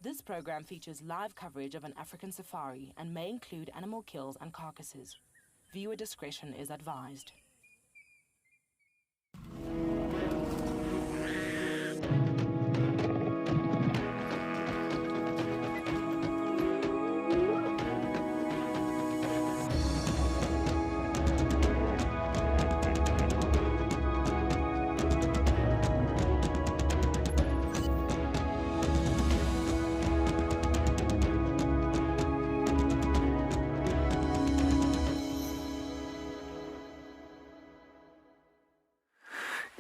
This program features live coverage of an African safari and may include animal kills and carcasses. Viewer discretion is advised.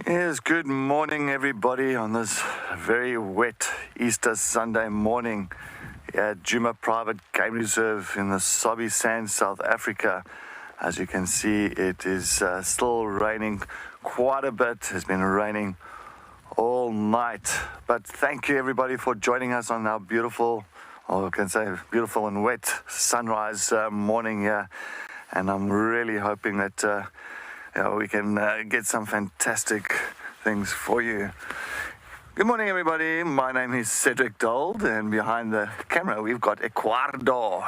Yes, good morning everybody on this very wet Easter Sunday morning at Djuma Private Game Reserve in the Sabi Sand, South Africa. As you can see, it is still raining quite a bit. It's been raining all night. But thank you everybody for joining us on our beautiful, or I can say beautiful and wet sunrise morning here. And I'm really hoping that we can get some fantastic things for you. Good morning, everybody. My name is Cedric Dold, and behind the camera, we've got Ecuador.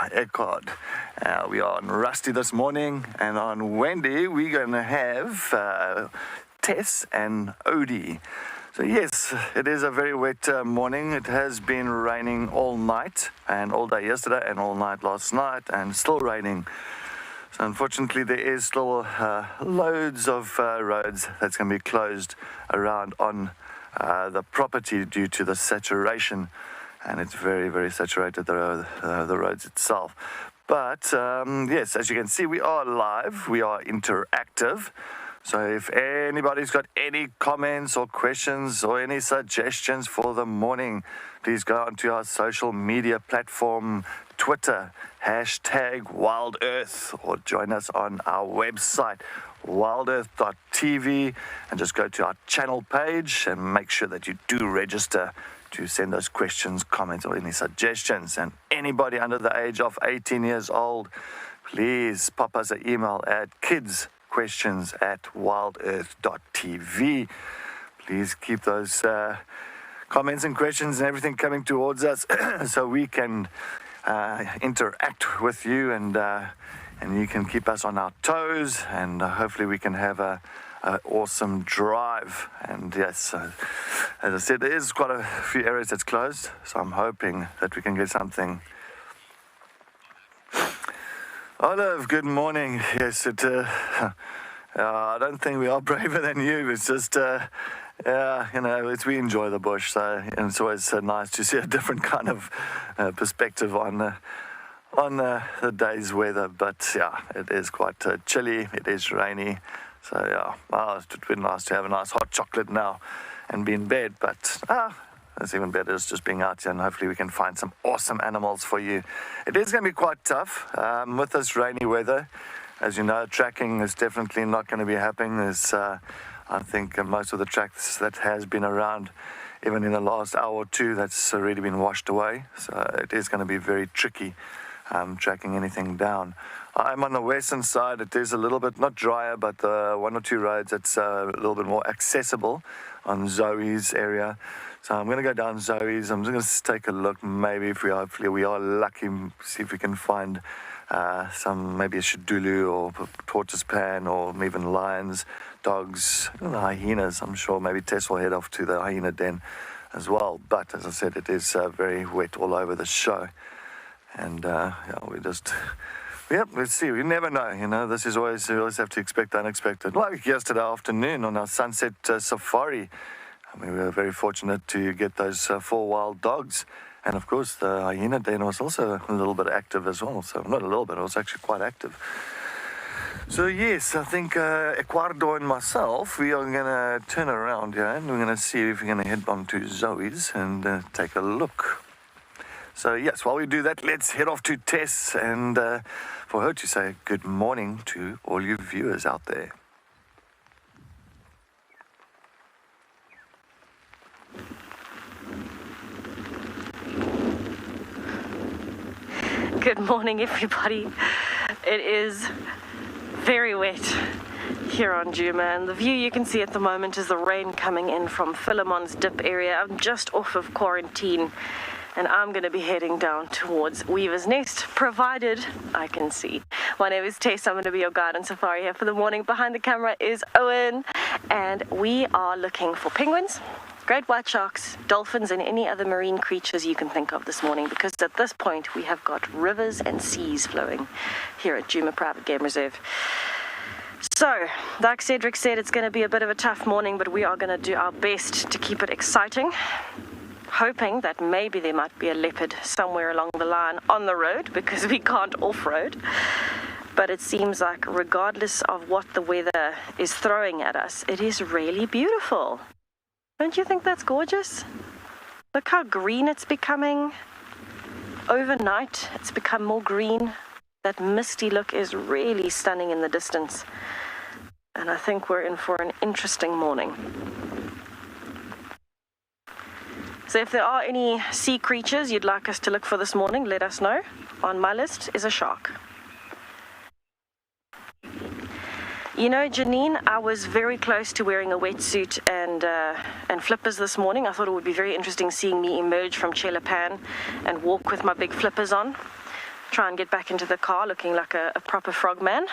We are on Rusty this morning, and on Wendy, we're going to have Tess and Odie. So yes, it is a very wet morning. It has been raining all night, and all day yesterday, and all night last night, and still raining. So unfortunately, there is still loads of roads that's going to be closed around on the property due to the saturation, and it's very, very saturated, the roads itself. But yes, as you can see, we are live, we are interactive. So if anybody's got any comments or questions or any suggestions for the morning, please go onto our social media platform, Twitter, #WildEarth, or join us on our website, WildEarth.tv, and just go to our channel page and make sure that you do register to send those questions, comments, or any suggestions. And anybody under the age of 18 years old, please pop us an email at kidsquestions@wildearth.tv. Please keep those comments and questions and everything coming towards us so we can interact with you, and you can keep us on our toes, and hopefully we can have an awesome drive. And yes, as I said, there is quite a few areas that's closed, so I'm hoping that we can get something. Olive, good morning. Yes, I don't think we are braver than you. It's just, we enjoy the bush, so it's always nice to see a different kind of perspective on the day's weather. But yeah, it is quite chilly. It is rainy, so yeah, it would be nice to have a nice hot chocolate now and be in bed. But it's even better just being out here, and hopefully we can find some awesome animals for you. It is going to be quite tough with this rainy weather. As you know, tracking is definitely not going to be happening. There's, I think, most of the tracks that has been around, even in the last hour or two, that's already been washed away. So it is going to be very tricky tracking anything down. I'm on the western side. It is a little bit, not drier, but one or two roads that's a little bit more accessible on Zoe's area. So I'm going to go down Zoe's. I'm just going to take a look, maybe if hopefully we are lucky, see if we can find some, maybe a shadulu or tortoise pan, or even lions, dogs, hyenas. I'm sure maybe Tess will head off to the hyena den as well. But as I said, it is very wet all over the show. And let's see. We never know. This is always, you always have to expect the unexpected. Like yesterday afternoon on our sunset safari, we were very fortunate to get those 4 wild dogs. And of course, the hyena den was also a little bit active as well. So not a little bit, it was actually quite active. So yes, I think Ecuador and myself, we are going to turn around here, and we're going to see if we're going to head on to Zoe's and take a look. So yes, while we do that, let's head off to Tess, and for her to say good morning to all you viewers out there. Good morning, everybody. It is very wet here on Djuma, and the view you can see at the moment is the rain coming in from Philemon's Dip area. I'm just off of quarantine and I'm going to be heading down towards Weaver's Nest, provided I can see. My name is Tess. I'm going to be your guide on safari here for the morning. Behind the camera is Owen, and we are looking for penguins, great white sharks, dolphins, and any other marine creatures you can think of this morning, because at this point we have got rivers and seas flowing here at Djuma Private Game Reserve. So, like Cedric said, it's going to be a bit of a tough morning, but we are going to do our best to keep it exciting, hoping that maybe there might be a leopard somewhere along the line on the road, because we can't off-road. But it seems like regardless of what the weather is throwing at us, it is really beautiful. Don't you think that's gorgeous? Look how green it's becoming. Overnight, it's become more green. That misty look is really stunning in the distance. And I think we're in for an interesting morning. So if there are any sea creatures you'd like us to look for this morning, let us know. On my list is a shark. You know, Janine, I was very close to wearing a wetsuit and flippers this morning. I thought it would be very interesting seeing me emerge from Chelapan and walk with my big flippers on. Try and get back into the car looking like a proper frogman.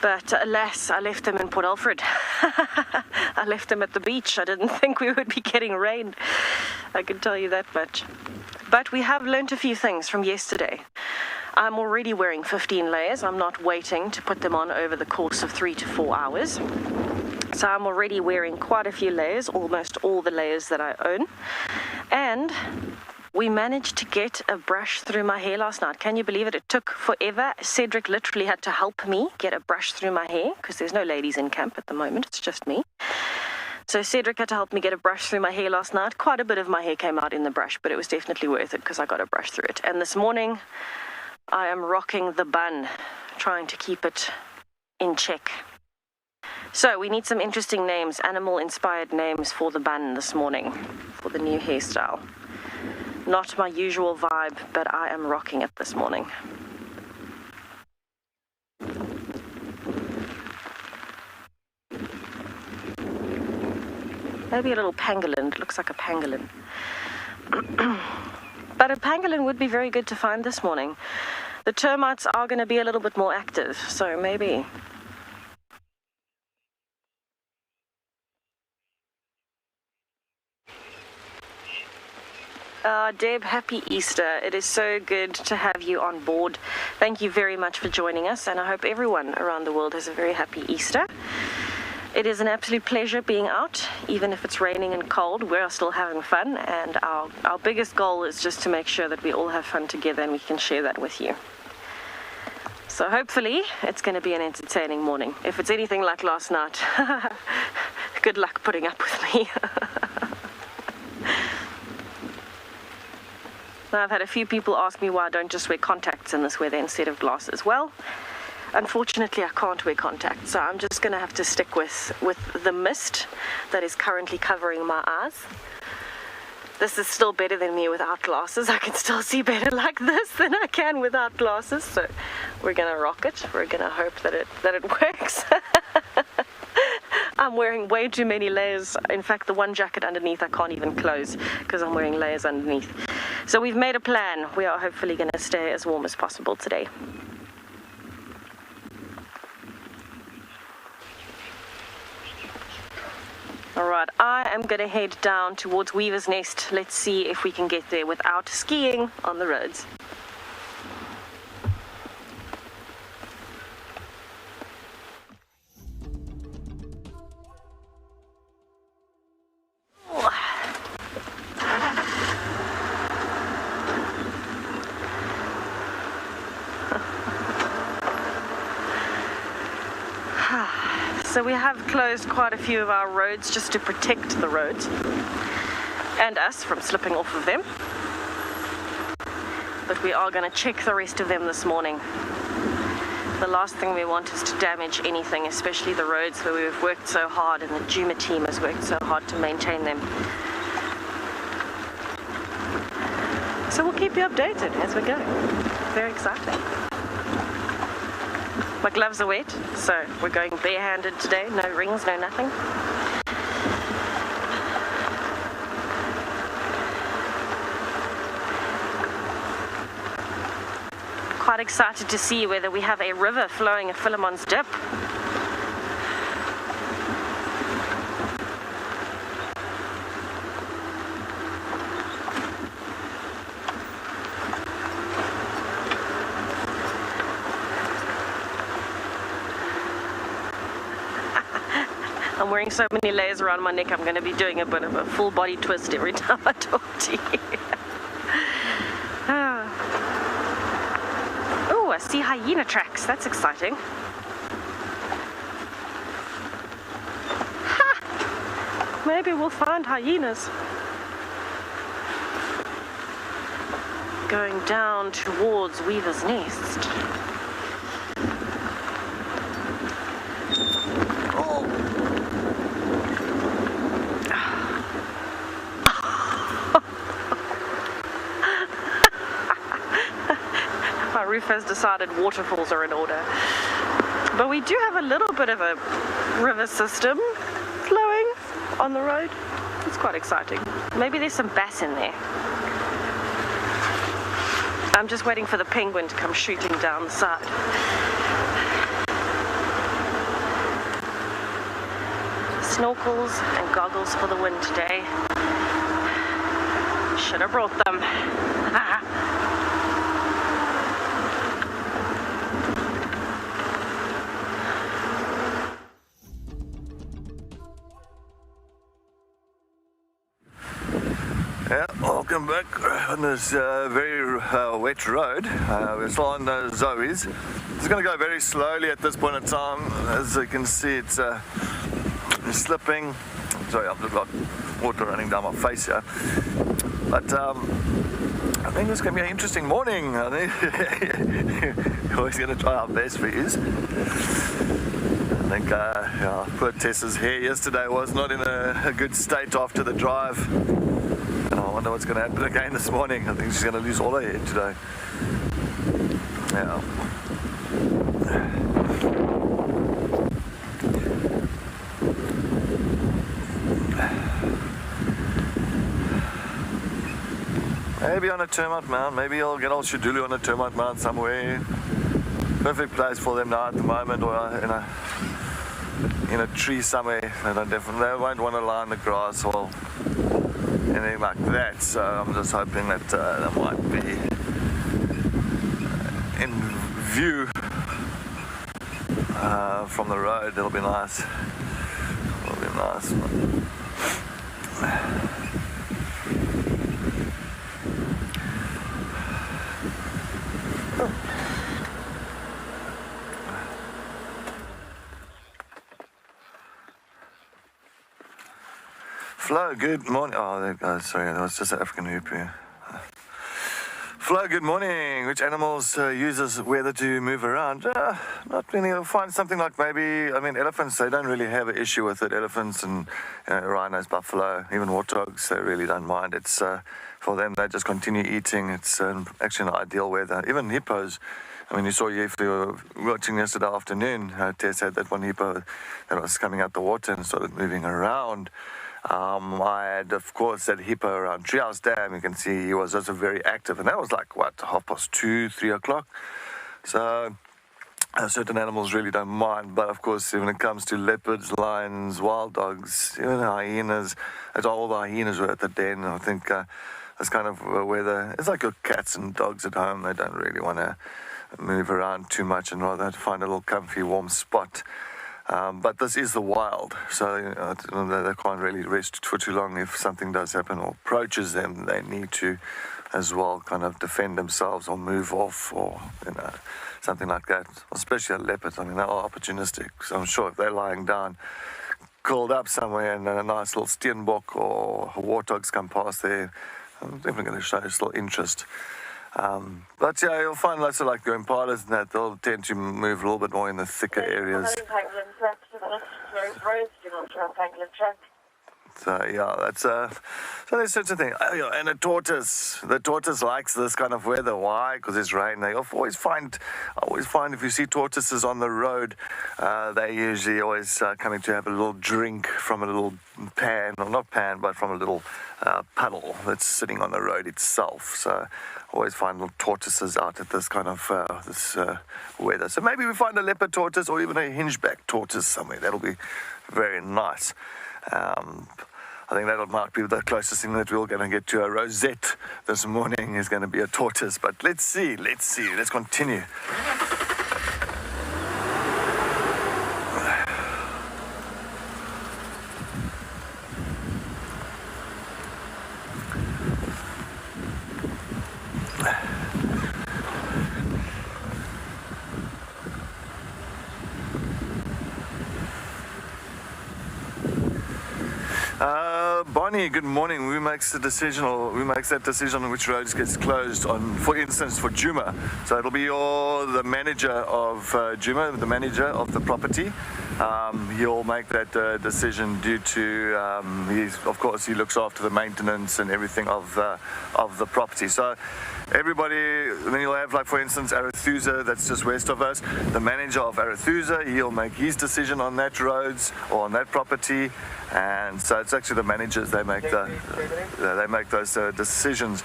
But alas, I left them in Port Alfred. I left them at the beach. I didn't think we would be getting rain. I can tell you that much. But we have learnt a few things from yesterday. I'm already wearing 15 layers. I'm not waiting to put them on over the course of 3 to 4 hours. So I'm already wearing quite a few layers, almost all the layers that I own. And we managed to get a brush through my hair last night. Can you believe it? It took forever. Cedric literally had to help me get a brush through my hair because there's no ladies in camp at the moment. It's just me. So Cedric had to help me get a brush through my hair last night. Quite a bit of my hair came out in the brush, but it was definitely worth it because I got a brush through it. And this morning, I am rocking the bun, trying to keep it in check. So we need some interesting names, animal-inspired names for the bun this morning, for the new hairstyle. Not my usual vibe, but I am rocking it this morning. Maybe a little pangolin. It looks like a pangolin. But a pangolin would be very good to find this morning. The termites are going to be a little bit more active, so maybe. Deb, happy Easter. It is so good to have you on board. Thank you very much for joining us, and I hope everyone around the world has a very happy Easter. It is an absolute pleasure being out, even if it's raining and cold. We're still having fun, and our biggest goal is just to make sure that we all have fun together and we can share that with you. So hopefully it's going to be an entertaining morning. If it's anything like last night, good luck putting up with me. Now, I've had a few people ask me why I don't just wear contacts in this weather instead of glasses. Well, unfortunately, I can't wear contacts, so I'm just going to have to stick with the mist that is currently covering my eyes. This is still better than me without glasses. I can still see better like this than I can without glasses, so we're going to rock it. We're going to hope that it works. I'm wearing way too many layers. In fact, the one jacket underneath I can't even close because I'm wearing layers underneath. So we've made a plan. We are hopefully going to stay as warm as possible today. All right, I am going to head down towards Weaver's Nest. Let's see if we can get there without skiing on the roads. So we have closed quite a few of our roads just to protect the roads and us from slipping off of them. But we are going to check the rest of them this morning. The last thing we want is to damage anything, especially the roads where we've worked so hard and the Djuma team has worked so hard to maintain them. So we'll keep you updated as we go. Very exciting. My gloves are wet, so we're going barehanded today. No rings, no nothing. quite excited to see whether we have a river flowing at Philemon's Dip. I'm wearing so many layers around my neck, I'm going to be doing a bit of a full body twist every time I talk to you. Oh, I see hyena tracks. That's exciting. Ha! Maybe we'll find hyenas. Going down towards Weaver's Nest. Roof has decided waterfalls are in order. But we do have a little bit of a river system flowing on the road. It's quite exciting. Maybe there's some bass in there. I'm just waiting for the penguin to come shooting down the side. Snorkels and goggles for the wind today. Should have brought them. Yeah, welcome back on this very wet road. We're still on Zoe's. It's going to go very slowly at this point in time. As you can see, it's slipping. Sorry, I've just got water running down my face here. But I think it's going to be an interesting morning. I think we're always going to try our best for you. I think poor Tessa's hair yesterday was not in a good state after the drive. And I wonder what's going to happen again this morning. I think she's going to lose all her hair today. Yeah. Maybe on a termite mound. Maybe I'll get old Shadulu on a termite mound somewhere. Perfect place for them now at the moment, or in a tree somewhere. They won't want to lie in the grass or anything like that, so I'm just hoping that that might be in view from the road. It'll be nice. It'll be nice. Flo, good morning. Oh, there it goes. Sorry, that was just an African hoop here. Flo, good morning. Which animals uses weather to move around? Not really. I'll find something like maybe, elephants, they don't really have an issue with it. Elephants and rhinos, buffalo, even warthogs, they really don't mind. It's for them, they just continue eating. It's actually an ideal weather. Even hippos. You saw if you were watching yesterday afternoon, Tess had that one hippo that was coming out the water and started moving around. I had, of course, that hippo around Treehouse Dam. You can see he was also very active, and that was like, 2:30, 3 o'clock. So certain animals really don't mind, but of course, when it comes to leopards, lions, wild dogs, even hyenas, all the hyenas were at the den. I think that's kind of where it's like your cats and dogs at home. They don't really want to move around too much and rather find a little comfy, warm spot. But this is the wild, so they can't really rest for too long. If something does happen or approaches them, they need to as well kind of defend themselves or move off or something like that, especially a leopard. They are opportunistic, so I'm sure if they're lying down curled up somewhere and a nice little steenbok or warthogs come past there, I'm definitely going to show us a little interest. But yeah, you'll find lots of like the impalas and that, they'll tend to move a little bit more in the thicker areas. So yeah, that's so there's such a thing. And the tortoise likes this kind of weather. Why? Because it's rain. I always find if you see tortoises on the road, they usually always coming to have a little drink from a little pan, or not pan, but from a little puddle that's sitting on the road itself. So I always find little tortoises out at this kind of weather. So maybe we find a leopard tortoise or even a hingeback tortoise somewhere. That'll be very nice. I think that might be the closest thing that we're going to get to a rosette this morning is going to be a tortoise. But let's see. Let's continue. Bonnie, good morning. Who makes that decision on which roads gets closed on, for instance, for Djuma? So it'll be the manager of Djuma, the manager of the property. He'll make that decision due to, he looks after the maintenance and everything of the property. So everybody, then you'll have, like, for instance, Arethusa, that's just west of us. The manager of Arethusa, he'll make his decision on that roads or on that property. And so it's actually the managers, they make those decisions.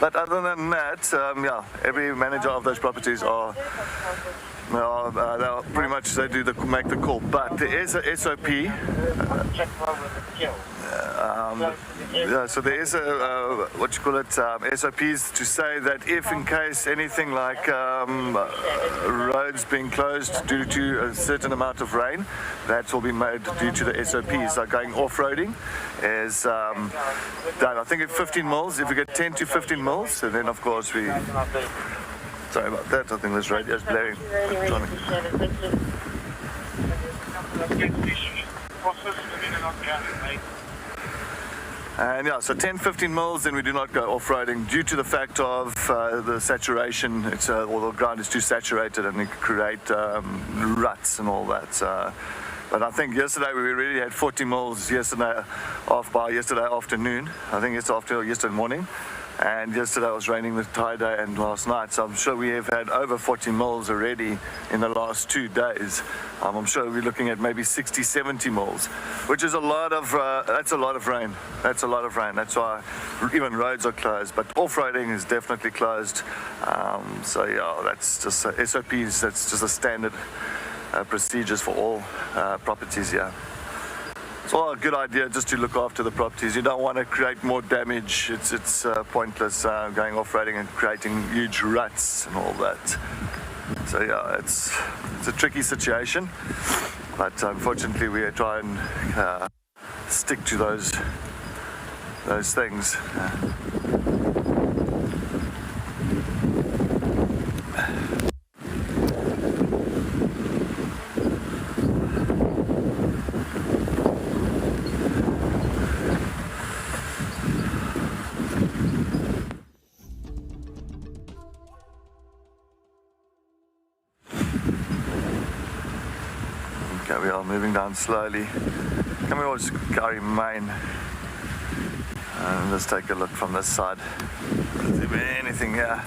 But other than that, every manager of those properties are pretty much, they make the call. But there is a SOP. So there is a SOPs to say that if in case anything like roads being closed due to a certain amount of rain, that will be made due to the SOPs. So going off-roading is done, I think, at 15 mils. If we get 10 to 15 mils, and then of course we... Sorry about that, I think this radio is blaring. And so 10-15 mils, then we do not go off-roading due to the fact of the saturation. Or the ground is too saturated and it can create ruts and all that. But I think yesterday we really had 40 mils yesterday afternoon. I think it's after yesterday morning. And yesterday it was raining the entire day and last night, so I'm sure we have had over 40 mils already in the last 2 days. I'm sure we're looking at maybe 60, 70 mils, which is a lot of, that's a lot of rain. That's a lot of rain. That's why even roads are closed, but off-roading is definitely closed. So yeah, that's just SOPs, that's just a standard procedures for all properties here. It's all a good idea just to look after the properties. You don't want to create more damage. It's pointless going off-roading and creating huge ruts and all that. So yeah, it's a tricky situation, but unfortunately we try and stick to those things. We are moving down slowly. Can we all just carry main? And let's take a look from this side. Is there anything here?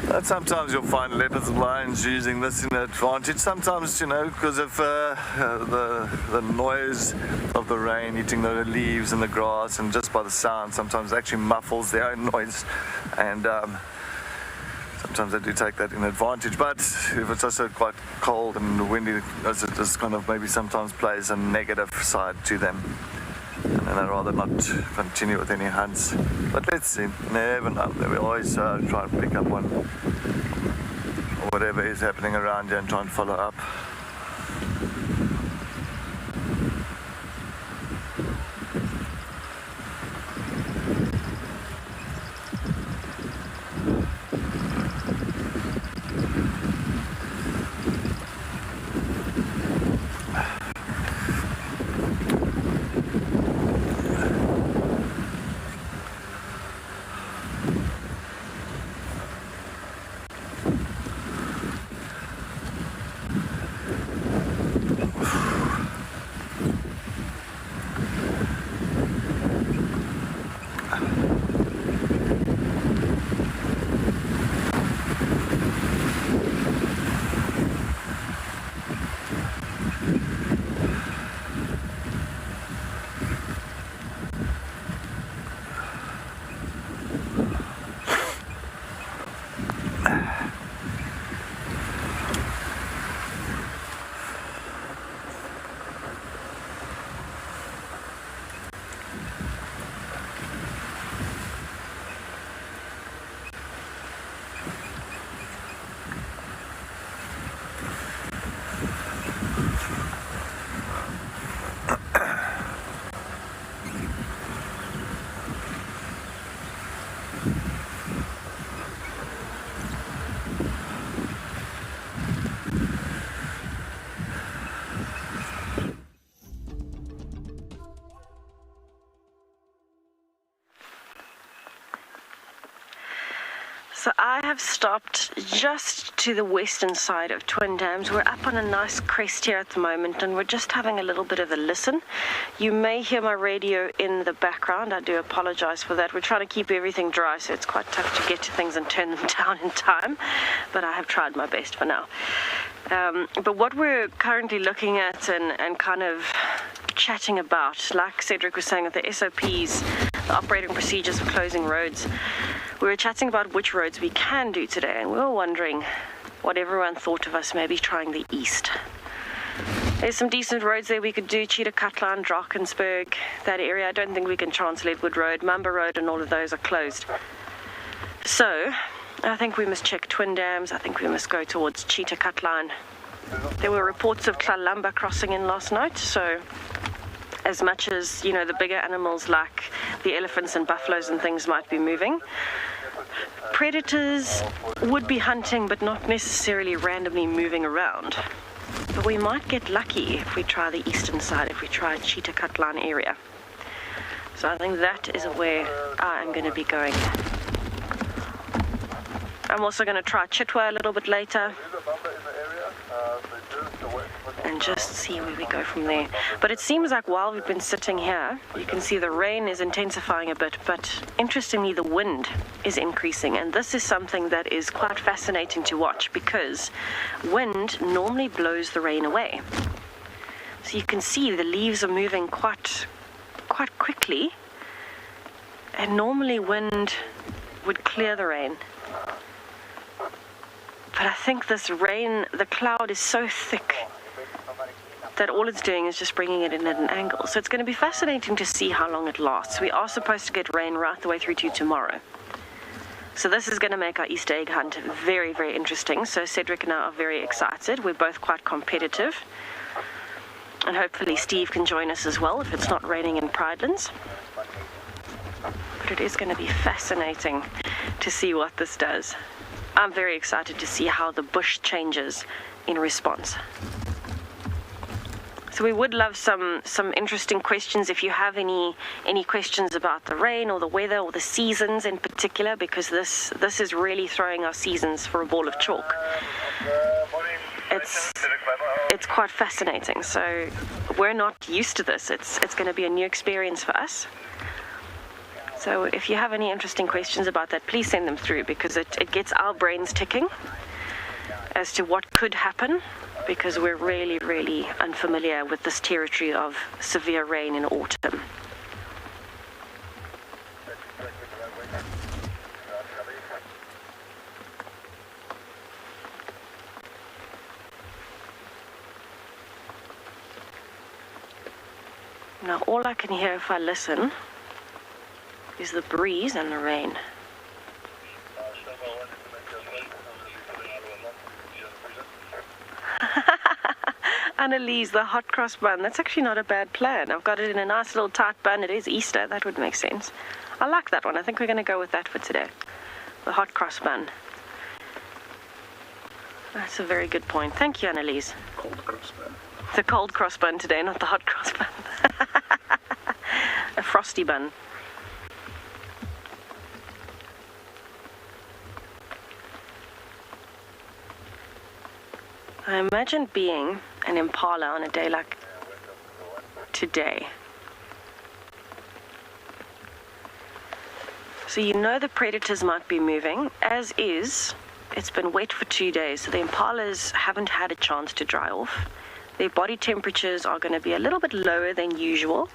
And sometimes you'll find leopards and lions using this in advantage. Sometimes, because of the noise of the rain hitting the leaves and the grass, and just by the sound, sometimes it actually muffles their own noise. And sometimes they do take that in advantage. But if it's also quite cold and windy, it just kind of maybe sometimes plays a negative side to them. And then I'd rather not continue with any hunts. But let's see, never know. We always try and pick up one, or whatever is happening around here, and try and follow up. So I have stopped just to the western side of Twin Dams. We're up on a nice crest here at the moment, and we're just having a little bit of a listen. You may hear my radio in the background. I do apologize for that. We're trying to keep everything dry, so it's quite tough to get to things and turn them down in time, but I have tried my best for now. But what we're currently looking at and kind of chatting about, like Cedric was saying, with the SOPs, the operating procedures for closing roads, we were chatting about which roads we can do today, and we were wondering what everyone thought of us maybe trying the east. There's some decent roads there we could do: Cheetah Cutline, Drakensberg, that area. I don't think we can chance Leadwood Road, Mamba Road, and all of those are closed. So I think we must check Twin Dams. I think we must go towards Cheetah Cutline. There were reports of Tlalamba crossing in last night, so as much as, you know, the bigger animals like the elephants and buffaloes and things might be moving, predators would be hunting but not necessarily randomly moving around. But we might get lucky if we try the eastern side, if we try Cheetah Cutline area. So I think that is where I am going to be going. I'm also going to try Chitwa a little bit later and just see where we go from there. But it seems like while we've been sitting here, you can see the rain is intensifying a bit, but interestingly the wind is increasing, and this is something that is quite fascinating to watch because wind normally blows the rain away. So you can see the leaves are moving quite quickly, and normally wind would clear the rain. But I think this rain, the cloud is so thick that all it's doing is just bringing it in at an angle. So it's going to be fascinating to see how long it lasts. We are supposed to get rain right the way through to tomorrow. So this is going to make our Easter egg hunt very, very interesting. So Cedric and I are very excited. We're both quite competitive. And hopefully Steve can join us as well if it's not raining in Pridelands. But it is going to be fascinating to see what this does. I'm very excited to see how the bush changes in response. So we would love some interesting questions if you have any questions about the rain or the weather or the seasons in particular, because this is really throwing our seasons for a ball of chalk. It's quite fascinating. So we're not used to this. It's going to be a new experience for us. So if you have any interesting questions about that, please send them through, because it gets our brains ticking as to what could happen, because we're really, really unfamiliar with this territory of severe rain in autumn. Now all I can hear if I listen is the breeze and the rain. Annalise, the hot cross bun. That's actually not a bad plan. I've got it in a nice little tight bun. It is Easter. That would make sense. I like that one. I think we're going to go with that for today. The hot cross bun. That's a very good point. Thank you, Annalise. Cold cross bun. The cold cross bun today, not the hot cross bun. A frosty bun. I imagine being an impala on a day like today. So you know the predators might be moving, as is. It's been wet for 2 days, so the impalas haven't had a chance to dry off. Their body temperatures are going to be a little bit lower than usual.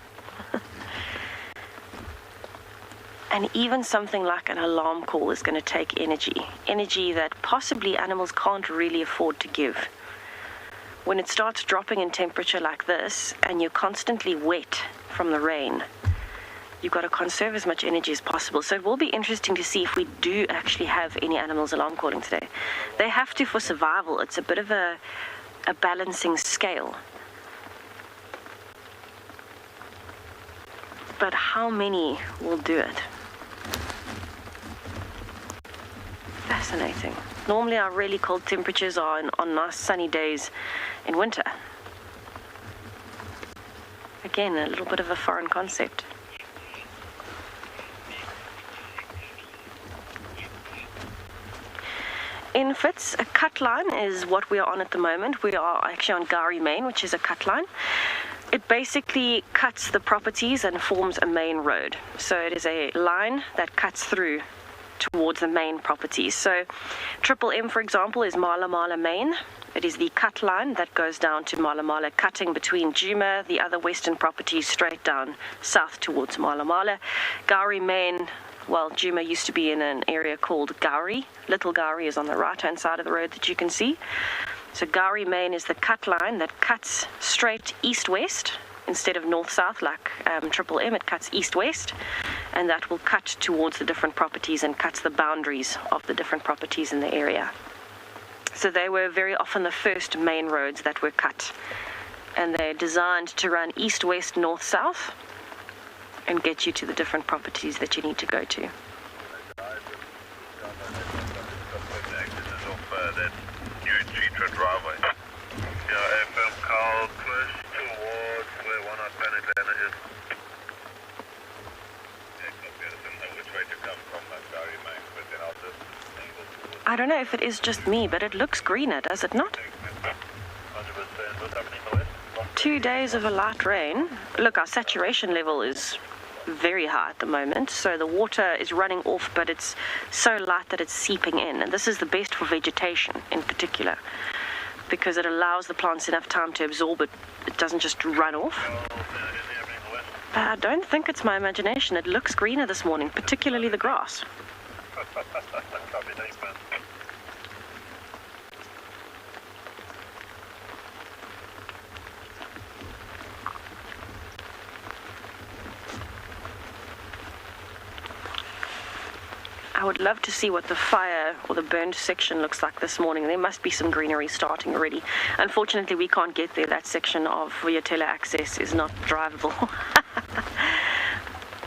And even something like an alarm call is going to take energy that possibly animals can't really afford to give. When it starts dropping in temperature like this, and you're constantly wet from the rain, you've got to conserve as much energy as possible. So it will be interesting to see if we do actually have any animals alarm calling today. They have to for survival. It's a bit of a balancing scale. But how many will do it? Fascinating. Normally our really cold temperatures are on nice sunny days in winter. Again, a little bit of a foreign concept. infits. A cut line is what we are on at the moment. We are actually on Gowrie Main, which is a cut line. It basically cuts the properties and forms a main road. So it is a line that cuts through towards the main properties. So Triple M, for example, is Mala Mala Main. It is the cut line that goes down to Mala Mala, cutting between Djuma, the other western properties, straight down south towards Mala Mala. Gowrie Main, well, Djuma used to be in an area called Gowrie. Little Gowrie is on the right-hand side of the road that you can see. So Gowrie Main is the cut line that cuts straight east-west instead of north-south like Triple M. It cuts east-west, and that will cut towards the different properties and cuts the boundaries of the different properties in the area. So they were very often the first main roads that were cut, and they're designed to run east-west, north-south, and get you to the different properties that you need to go to. Driveway. Yeah, FM call, push towards where one of Planet Banner is. Which way to come from that Gowrie Main, but then I'll just angle towards. I don't know if it is just me, but it looks greener, does it not? 100%. What's happening in the west? 2 days of a light rain. Look, our saturation level is very high at the moment, so the water is running off, but it's so light that it's seeping in, and this is the best for vegetation in particular, because it allows the plants enough time to absorb it. It doesn't just run off. But I don't think it's my imagination. It looks greener this morning, particularly the grass. I would love to see what the fire or the burned section looks like this morning. There must be some greenery starting already. Unfortunately, we can't get there. That section of Vuyatela access is not drivable.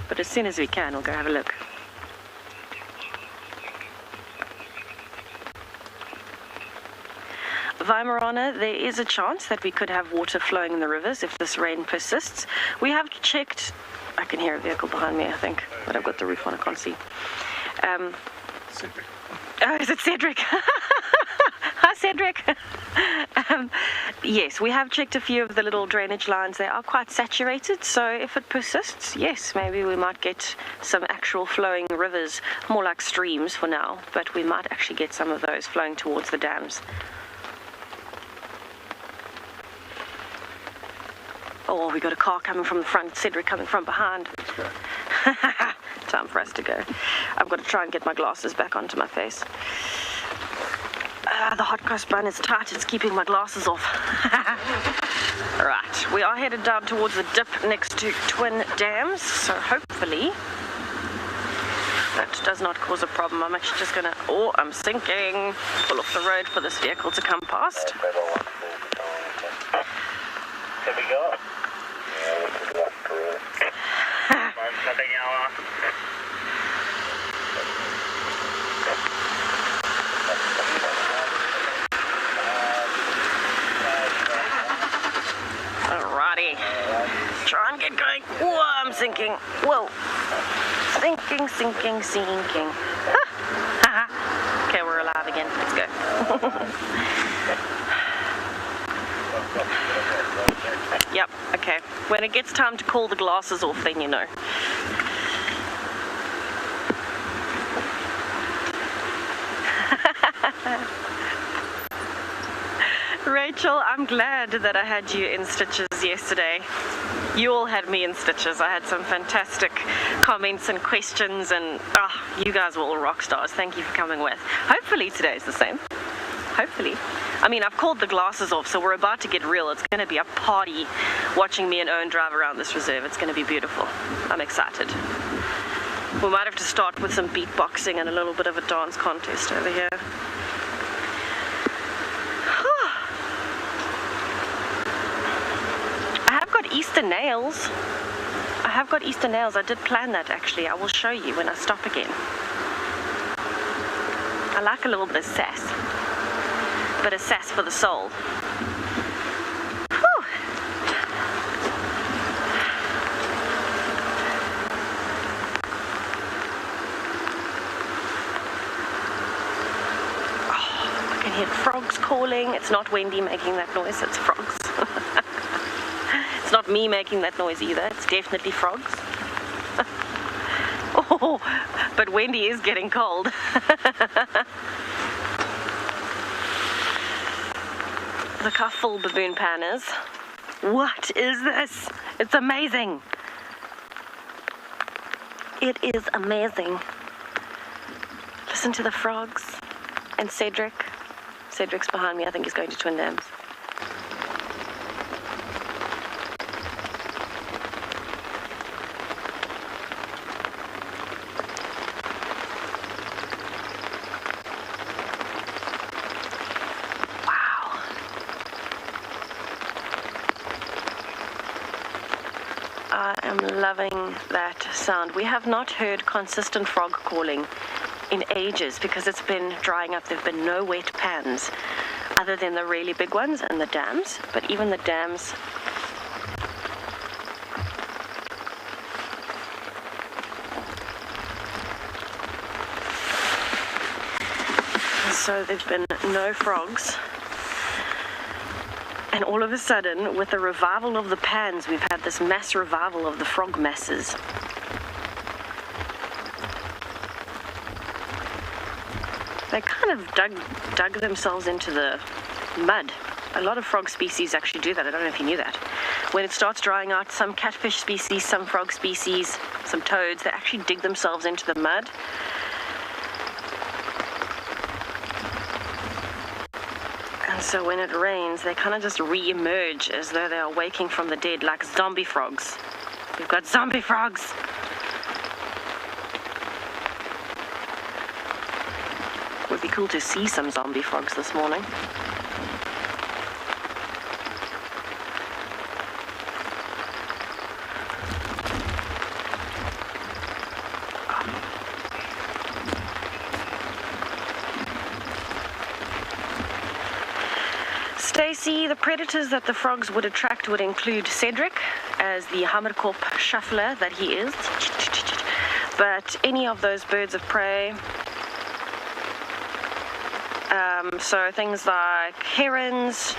But as soon as we can, we'll go have a look. Weimaraner, there is a chance that we could have water flowing in the rivers if this rain persists. We have checked. I can hear a vehicle behind me, I think, but I've got the roof on, I can't see. Cedric. Oh, is it Cedric? Hi, Cedric. Yes, we have checked a few of the little drainage lines. They are quite saturated, so if it persists, yes, maybe we might get some actual flowing rivers, more like streams for now, but we might actually get some of those flowing towards the dams. Oh, we got a car coming from the front, Cedric coming from behind. Time for us to go. I've got to try and get my glasses back onto my face. The hot cross bun is tight, it's keeping my glasses off. Right, we are headed down towards the dip next to Twin Dams, so hopefully that does not cause a problem. I'm actually just gonna, oh, I'm sinking, pull off the road for this vehicle to come past. Here we go. Alrighty. Try and get going. Whoa, I'm sinking. Whoa. Sinking, sinking, sinking. Okay, we're alive again. Let's go. Yep, okay. When it gets time to call the glasses off, then you know. Rachel, I'm glad that I had you in stitches yesterday. You all had me in stitches. I had some fantastic comments and questions, and you guys were all rock stars. Thank you for coming with. Hopefully today's the same. Hopefully. I mean, I've called the glasses off, so we're about to get real. It's going to be a party watching me and Owen drive around this reserve. It's going to be beautiful. I'm excited. We might have to start with some beatboxing and a little bit of a dance contest over here. I have got Easter nails. I did plan that, actually. I will show you when I stop again. I like a little bit of sass. Bit of sass for the soul. Whew. Oh, calling. It's not Wendy making that noise, it's frogs. It's not me making that noise either, it's definitely frogs. Oh, but Wendy is getting cold. Look how full Baboon Pan is. What is this? It's amazing. It is amazing. Listen to the frogs. And Cedric. Cedric's behind me. I think he's going to Twin Dams. Loving that sound. We have not heard consistent frog calling in ages because it's been drying up. There have been no wet pans other than the really big ones and the dams, but even the dams so there've been no frogs. And all of a sudden, with the revival of the pans, we've had this mass revival of the frog masses. They kind of dug themselves into the mud. A lot of frog species actually do that. I don't know if you knew that. When it starts drying out, some catfish species, some frog species, some toads, they actually dig themselves into the mud. And so when it rains, they kind of just re-emerge as though they are waking from the dead, like zombie frogs. We've got zombie frogs. Would be cool to see some zombie frogs this morning. Stacy, the predators that the frogs would attract would include Cedric as the Hammerkop shuffler that he is. But any of those birds of prey, so things like herons,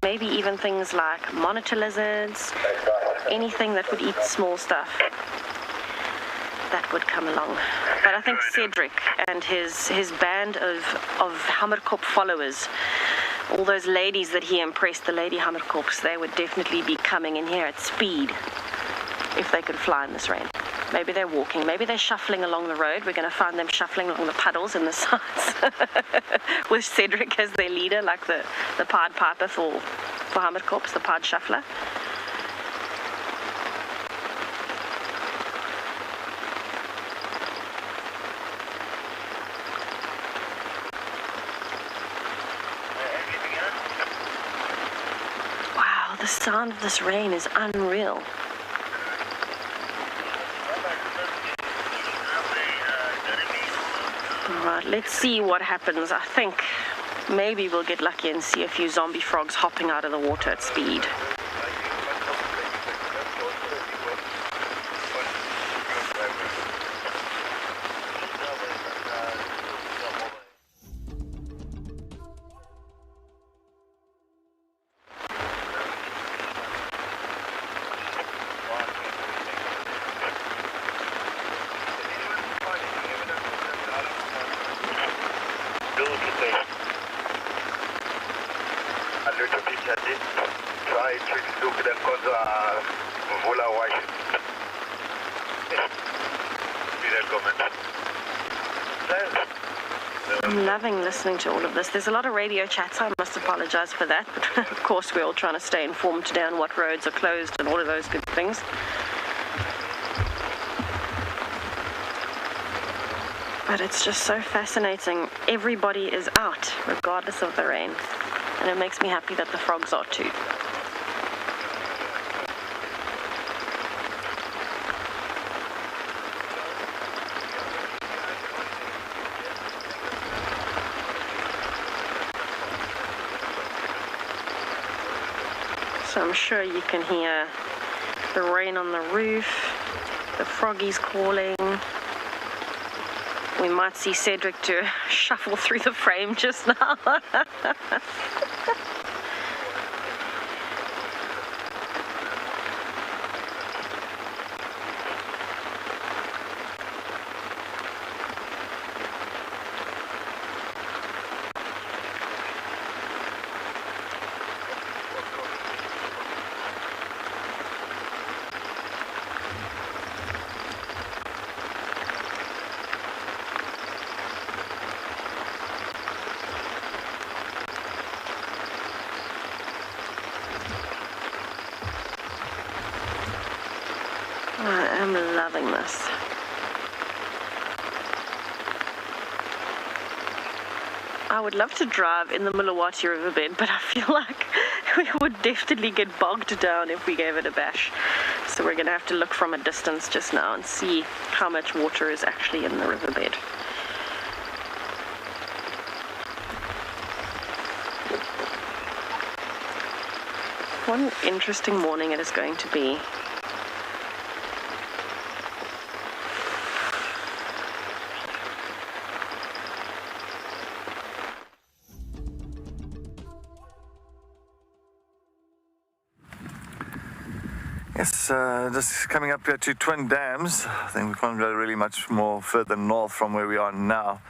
maybe even things like monitor lizards, anything that would eat small stuff, that would come along. But I think Cedric and his band of Hammerkop followers, all those ladies that he impressed, the lady Hammerkops, they would definitely be coming in here at speed if they could fly in this rain. Maybe they're walking, maybe they're shuffling along the road. We're going to find them shuffling along the puddles in the sides with Cedric as their leader, like the Pied Piper for Hammerkops, the Pied Shuffler. The sound of this rain is unreal. Alright, let's see what happens. I think maybe we'll get lucky and see a few zombie frogs hopping out of the water at speed. I'm loving listening to all of this. There's a lot of radio chats. I must apologize for that. But of course, we're all trying to stay informed today on what roads are closed and all of those good things. But it's just so fascinating. Everybody is out, regardless of the rain. And it makes me happy that the frogs are too. So I'm sure you can hear the rain on the roof, the froggies calling, We might see Cedric to shuffle through the frame just now. I am loving this. I would love to drive in the Milwaukee riverbed, but I feel like we would definitely get bogged down if we gave it a bash. So we're going to have to look from a distance just now and see how much water is actually in the riverbed. What an interesting morning it is going to be. Yes, just coming up here to Twin Dams. I think we can't go really much more further north from where we are now.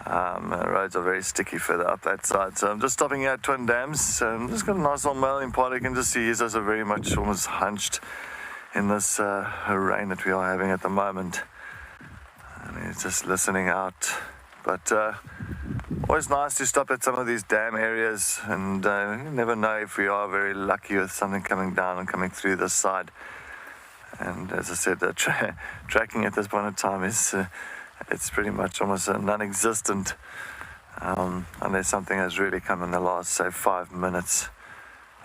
The roads are very sticky further up that side. So I'm just stopping here at Twin Dams. Just got a nice old male in part. You can just see his eyes are very much almost hunched in this rain that we are having at the moment. And he's just listening out. But always nice to stop at some of these dam areas, and you never know if we are very lucky with something coming down and coming through this side. And as I said, tracking at this point in time is it's pretty much almost non-existent unless something has really come in the last, say, 5 minutes.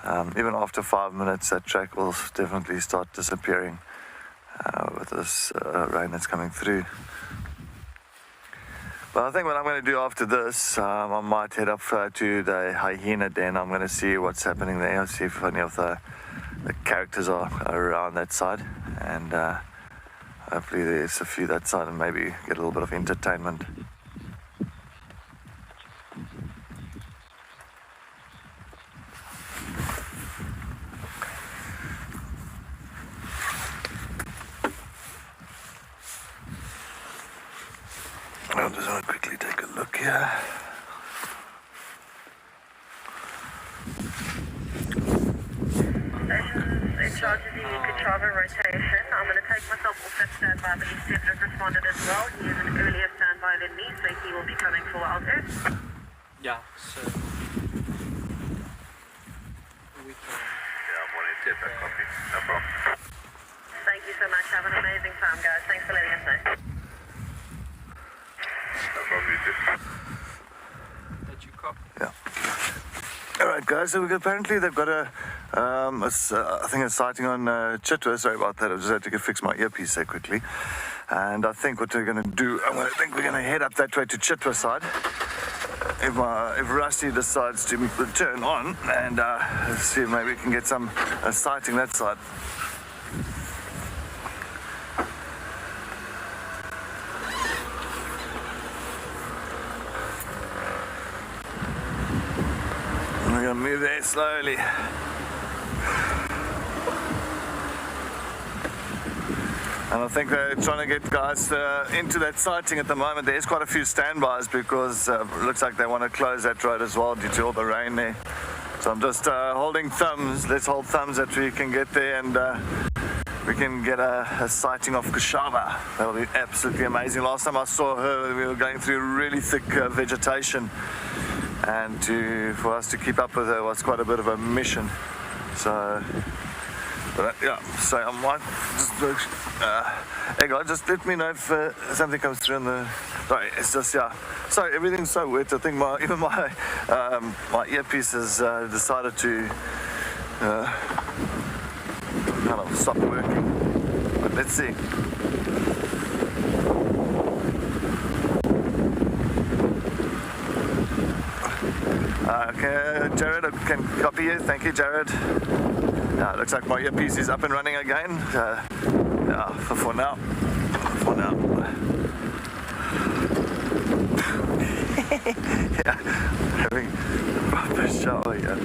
Even after 5 minutes, that track will definitely start disappearing with this rain that's coming through. But I think what I'm going to do after this, I might head up to the hyena den. I'm going to see what's happening there, see if any of the characters are around that side, and hopefully there's a few that side and maybe get a little bit of entertainment. I'll just want to quickly take a look here. In charge of the Kachava rotation. I'm going to take myself off that standby, but he's Cedric responded as well. He is an earlier standby than me, so he will be coming for WildEarth. Yeah, so we can... Yeah, I'm wanting to get that copy. No problem. Thank you so much. Have an amazing time, guys. Thanks for letting us know. No problem, you too. Let you copy. Yeah. All right, guys. So apparently they've got I think a sighting on Chitwa. Sorry about that. I just had to fix my earpiece there quickly. And I think what we're going to do, I think we're going to head up that way to Chitwa side. If Rusty decides to return on, and let's see if maybe we can get some sighting that side. We're going to move there slowly. And I think they're trying to get guys into that sighting at the moment. There's quite a few standbys because it looks like they want to close that road as well due to all the rain there. So I'm just holding thumbs. Let's hold thumbs that we can get there and we can get a sighting of Kashava. That'll be absolutely amazing. Last time I saw her, we were going through really thick vegetation. And for us to keep up with her was quite a bit of a mission. So, yeah, so I might just, hey guys, just let me know if something comes through in the, sorry, it's just, yeah, sorry, everything's so wet. I think even my earpiece has decided to kind of stop working, but let's see. Okay, Jared, I can copy you. Thank you, Jared. Looks like my earpiece is up and running again. Yeah, for now. For now. Yeah, having a proper shower here.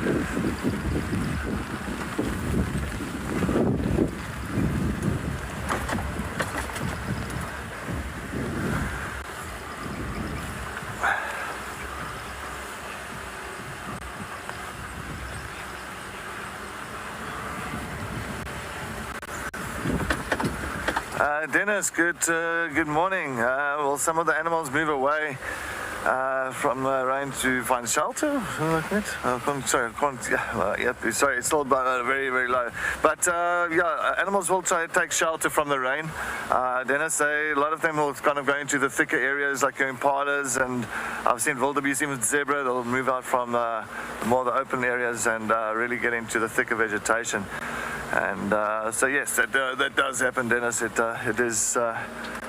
Dennis, good morning. Will some of the animals move away from the rain to find shelter? Sorry, I can't. Sorry, it's still very, very low. But yeah, animals will try to take shelter from the rain. Dennis, a lot of them will kind of go into the thicker areas like impalas, and I've seen wildebeest, even zebra. They'll move out from more the open areas and really get into the thicker vegetation. And so yes, that does happen, Dennis. It is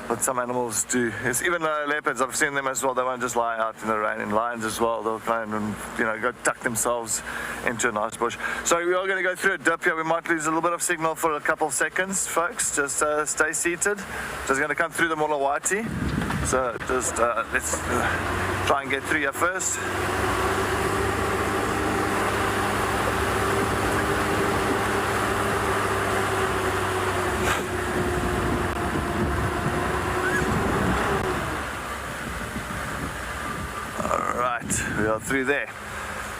what some animals do. It's even leopards, I've seen them as well. They won't just lie out in the rain. And lions as well, they'll kind of, go tuck themselves into a nice bush. So we are going to go through a dip here. We might lose a little bit of signal for a couple of seconds, folks. Just stay seated. Just going to come through the Mulawati. So just let's try and get through here first. We are through there,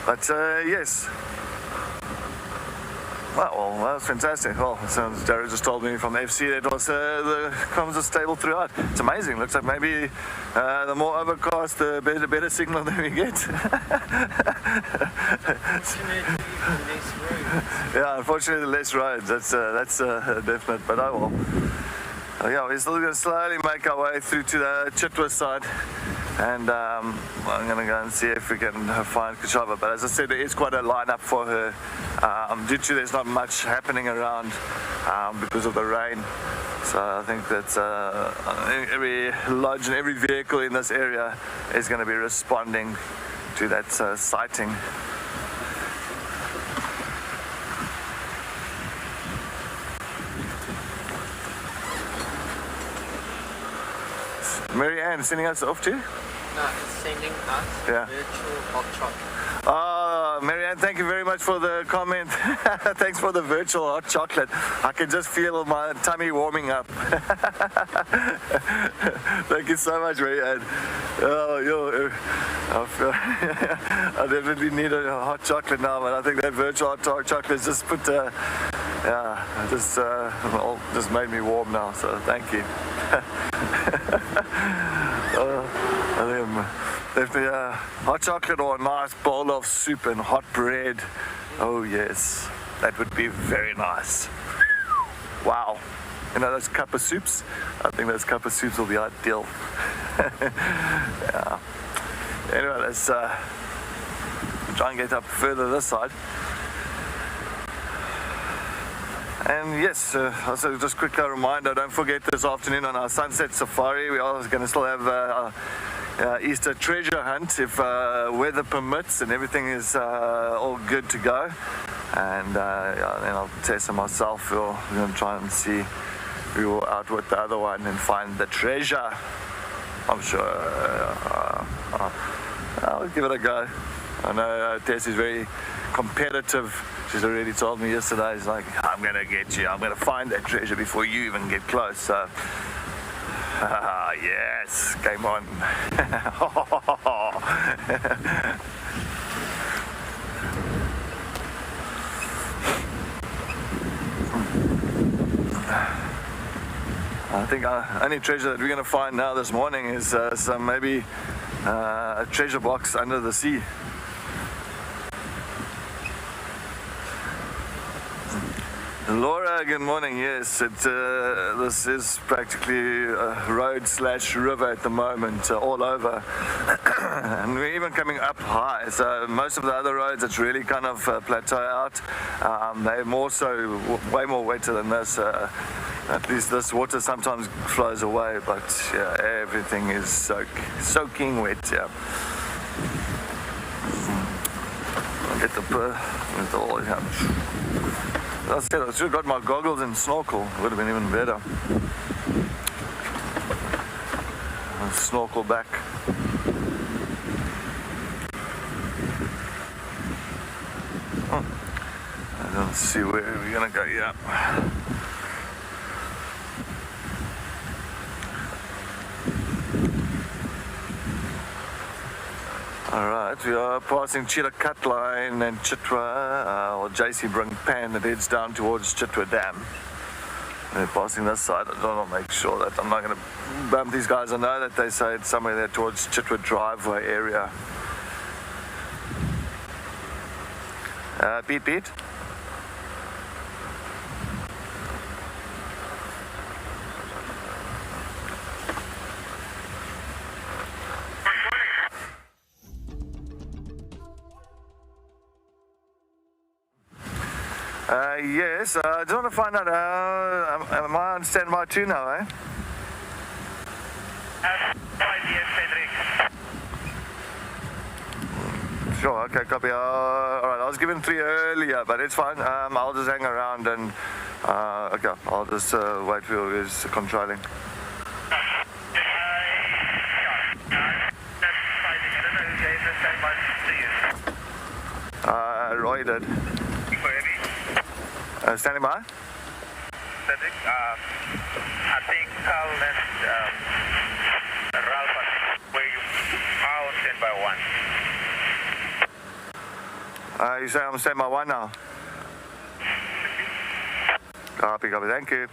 but yes. Well, that was fantastic. Well, sounds Jared just told me from FC that was the comms are stable throughout. It's amazing. Looks like maybe the more overcast, the better signal that we get. Yeah, unfortunately, less roads. That's definite. But oh well. Yeah, we're still going to slowly make our way through to the Chitwa side. And I'm going to go and see if we can find Kashava. But as I said, there is quite a lineup for her. Due to there's not much happening around because of the rain. So I think that every lodge and every vehicle in this area is going to be responding to that sighting. Mary Ann sending us off too? No, it's sending us virtual hot chocolate. Oh, Mary Ann, thank you very much for the comment. Thanks for the virtual hot chocolate. I can just feel my tummy warming up. Thank you so much, Mary Ann. Oh, I definitely need a hot chocolate now, but I think that virtual hot chocolate just put, just made me warm now. So thank you. Definitely hot chocolate or a nice bowl of soup and hot bread. Oh yes, that would be very nice. Wow. Those cup of soups? I think those cup of soups will be ideal. Yeah. Anyway, let's try and get up further this side. And yes, also just a quick reminder, don't forget this afternoon on our sunset safari, we are going to still have Easter treasure hunt if weather permits and everything is all good to go. And then I'll Tess and myself, we're going to try and see, we will outwit the other one and find the treasure. I'm sure I'll give it a go. I know Tess is very competitive. She's already told me yesterday, she's like, I'm going to get you. I'm going to find that treasure before you even get close. So, yes, game on. I think only treasure that we're going to find now this morning is some maybe a treasure box under the sea. Laura, good morning. Yes, this is practically a road/river at the moment, all over. And we're even coming up high. So most of the other roads, it's really kind of plateau out. They're more so, way more wetter than this. At least this water sometimes flows away, but yeah, everything is soaking wet. Yeah. I'll get the all. I said I should have got my goggles and snorkel. Would have been even better. I'll snorkel back. Let's see where we're gonna go. Yeah. Alright, we are passing Chillicut Line and Chitwa, or JC Brink Pan that heads down towards Chitwa Dam. We're passing this side. I don't want to make sure that I'm not going to bump these guys. I know that they say it's somewhere there towards Chitwa driveway area. Pete. Yes, I just want to find out, am I on standby too now, eh? Sure, okay, copy. Alright, I was given 3 earlier, but it's fine. I'll just hang around and, okay, I'll just wait for you guys controlling. Roy did. Standing by? Cedric, I think Carl left Ralph where you are on standby 1. You say I'm standby 1 now? Copy, thank you.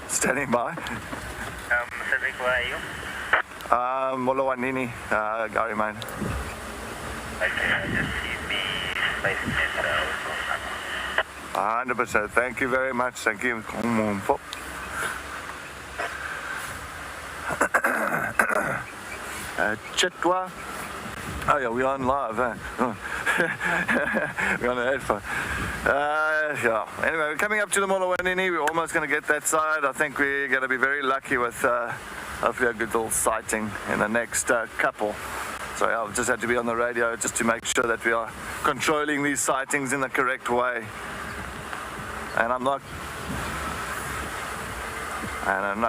Standing by. Cedric, where are you? Molowanini, Gary Mine. Okay, just see me placing it 100%. Thank you very much. Thank you. Chitwa. Oh yeah, we're on live. We're on the headphone. Yeah. Anyway, we're coming up to the Molowanini. We're almost going to get that side. I think we're going to be very lucky with hopefully a good little sighting in the next couple. So yeah, I've just had to be on the radio just to make sure that we are controlling these sightings in the correct way. And I'm not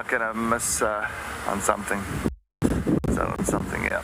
going to miss on something. So on something, yeah.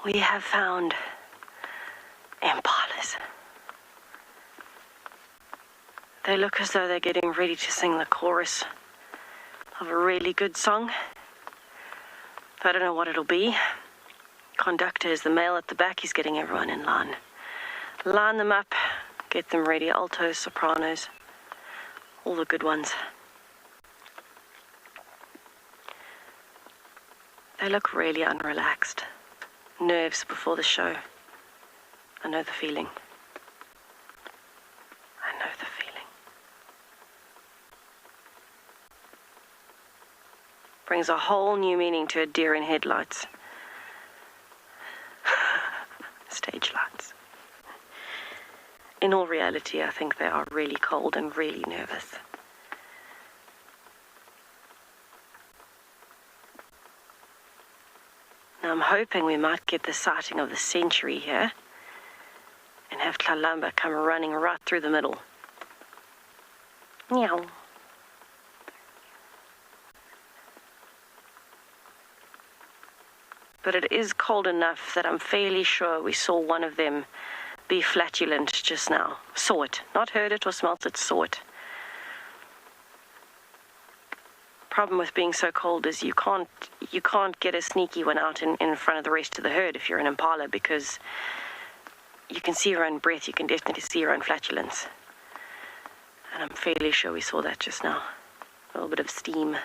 We have found impalas. They look as though they're getting ready to sing the chorus of a really good song. I don't know what it'll be. Conductor is the male at the back. He's getting everyone in line. Line them up, get them ready. Altos, sopranos, all the good ones. They look really unrelaxed. Nerves before the show. I know the feeling. I know the feeling. Brings a whole new meaning to a deer in headlights. Stage lights. In all reality, I think they are really cold and really nervous. Now I'm hoping we might get the sighting of the century here and have Tlalamba come running right through the middle. Meow. But it is cold enough that I'm fairly sure we saw one of them be flatulent just now. Saw it. Not heard it or smelt it, saw it. Problem with being so cold is you can't get a sneaky one out in front of the rest of the herd if you're an impala, because you can see your own breath, you can definitely see your own flatulence. And I'm fairly sure we saw that just now. A little bit of steam.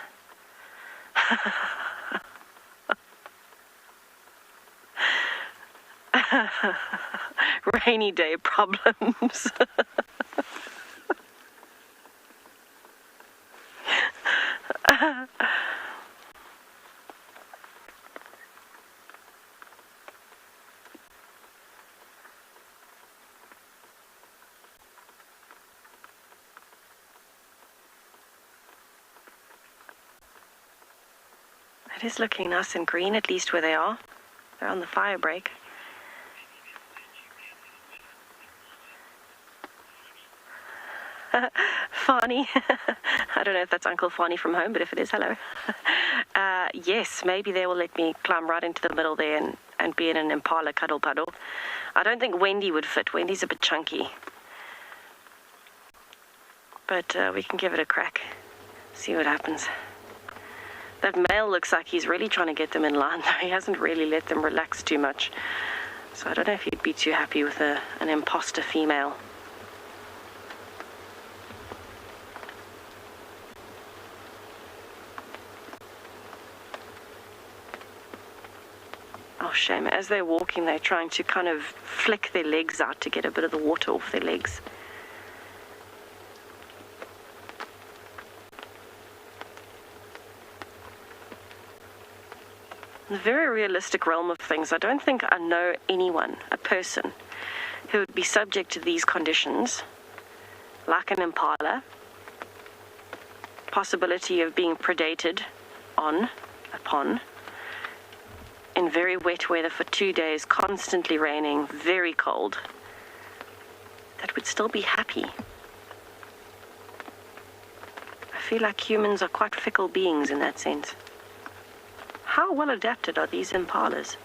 Rainy day problems. It is looking nice and green, at least where they are. They're on the fire break. Fani. I don't know if that's Uncle Fani from home, but if it is, hello. Yes, maybe they will let me climb right into the middle there and be in an Impala cuddle puddle. I don't think Wendy would fit. Wendy's a bit chunky. But we can give it a crack. See what happens. That male looks like he's really trying to get them in line, though. He hasn't really let them relax too much. So I don't know if he'd be too happy with an imposter female. Oh, shame. As they're walking, they're trying to kind of flick their legs out to get a bit of the water off their legs. In the very realistic realm of things, I don't think I know anyone, a person, who would be subject to these conditions, like an impala, possibility of being predated upon, in very wet weather for 2 days, constantly raining, very cold, that would still be happy. I feel like humans are quite fickle beings in that sense. How well adapted are these impalas?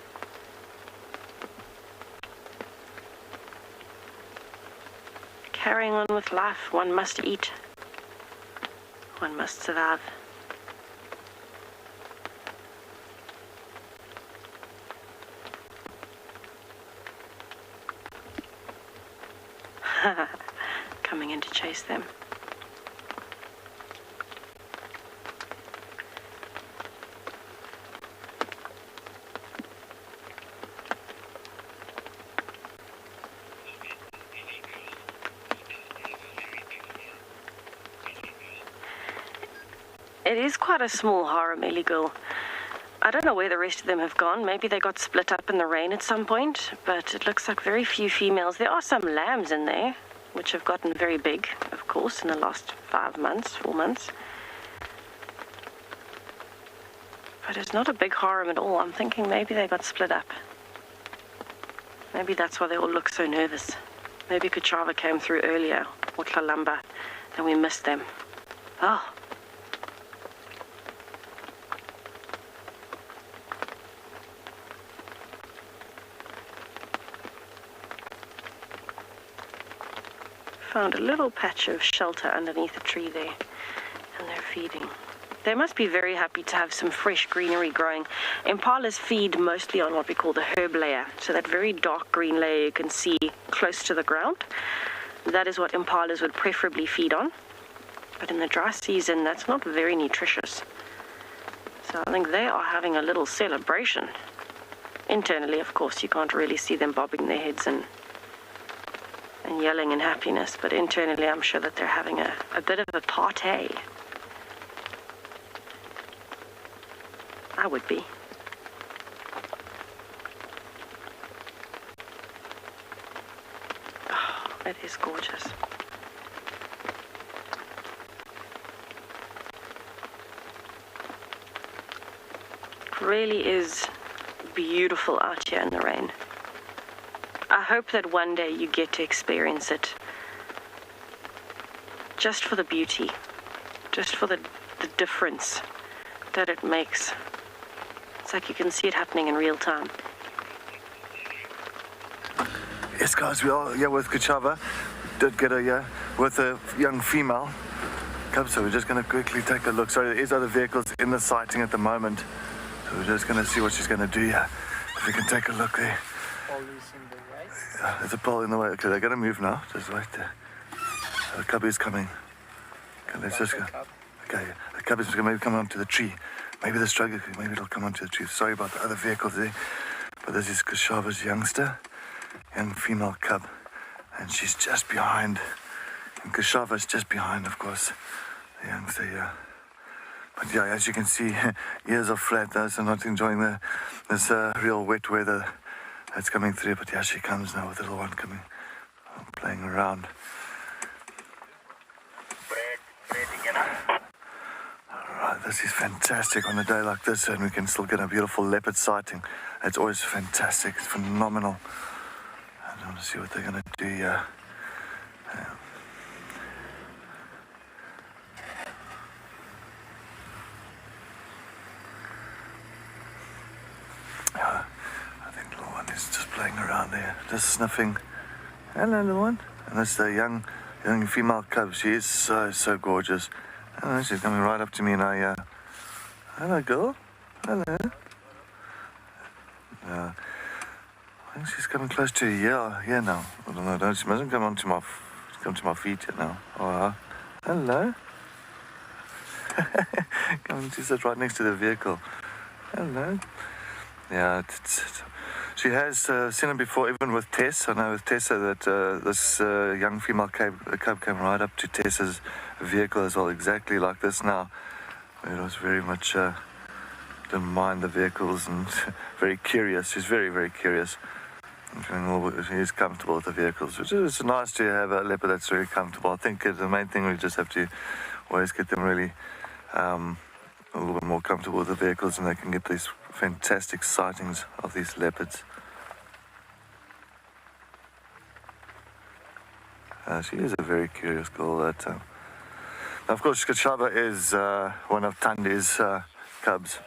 Carrying on with life, one must eat. One must survive. Coming in to chase them. It is quite a small harem, illegal. I don't know where the rest of them have gone. Maybe they got split up in the rain at some point, but it looks like very few females. There are some lambs in there, which have gotten very big, of course, in the last 4 months. But it's not a big harem at all. I'm thinking maybe they got split up. Maybe that's why they all look so nervous. Maybe Kuchava came through earlier, or Tlalamba, and we missed them. Oh. Found a little patch of shelter underneath a tree there, and they're feeding. They must be very happy to have some fresh greenery growing. Impalas feed mostly on what we call the herb layer, so that very dark green layer you can see close to the ground. That is what impalas would preferably feed on. But in the dry season, that's not very nutritious. So I think they are having a little celebration. Internally, of course, you can't really see them bobbing their heads and yelling in happiness, but internally I'm sure that they're having a bit of a party. I would be. Oh, it is gorgeous. It really is beautiful out here in the rain. I hope that one day you get to experience it just for the beauty, just for the difference that it makes. It's like you can see it happening in real time. Yes, guys, we are here with Kuchava. Did get her with a young female. So we're just going to quickly take a look. Sorry, there is other vehicles in the sighting at the moment. So we're just going to see what she's going to do here. If we can take a look there. There's a pole in the way. Okay, they're going to move now. Just wait there. The cubby's coming. Okay, let's just go. Okay, cub is maybe coming onto the tree. Maybe the struggle, maybe it'll come onto the tree. Sorry about the other vehicles there. But this is Kushava's youngster, young female cub. And she's just behind. And Kushava's just behind, of course, the youngster here. But yeah, as you can see, ears are flat. Those are not enjoying this real wet weather that's coming through. But yeah, she comes now with the little one coming, playing around. Alright, this is fantastic on a day like this, and we can still get a beautiful leopard sighting. It's always fantastic. It's phenomenal. I want to see what they're going to do here. I think the little one is just playing around there, just sniffing. Hello, little one. And that's the young female cub. She is so gorgeous. Oh, she's coming right up to me now. Yeah. Hello, girl. Hello. I think she's coming close to here now. I don't know. She mustn't come to my feet yet now. Oh, hello. Coming to sit right next to the vehicle. Hello. Yeah, she has seen it before, even with Tess. I know with Tessa that this young female cub came right up to Tessa's vehicle as well, exactly like this now. It was very much didn't mind the vehicles and very curious. She's very, very curious. She is comfortable with the vehicles, which is nice to have a leopard that's very comfortable. I think the main thing we just have to always get them really a little bit more comfortable with the vehicles, and they can get these fantastic sightings of these leopards. She is a very curious girl. That now, of course, Kushava is one of Tandi's cubs.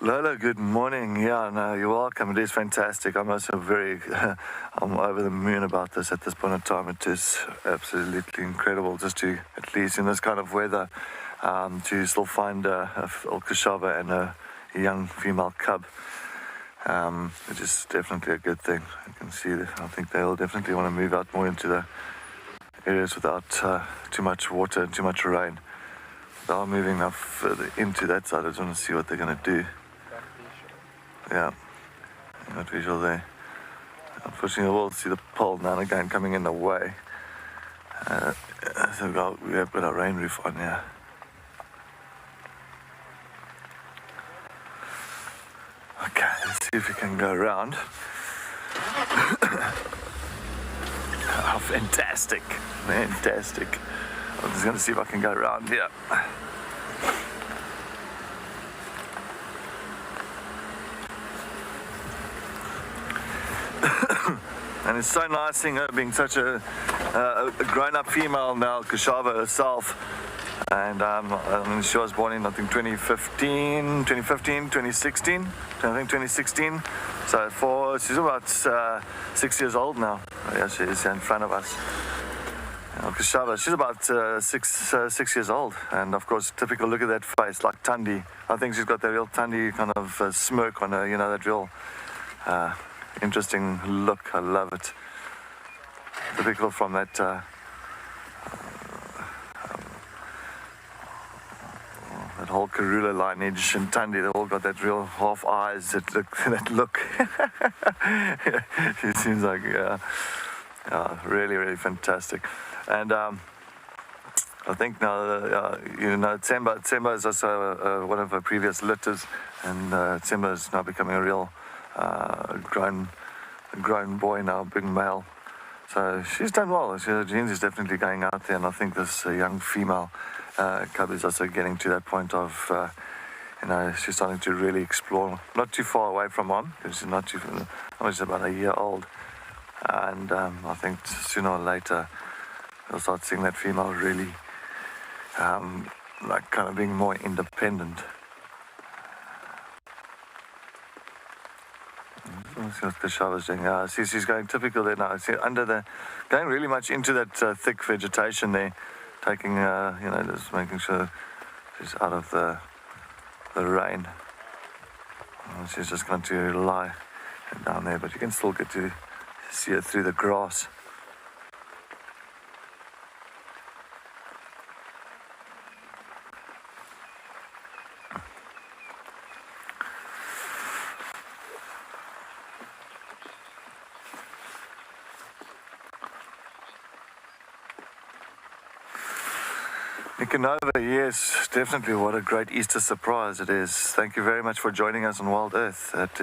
Lola, good morning. Yeah, no, you're welcome. It is fantastic. I'm also I'm over the moon about this at this point in time. It is absolutely incredible just to, at least in this kind of weather, to still find a Kushava and a young female cub. It is definitely a good thing. You can see that. I think they'll definitely want to move out more into the areas without too much water and too much rain. They are moving now further into that side. I just want to see what they're going to do. Yeah, not visual there. Unfortunately, we'll see the pole now and again coming in the way. So we have got our rain roof on here. Okay, let's see if we can go around. Oh, fantastic. Fantastic. I'm just going to see if I can go around here. And it's so nice seeing her being such a grown-up female now, Kushava herself. And I mean, she was born in, I think, 2016. So she's about 6 years old now. Yeah, she is in front of us. Kushava, she's about 6 years old. And of course, typical look at that face, like Tandi. I think she's got that real Tandi kind of smirk on her, you know, that real interesting look. I love it. Typical from that that whole Karula lineage and Tandi. They all got that real half eyes, that look. She seems like really, really fantastic. And I think now Tsemba is also one of her previous litters, and Tsemba is now becoming a real grown boy now, big male. So she's done well. Her genes is definitely going out there, and I think this young female cub is also getting to that point of, she's starting to really explore. Not too far away from mom, because she's not too, she's about a year old. And I think sooner or later, we'll start seeing that female really, like kind of being more independent. See what Kushava's doing. See, she's going typical there now. See, going really much into that thick vegetation there, taking, just making sure she's out of the rain. And she's just going to lie down there, but you can still get to see her through the grass. Nicanova, yes, definitely. What a great Easter surprise it is. Thank you very much for joining us on WildEarth. It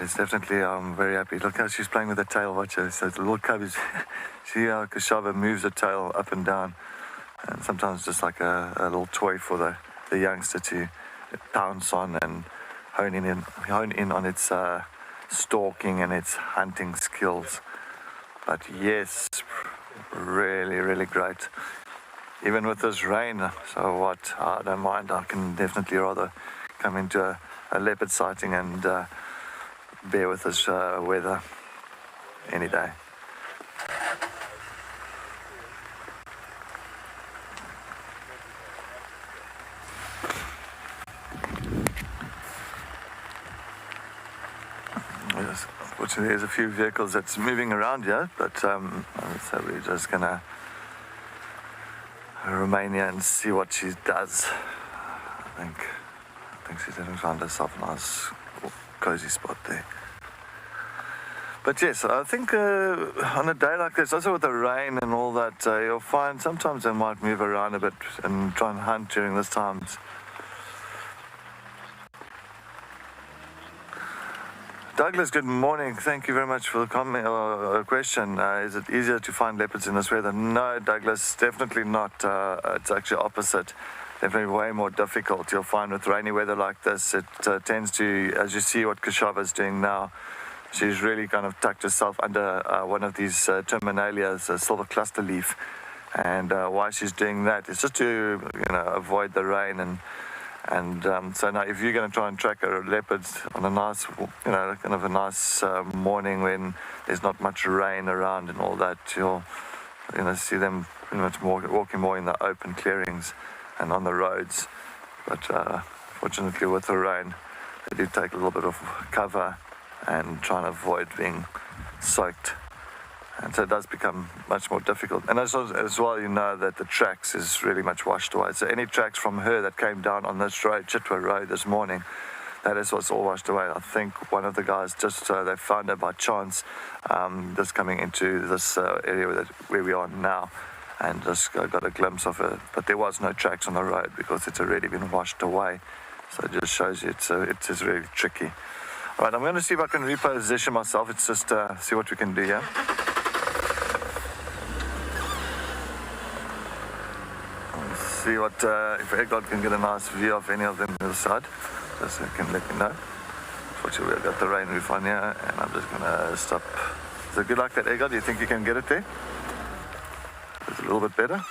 is definitely, I'm very happy. Look how she's playing with the tail, watch her. So the little cub is, see how Kashava moves the tail up and down. And sometimes just like a little toy for the youngster to pounce on and hone in on its stalking and its hunting skills. But yes, really, really great. Even with this rain, so what? I don't mind. I can definitely rather come into a leopard sighting and bear with this weather any day. Yes, unfortunately, there's a few vehicles that's moving around here, but so we're just gonna remain here and see what she does. I think she's having found herself a nice cozy spot there. But yes, I think on a day like this, also with the rain and all that, you'll find sometimes they might move around a bit and try and hunt during this time. Douglas, good morning. Thank you very much for the comment or question. Is it easier to find leopards in this weather? No, Douglas, definitely not. It's actually opposite. Definitely way more difficult. You'll find with rainy weather like this, it tends to, as you see what Kashava's doing now, she's really kind of tucked herself under one of these terminalias, a silver cluster leaf. And why she's doing that is just to, avoid the rain. And so now if you're going to try and track a leopard on a nice, kind of a nice morning when there's not much rain around and all that, you'll, see them pretty much walking more in the open clearings and on the roads. But fortunately with the rain, they do take a little bit of cover and try and avoid being soaked. And so it does become much more difficult. And as well, that the tracks is really much washed away. So any tracks from her that came down on this road, Chitwa Road this morning, that is what's all washed away. I think one of the guys they found her by chance, just coming into this area where we are now, and just got a glimpse of her. But there was no tracks on the road because it's already been washed away. So it just shows you it is really tricky. All right, I'm going to see if I can reposition myself. It's just see what we can do here. See what if Egbert can get a nice view of any of them on the side, just so he can let me know. Fortunately, we've got the rain roof on here, and I'm just going to stop. So good luck, that Egbert. Do you think you can get it there? It's a little bit better.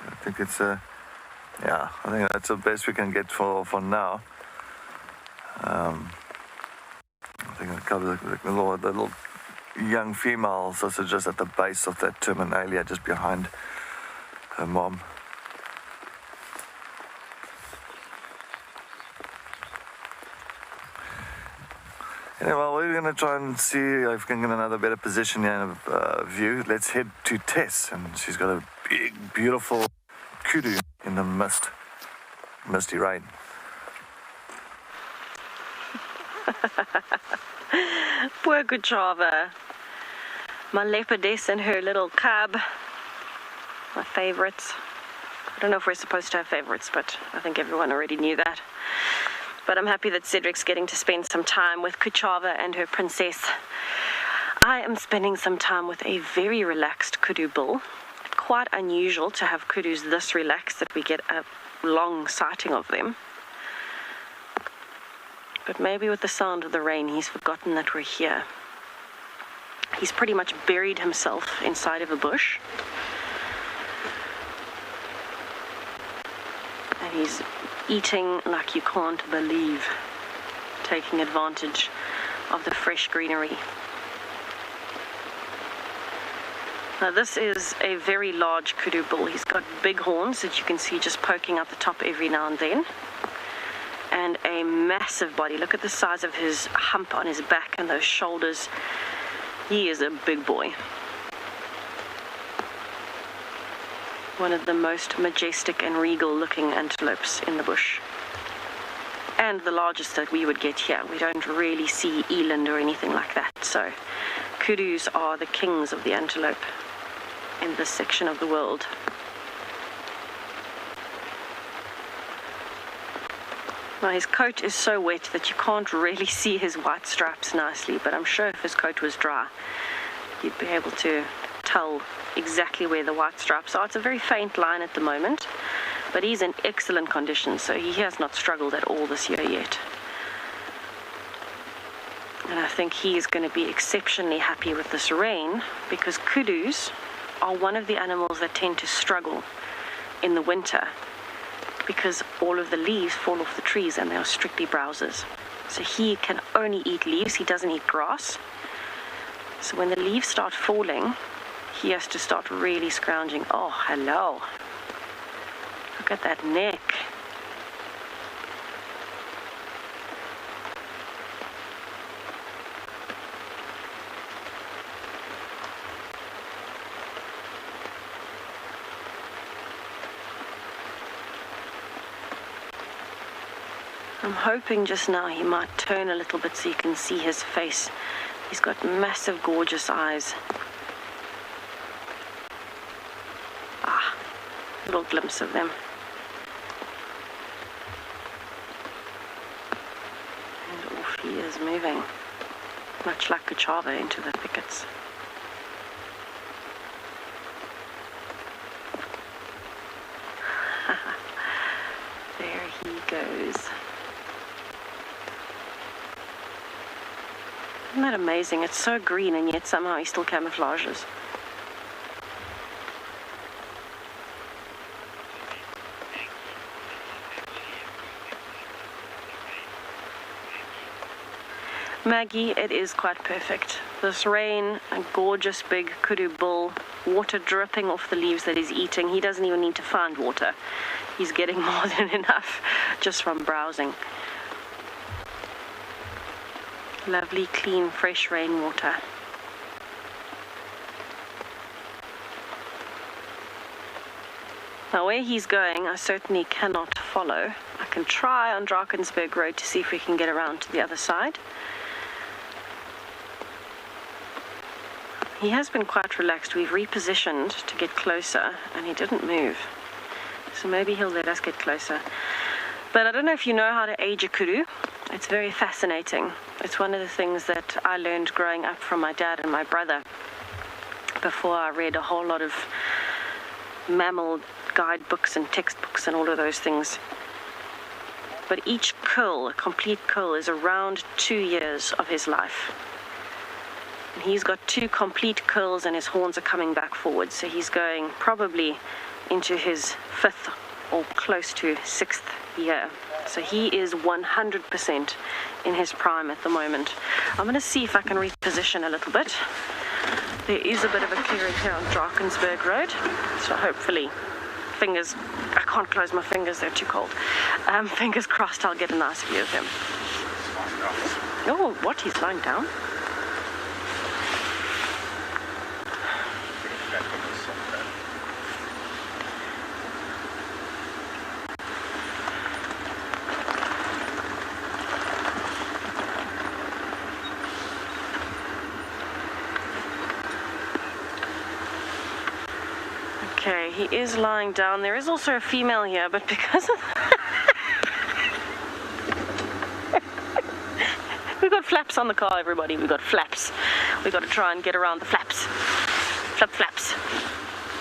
I think it's yeah. I think that's the best we can get for now. I think I'll cover the little young females also just at the base of that terminalia, just behind her mom. Anyway, we're going to try and see if we can get another better position here in a view. Let's head to Tess, and she's got a big, beautiful kudu in the misty rain. Poor Kashava. My leopardess and her little cub. My favorites. I don't know if we're supposed to have favorites, but I think everyone already knew that. But I'm happy that Cedric's getting to spend some time with Kashava and her princess. I am spending some time with a very relaxed kudu bull. Quite unusual to have kudus this relaxed that we get a long sighting of them. But maybe with the sound of the rain, he's forgotten that we're here. He's pretty much buried himself inside of a bush. And he's eating like you can't believe, taking advantage of the fresh greenery. Now this is a very large kudu bull. He's got big horns that you can see just poking out the top every now and then. And a massive body. Look at the size of his hump on his back and those shoulders. He is a big boy. One of the most majestic and regal looking antelopes in the bush. And the largest that we would get here. We don't really see eland or anything like that. So kudus are the kings of the antelope in this section of the world. Now his coat is so wet that you can't really see his white stripes nicely, but I'm sure if his coat was dry, you'd be able to tell exactly where the white stripes are. It's a very faint line at the moment, but he's in excellent condition, so he has not struggled at all this year yet. And I think he is going to be exceptionally happy with this rain, because kudus are one of the animals that tend to struggle in the winter because all of the leaves fall off the trees and they are strictly browsers. So he can only eat leaves, he doesn't eat grass. So when the leaves start falling, he has to start really scrounging. Oh, hello. Look at that neck. I'm hoping just now he might turn a little bit so you can see his face. He's got massive, gorgeous eyes. Ah, little glimpse of them. And off he is moving, much like Kachava, into the thickets. There he goes. Isn't that amazing? It's so green and yet somehow he still camouflages. Maggie, it is quite perfect. This rain, a gorgeous big kudu bull, water dripping off the leaves that he's eating. He doesn't even need to find water. He's getting more than enough just from browsing. Lovely, clean, fresh rainwater. Now where he's going, I certainly cannot follow. I can try on Drakensberg Road to see if we can get around to the other side. He has been quite relaxed. We've repositioned to get closer and he didn't move. So maybe he'll let us get closer. But I don't know if you know how to age a kudu. It's very fascinating. It's one of the things that I learned growing up from my dad and my brother before I read a whole lot of mammal guidebooks and textbooks and all of those things. But each cull, a complete cull, is around 2 years of his life. And he's got 2 complete curls and his horns are coming back forward. So he's going probably into his 5th or close to 6th year. So he is 100% in his prime at the moment. I'm going to see if I can reposition a little bit. There is a bit of a clearing here on Drakensberg Road. So hopefully, I can't close my fingers, they're too cold. Fingers crossed I'll get a nice view of him. Oh, what? He's lying down? Okay, he is lying down. There is also a female here, but because of we've got flaps on the car, everybody. We've got flaps. We've got to try and get around the flaps. Flip flaps.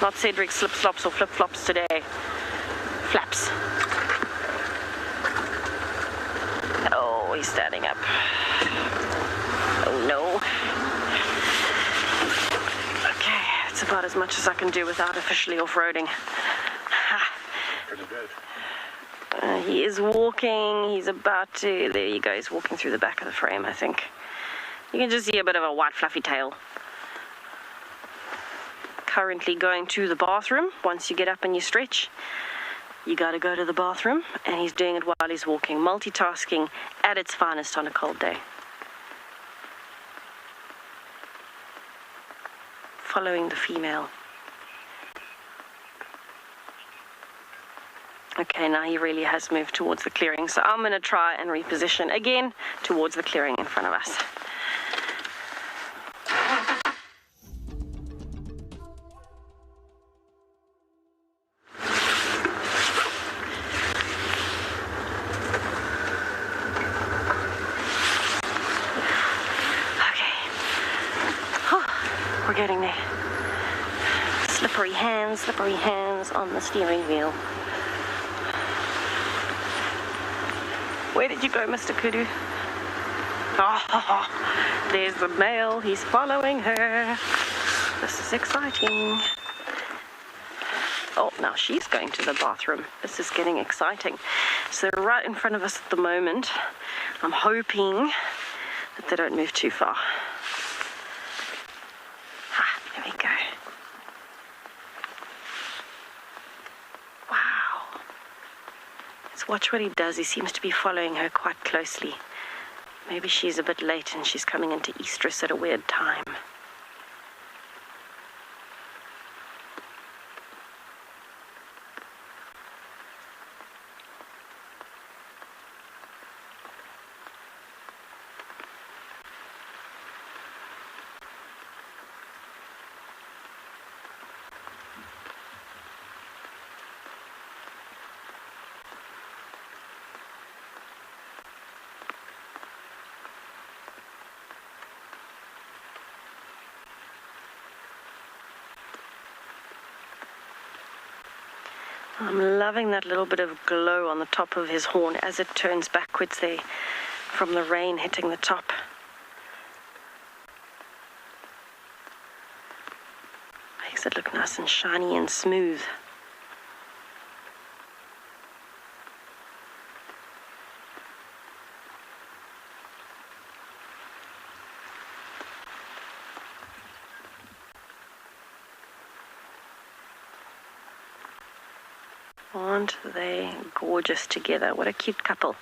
Not Cedric's slip slops or flip flops today. Flaps. Oh, he's standing up. Oh no. It's about as much as I can do without officially off-roading. Pretty good. He is walking. He's about to... There you go. He's walking through the back of the frame, I think. You can just see a bit of a white fluffy tail. Currently going to the bathroom. Once you get up and you stretch, you got to go to the bathroom. And he's doing it while he's walking. Multitasking at its finest on a cold day. Following the female. Okay, now he really has moved towards the clearing, so I'm going to try and reposition again towards the clearing in front of us. slippery hands on the steering wheel. Where did you go, Mr. Kudu? Oh, there's the male. He's following her. This is exciting. Oh, now she's going to the bathroom. This is getting exciting. So they're right in front of us at the moment. I'm hoping that they don't move too far. There we go. Wow. Let's watch what he does. He seems to be following her quite closely. Maybe she's a bit late and she's coming into estrus at a weird time. I'm loving that little bit of glow on the top of his horn as it turns backwards there from the rain hitting the top. Makes it look nice and shiny and smooth. Aren't they gorgeous together? What a cute couple.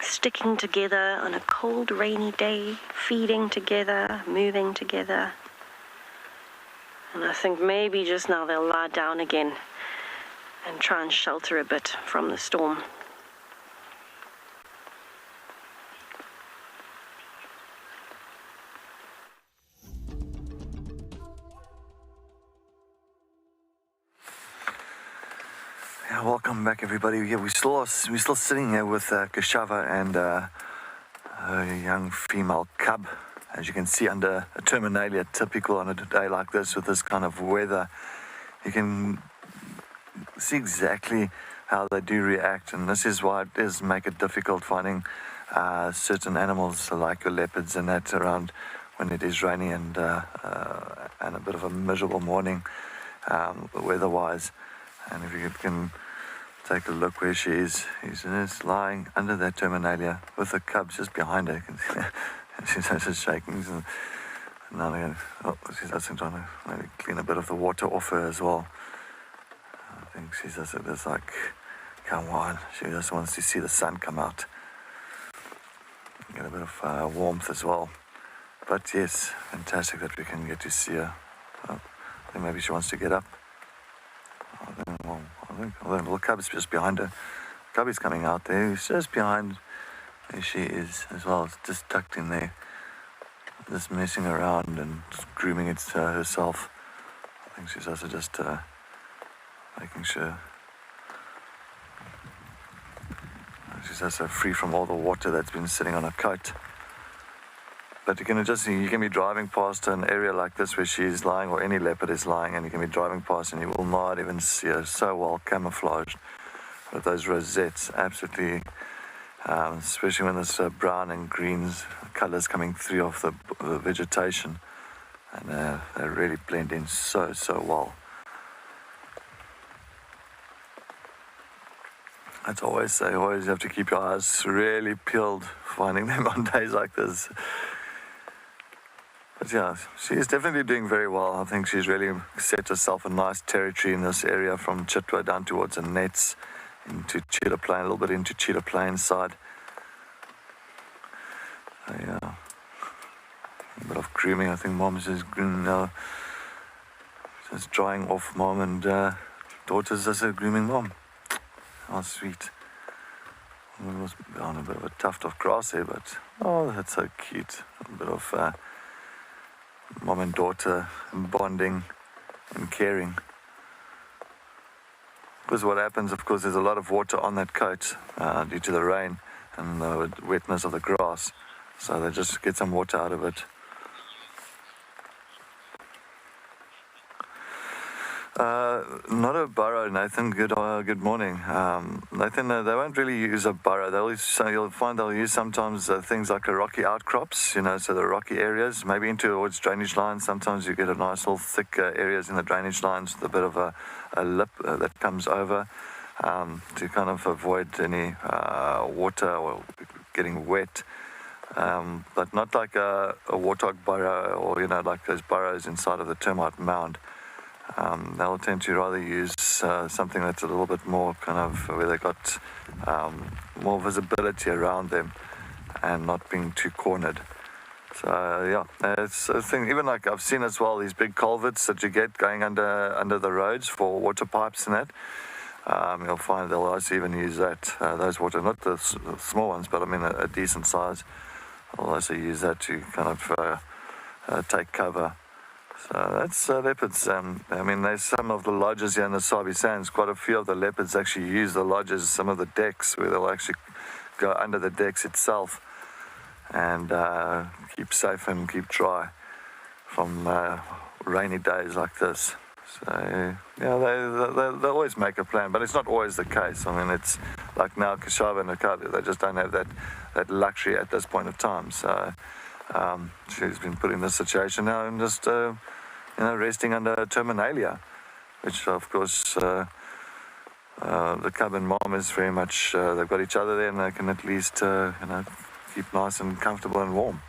Sticking together on a cold, rainy day, feeding together, moving together. And I think maybe just now they'll lie down again and try and shelter a bit from the storm. Welcome back, everybody. Yeah, we're still sitting here with Kashava and her young female cub. As you can see under a terminalia, typical on a day like this with this kind of weather, you can see exactly how they do react, and this is why it does make it difficult finding certain animals like your leopards and that around when it is rainy and a bit of a miserable morning weather-wise. And if you can take a look where she is, she's lying under that terminalia with the cubs just behind her. You can see she's just shaking. And now again, she's also trying to maybe clean a bit of the water off her as well. I think she's just like, come on. She just wants to see the sun come out. Get a bit of warmth as well. But yes, fantastic that we can get to see her. I think maybe she wants to get up. I think the little cub's just behind her. Cubby's coming out there. He's just behind where she is as well. It's just tucked in there. Just messing around and grooming it herself. I think she's also just making sure she's also free from all the water that's been sitting on her coat. But you can be driving past an area like this where she is lying, or any leopard is lying, and you can be driving past and you will not even see her. So well camouflaged with those rosettes, absolutely, especially when there's brown and greens colors coming through off the vegetation, and they really blend in so well. As I always say, you always have to keep your eyes really peeled finding them on days like this. But yeah, she is definitely doing very well. I think she's really set herself a nice territory in this area from Chitwa down towards the nets into Cheetah Plain, a little bit into Cheetah Plain side. Yeah, a bit of grooming. I think Mom's just grooming now. Just drying off Mom, and daughter's just grooming Mom. How sweet. It was on a bit of a tuft of grass here, but oh, that's so cute. A bit of mom and daughter bonding and caring. Because what happens, of course, there's a lot of water on that coat due to the rain and the wetness of the grass. So they just get some water out of it. Not a burrow, Nathan. Good morning. Nathan, they won't really use a burrow. You'll find they'll use sometimes things like a rocky outcrops, so the rocky areas, maybe into towards drainage lines. Sometimes you get a nice little thick areas in the drainage lines with a bit of a lip that comes over to kind of avoid any water or getting wet. But not like a warthog burrow or, like those burrows inside of the termite mound. They'll tend to rather use something that's a little bit more kind of where they got more visibility around them and not being too cornered. So yeah, it's a thing. Even like I've seen as well, these big culverts that you get going under the roads for water pipes and that. You'll find they'll also even use that, those water, not the small ones, but I mean a decent size. They'll also use that to kind of take cover. So that's leopards. I mean, there's some of the lodges here in the Sabi Sands. Quite a few of the leopards actually use the lodges, some of the decks, where they'll actually go under the decks itself and keep safe and keep dry from rainy days like this. So, yeah, they always make a plan, but it's not always the case. I mean, it's like now Kashava and Akabi, they just don't have that luxury at this point of time. So she's been put in this situation now and just, resting under terminalia, which, of course, the cub and mom is very much, they've got each other there and they can at least, keep nice and comfortable and warm.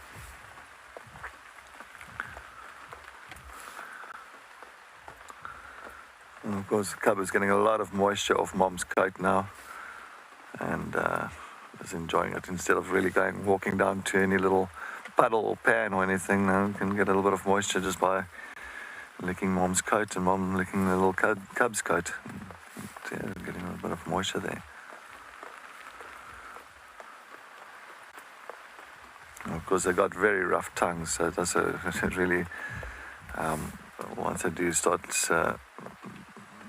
And of course, the cub is getting a lot of moisture off mom's coat now and is enjoying it instead of really walking down to any little puddle or pan or anything. Now you can get a little bit of moisture just by licking mom's coat and mom licking the little cub's coat. Yeah, getting a little bit of moisture there. And of course, they got very rough tongues, so that's really, once they do start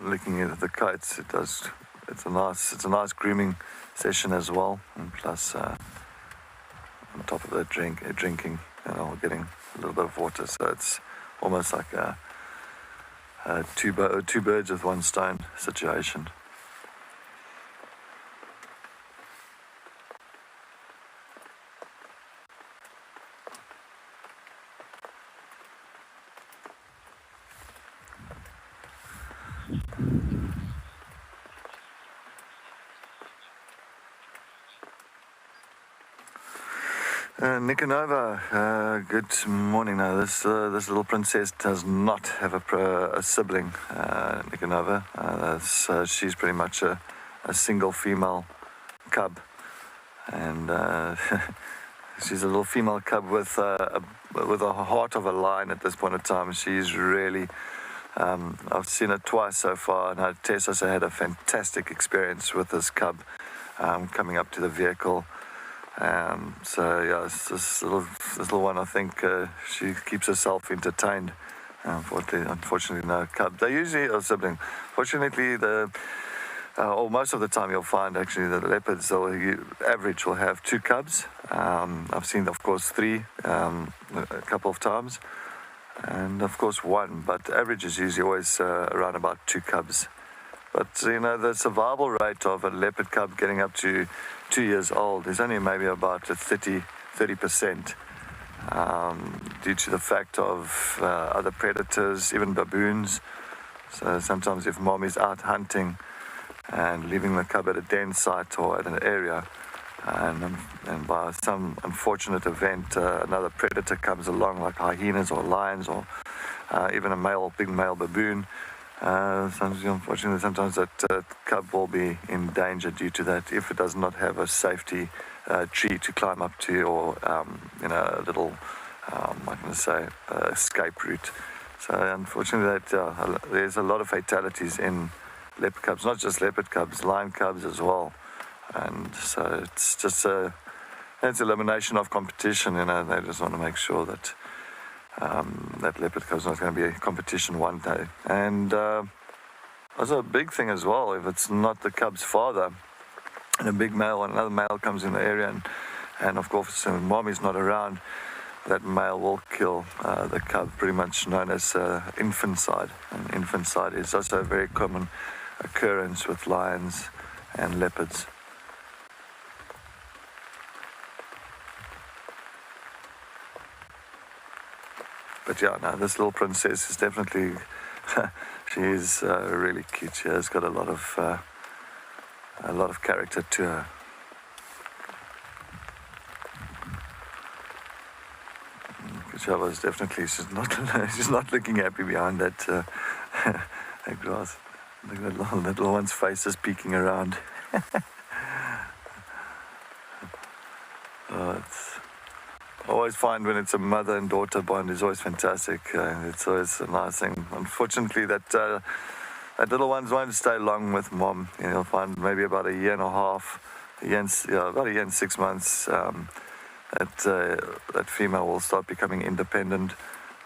licking the coats, it's a nice grooming session as well, and plus on top of that drinking, getting a little bit of water, so it's almost like a two birds with one stone situation. Nikonova, good morning. Now, this little princess does not have a sibling, Nikonova. She's pretty much a single female cub, and she's a little female cub with a heart of a lion at this point in time. She's really, I've seen it twice so far, and Tess also had a fantastic experience with this cub coming up to the vehicle. So yeah, it's this little one. I think she keeps herself entertained. Unfortunately, no cub. They usually are sibling. Fortunately, or most of the time, you'll find actually the leopards, average, will have 2 cubs. I've seen, of course, 3 a couple of times, and of course 1. But average is usually always around about 2 cubs. But, the survival rate of a leopard cub getting up to 2 years old is only maybe about 30%, due to the fact of other predators, even baboons. So sometimes if mom is out hunting and leaving the cub at a den site or at an area, and by some unfortunate event another predator comes along, like hyenas or lions or even a big male baboon, unfortunately, sometimes that cub will be in danger due to that if it does not have a safety tree to climb up to, or a little, escape route. So unfortunately, there's a lot of fatalities in leopard cubs, not just leopard cubs, lion cubs as well. And so it's just it's elimination of competition. They just want to make sure that that leopard cub is not going to be a competition one day. And also a big thing as well, if it's not the cub's father and a big male and another male comes in the area, and of course mom is not around, that male will kill the cub, pretty much known as infanticide. And infanticide is also a very common occurrence with lions and leopards. But yeah, no, this little princess is definitely, she is really cute. She has got a lot of character to her. Kashava is definitely, she's not looking happy behind that, that grass. Look at that little one's face is peeking around. I always find when it's a mother and daughter bond, it's always fantastic. It's always a nice thing. Unfortunately, that little ones won't stay long with mom. You know, you'll find maybe about a year and a half, about a year and 6 months. That female will start becoming independent,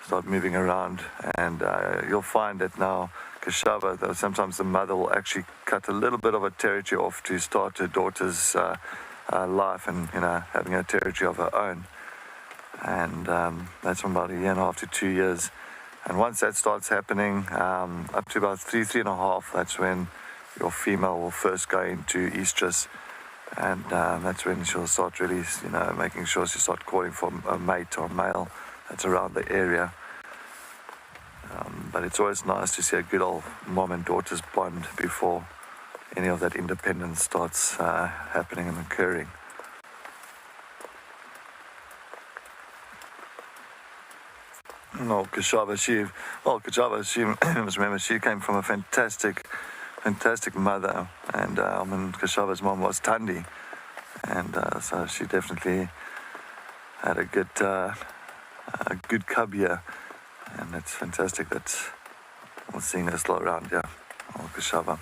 start moving around, and you'll find that now Kashava, though sometimes the mother will actually cut a little bit of a territory off to start her daughter's life and, you know, having a territory of her own. And that's from about a year and a half to 2 years. And once that starts happening, up to about three and a half, that's when your female will first go into estrus. And that's when she'll start really, you know, making sure she starts calling for a mate or a male that's around the area. But it's always nice to see a good old mom and daughter's bond before any of that independence starts happening and occurring. No, Kashava, she must remember, she came from a fantastic mother, and Kashava's mom was Tandi, and so she definitely had a good cub here, and it's fantastic that we're seeing her slow around here. Oh, Kashava.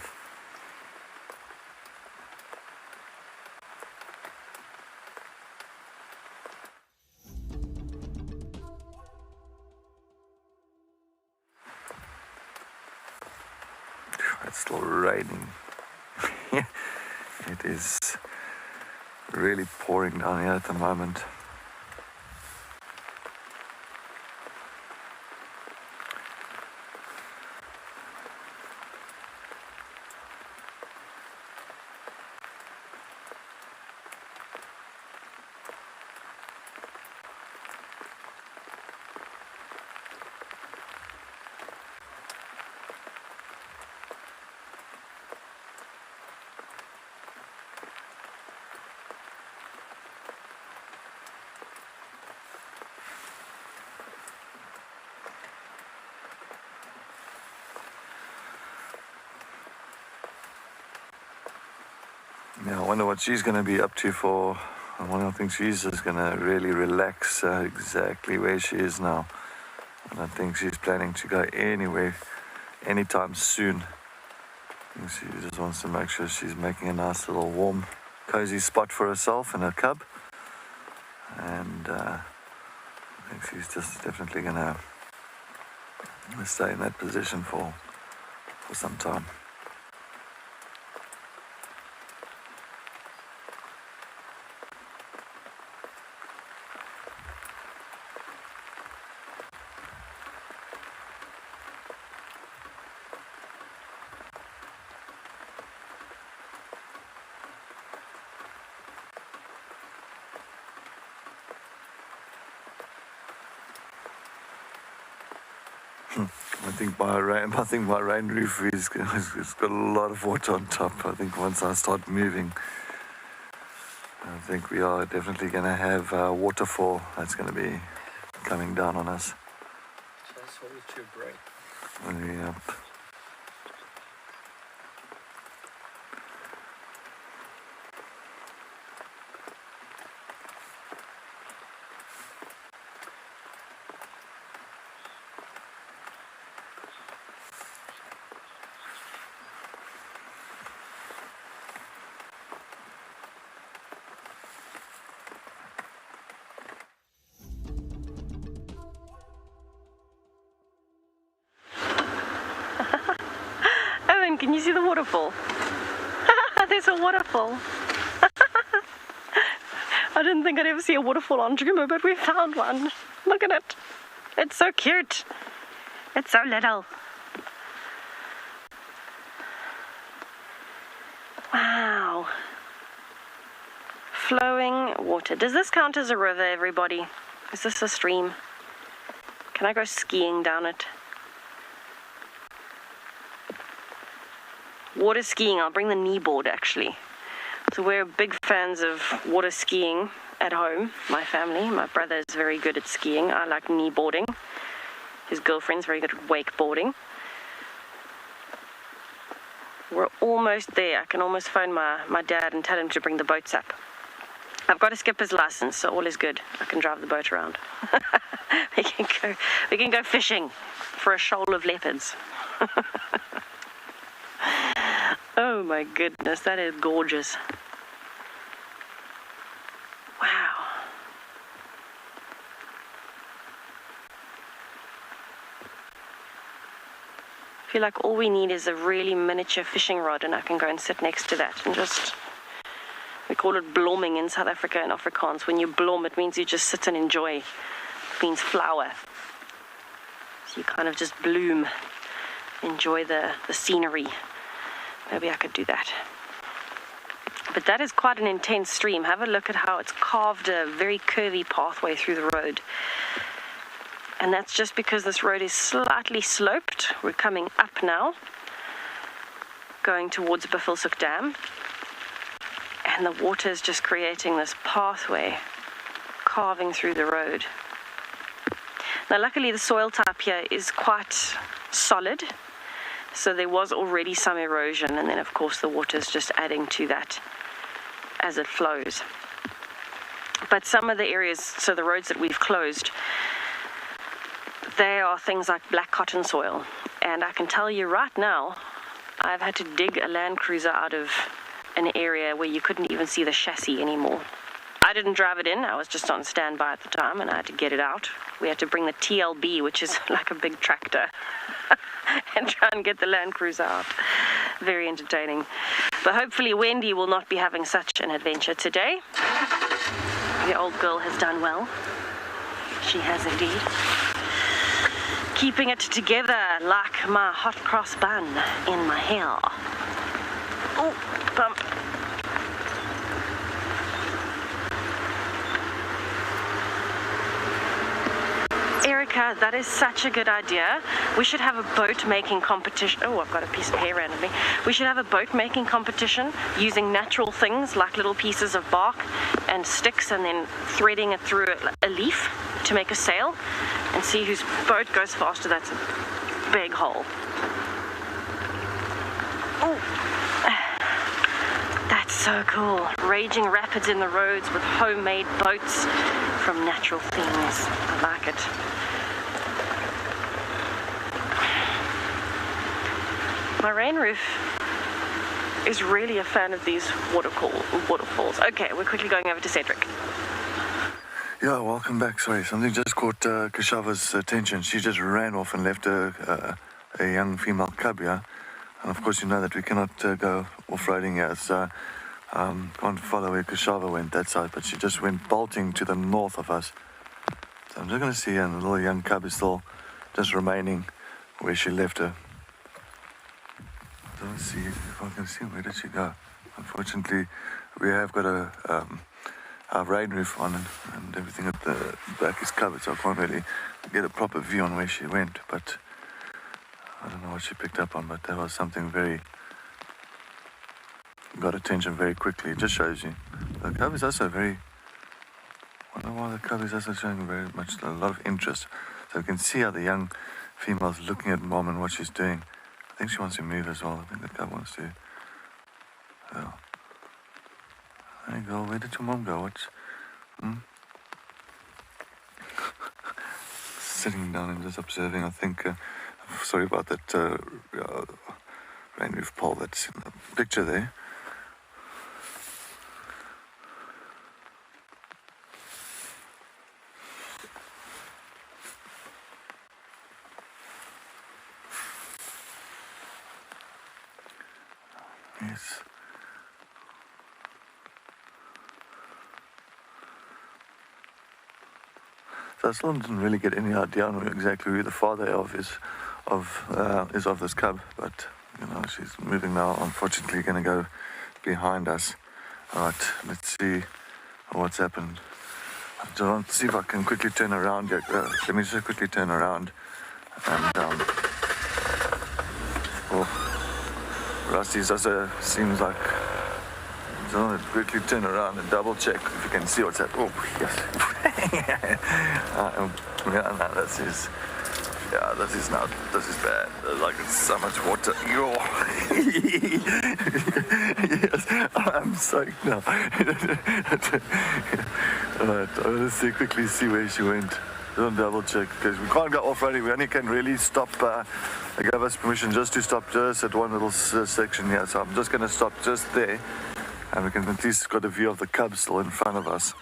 It's still raining. It is really pouring down here at the moment. Yeah, I wonder what she's going to be up to for. I don't think she's just going to really relax exactly where she is now. I don't think she's planning to go anywhere anytime soon. I think she just wants to make sure she's making a nice little warm, cozy spot for herself and her cub. And I think she's just definitely going to stay in that position for some time. I think my rain roof it's got a lot of water on top. I think once I start moving, I think we are definitely going to have a waterfall that's going to be coming down on us. Just hold your break. Yep. Can you see the waterfall? There's a waterfall. I didn't think I'd ever see a waterfall on Djuma, but we found one. Look at it. It's so cute. It's so little. Wow. Flowing water. Does this count as a river, everybody? Is this a stream? Can I go skiing down it? Water skiing. I'll bring the knee board, actually. So we're big fans of water skiing at home, my family. My brother is very good at skiing. I like knee boarding. His girlfriend's very good at wakeboarding. We're almost there. I can almost phone my dad and tell him to bring the boats up. I've got a skipper's license, so all is good. I can drive the boat around. we can go fishing for a shoal of leopards. Oh my goodness, that is gorgeous. Wow. I feel like all we need is a really miniature fishing rod, and I can go and sit next to that and just... We call it blomming in South Africa in Afrikaans. When you blom, it means you just sit and enjoy. It means flower. So you kind of just bloom, enjoy the scenery. Maybe I could do that. But that is quite an intense stream. Have a look at how it's carved a very curvy pathway through the road. And that's just because this road is slightly sloped. We're coming up now, going towards Buffelshoek Dam. And the water is just creating this pathway, carving through the road. Now, luckily, the soil type here is quite solid. So there was already some erosion. And then, of course, the water is just adding to that as it flows. But some of the areas, so the roads that we've closed, they are things like black cotton soil. And I can tell you right now, I've had to dig a Land Cruiser out of an area where you couldn't even see the chassis anymore. I didn't drive it in. I was just on standby at the time, and I had to get it out. We had to bring the TLB, which is like a big tractor, and try and get the Land Cruiser out. Very entertaining. But hopefully Wendy will not be having such an adventure today. The old girl has done well. She has indeed. Keeping it together like my hot cross bun in my hair. Oh, bump. Erica, that is such a good idea. We should have a boat making competition. Oh, I've got a piece of hair randomly. We should have a boat making competition using natural things like little pieces of bark and sticks, and then threading it through a leaf to make a sail, and see whose boat goes faster. That's a big hole. Oh. That's so cool. Raging rapids in the roads with homemade boats from natural things. I like it. My rain roof is really a fan of these waterfalls. Okay, we're quickly going over to Cedric. Yeah, welcome back. Sorry, something just caught Kashava's attention. She just ran off and left a young female cub here. And of course, you know that we cannot go off-roading here, so can't follow where Kashava went that side, but she just went bolting to the north of us. So I'm just going to see her, and the little young cub is still just remaining where she left her. Let's see if I can see where did she go. Unfortunately, we have got our rain roof on, and everything at the back is covered, so I can't really get a proper view on where she went, but I don't know what she picked up on, but that was something very... got attention very quickly. It just shows you. The cub is also very... I don't know why the cub is also showing a lot of interest. So you can see how the young female's looking at mom and what she's doing. I think she wants to move as well. I think the cub wants to... Oh. There you go. Where did your mom go? What's... Sitting down and just observing, I think... sorry about that rain roof pole that's in the picture there. Yes. So I still didn't really get any idea on exactly who the father is of this cub, but she's moving now. Unfortunately, going to go behind us. All right, let's see what's happened. I want to see if I can quickly turn around. Let me just quickly turn around and Rusty's also seems like. So I'm going to quickly turn around and double check if you can see what's happening. Oh, yes. No, this is bad. Like, it's so much water. Yes, I'm soaked now. Alright, I'm going to quickly see where she went. Don't double check, because we can't go off-roading. We only can really stop. They gave us permission just to stop just at one little section here. So I'm just going to stop just there. And we can at least got a view of the cub still in front of us.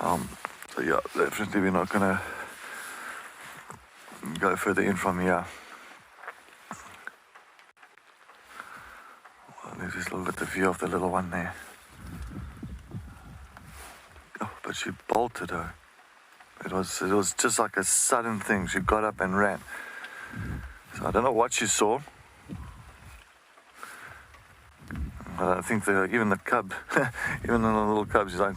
So yeah, definitely we're not going to go further in from here. Well, there's just a little bit of view of the little one there. Oh, but she bolted her. It was just like a sudden thing. She got up and ran. So I don't know what she saw. I think even the cub, even the little cub, she's like,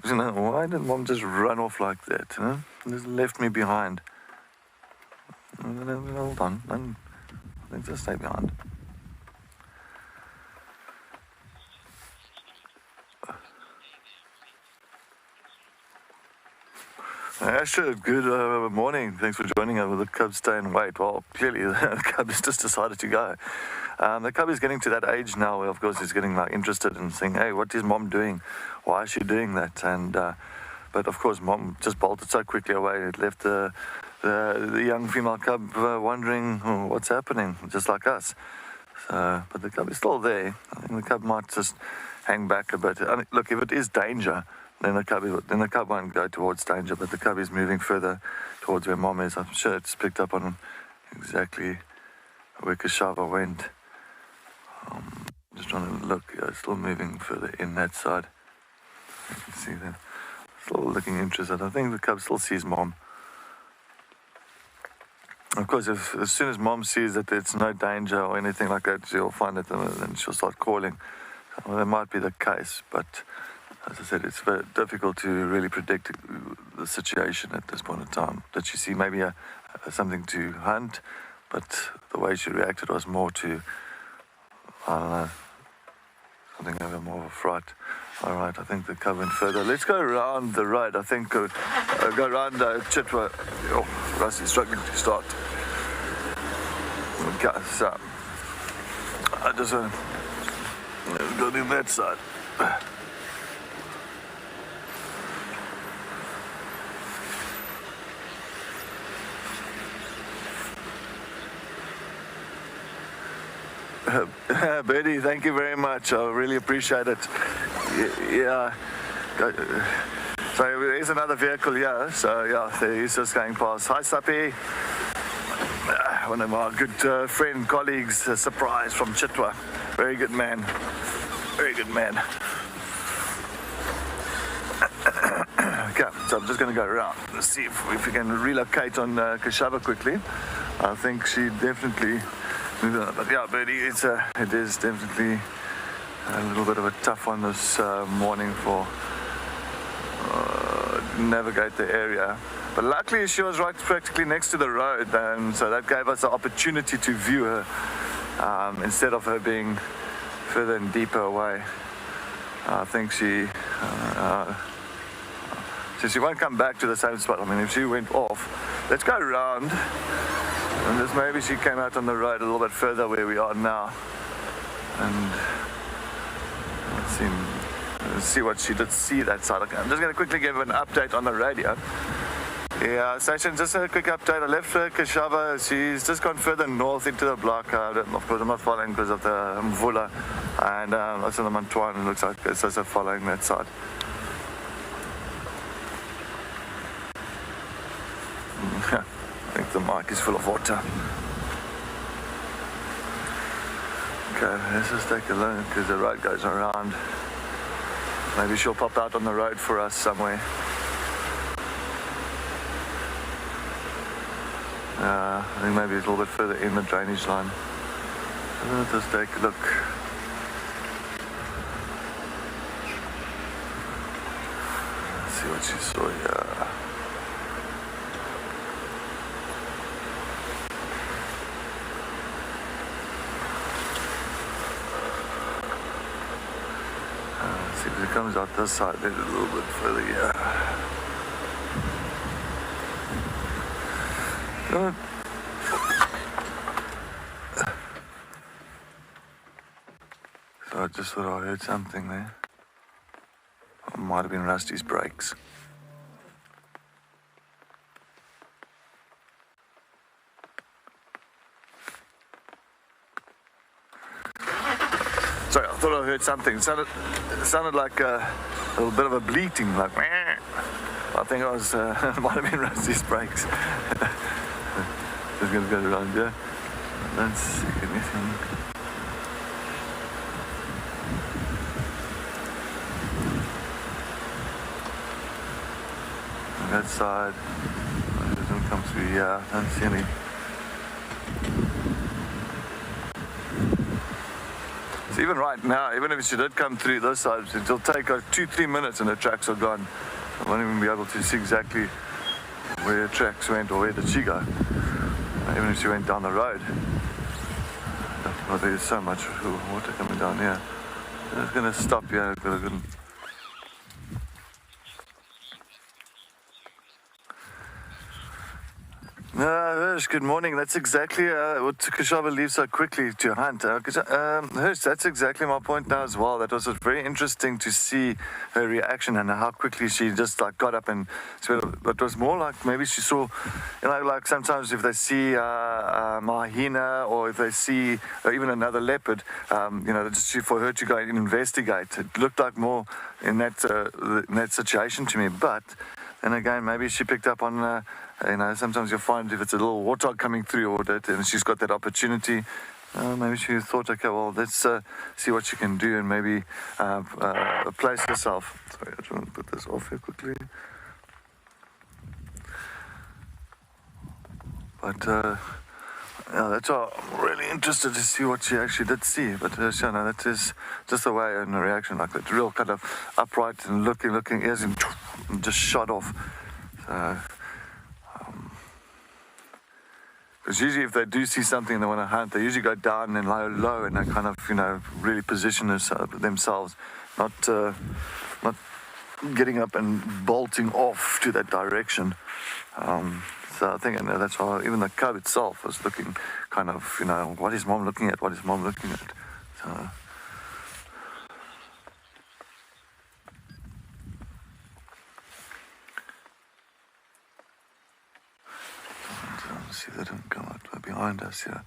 why did Mom just run off like that? Just left me behind. Hold on, let's just stay behind. Asher, good morning. Thanks for joining us with the cub stay and wait. Well, clearly the cub has just decided to go. The cub is getting to that age now where, of course, he's getting interested in saying, hey, what is Mom doing? Why is she doing that? And but, of course, Mom just bolted so quickly away. It left the young female cub wondering what's happening, just like us. So, but the cub is still there. I think the cub might just hang back a bit. Look, if it is danger, then the cub won't go towards danger, but the cub is moving further towards where Mom is. I'm sure it's picked up on exactly where Kashava went. Just trying to look, still moving further in that side. You can see that. Still looking interested. I think the cub still sees Mom. Of course, as soon as Mom sees that it's no danger or anything like that, she'll find it and she'll start calling. So that might be the case, but as I said, it's very difficult to really predict the situation at this point in time. Did she see maybe something to hunt? But the way she reacted was more to, I don't know, something over more of a fright. All right, I think the cub went further. Let's go around the road. I think go around Chitwa. Oh, Rusty's struggling to start. Okay, so I just want to go to that side. Bertie, thank you very much. I really appreciate it. Yeah. So there's another vehicle here. So yeah, he's just going past. Hi, Sabi. One of my good friend, colleagues, a surprise from Chitwa. Very good man. Very good man. Okay, so I'm just going to go around. Let's see if we can relocate on Kashava quickly. I think she definitely... But yeah, Bertie, it is definitely a little bit of a tough one this morning for navigate the area. But luckily she was right practically next to the road, and so that gave us the opportunity to view her instead of her being further and deeper away. I think she won't come back to the same spot. I mean, if she went off, let's go around. And just maybe she came out on the road a little bit further where we are now. And let's see what she did see that side. Okay, I'm just going to quickly give an update on the radio. Yeah, station, just a quick update. I left Kashava. She's just gone further north into the block. Of course, I'm not following because of the Mvula. And also the Mantuan looks like it's also following that side. I think the mic is full of water. Okay, let's just take a look because the road goes around. Maybe she'll pop out on the road for us somewhere. I think maybe it's a little bit further in the drainage line. Let's just take a look. Let's see what she saw here. See if it comes out this side, maybe a little bit further here. So I just thought I heard something there. It might have been Rusty's brakes. Sorry, I thought I heard something. It sounded like a little bit of a bleating, like meh. I think it was might have been Rusty's brakes. Just gonna go around here. Let's see anything. On that side, it doesn't come through here. Don't see any. So even right now, even if she did come through this side, it'll take her 2-3 minutes and the tracks are gone. I won't even be able to see exactly where the tracks went or where did she go. Even if she went down the road. Well, there's so much water coming down here. I'm just going to stop here. Hirsch, good morning. That's exactly what Kushaba leaves so quickly to hunt. Hirsch, that's exactly my point now as well. That was very interesting to see her reaction and how quickly she just like got up and but it was more like maybe she saw, like sometimes if they see a hyena or if they see even another leopard, just for her to go and investigate. It looked like more in that situation to me, but. And again, maybe she picked up on, sometimes you'll find if it's a little warthog coming through or that, and she's got that opportunity, maybe she thought, okay, well, let's see what she can do and maybe place herself. Sorry, I just want to put this off here quickly. But, that's all. I'm really interested to see what she actually did see. But, that is just the way in the reaction, like that real kind of upright and looking ears and just shot off. So, because usually if they do see something and they want to hunt, they usually go down and low and they kind of, really position themselves, not getting up and bolting off to that direction. So I think that's why even the cub itself was looking kind of, what is mom looking at? What is mom looking at? So. See if they don't come out behind us here.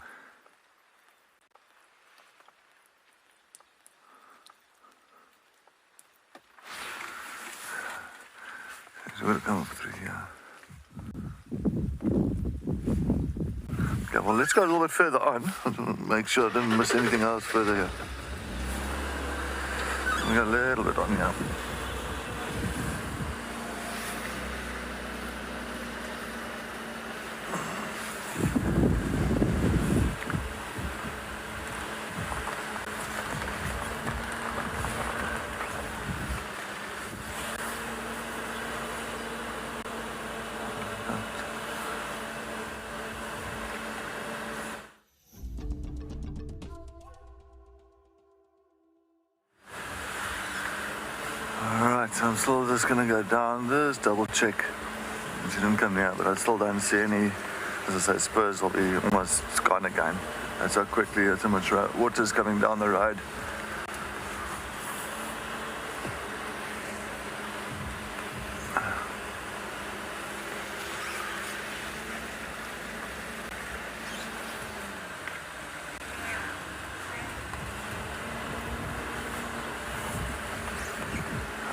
So we'll come up through here. Okay, well, let's go a little bit further on. Make sure I didn't miss anything else further here. We got a little bit on here. So I'm still just going to go down this, double check. She didn't come here, but I still don't see any, as I say, spurs will be almost gone again. That's how quickly, so much water's coming down the road.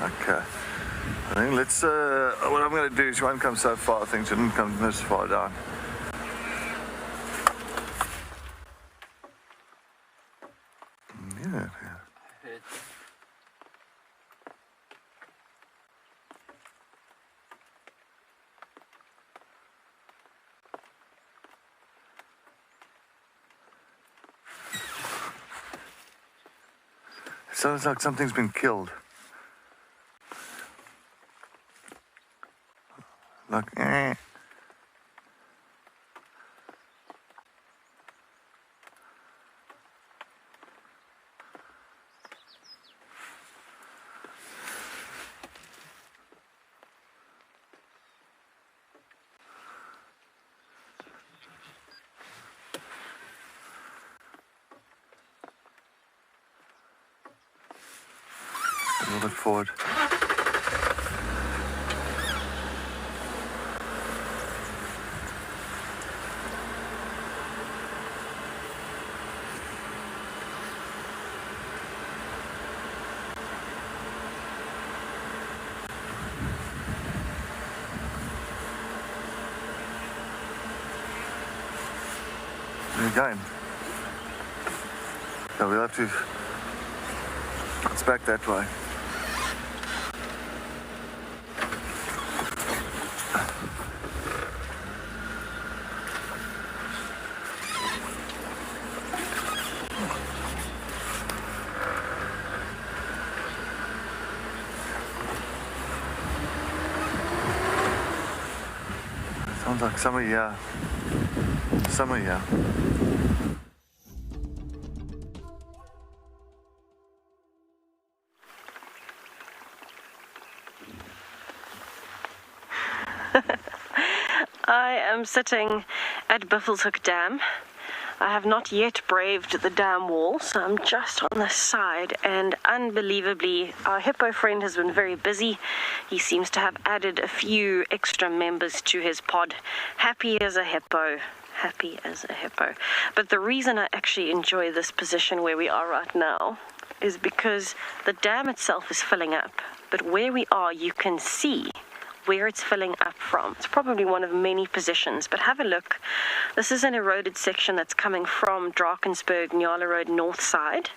Okay. I think let's, what I'm going to do is she won't come so far. I think she didn't come this far down. Yeah. Sounds like something's been killed. Like, a little bit forward. Where are you going? So we'll have to... It's back that way. Sounds like somewhere here. Somewhere here. I am sitting at Buffelshoek Dam. I have not yet braved the dam wall, so I'm just on the side, and unbelievably, our hippo friend has been very busy. He seems to have added a few extra members to his pod. Happy as a hippo. Happy as a hippo. But the reason I actually enjoy this position where we are right now is because the dam itself is filling up, but where we are, you can see where it's filling up from. It's probably one of many positions, but have a look. This is an eroded section that's coming from Drakensberg, Nyala Road, north side.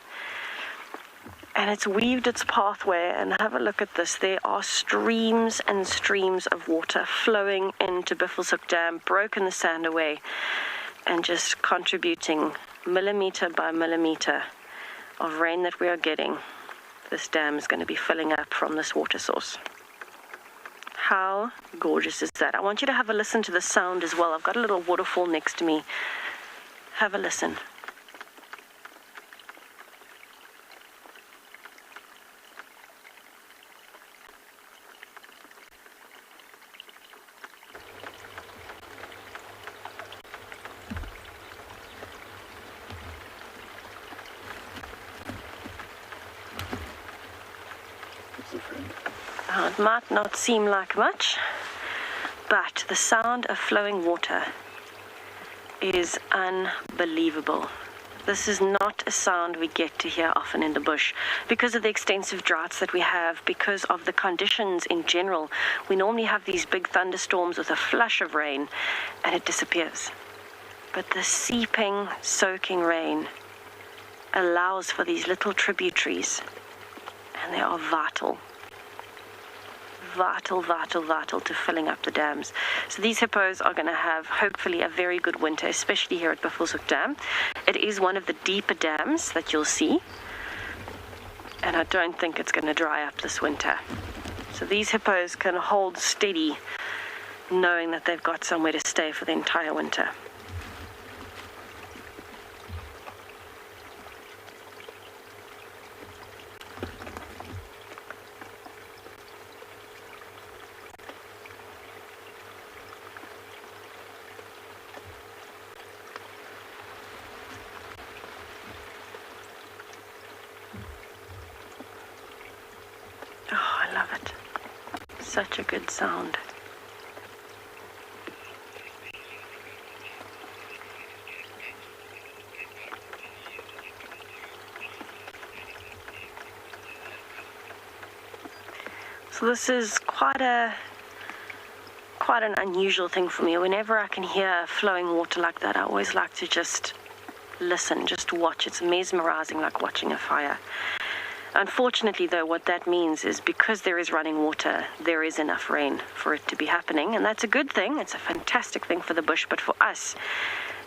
And it's weaved its pathway, and have a look at this. There are streams and streams of water flowing into Buffelshoek Dam, broken the sand away, and just contributing millimeter by millimeter of rain that we are getting. This dam is going to be filling up from this water source. How gorgeous is that? I want you to have a listen to the sound as well. I've got a little waterfall next to me. Have a listen. It might not seem like much, but the sound of flowing water is unbelievable. This is not a sound we get to hear often in the bush because of the extensive droughts that we have, because of the conditions in general. We normally have these big thunderstorms with a flush of rain and it disappears. But the seeping, soaking rain allows for these little tributaries, and they are vital to filling up the dams. So these hippos are going to have hopefully a very good winter, especially here at Buffelshoek Dam. It is one of the deeper dams that you'll see, and I don't think it's going to dry up this winter. So these hippos can hold steady knowing that they've got somewhere to stay for the entire winter. Such a good sound. So this is quite an unusual thing for me. Whenever I can hear flowing water like that, I always like to just listen, just watch. It's mesmerizing, like watching a fire. Unfortunately, though, what that means is because there is running water, there is enough rain for it to be happening, and that's a good thing. It's a fantastic thing for the bush, but for us,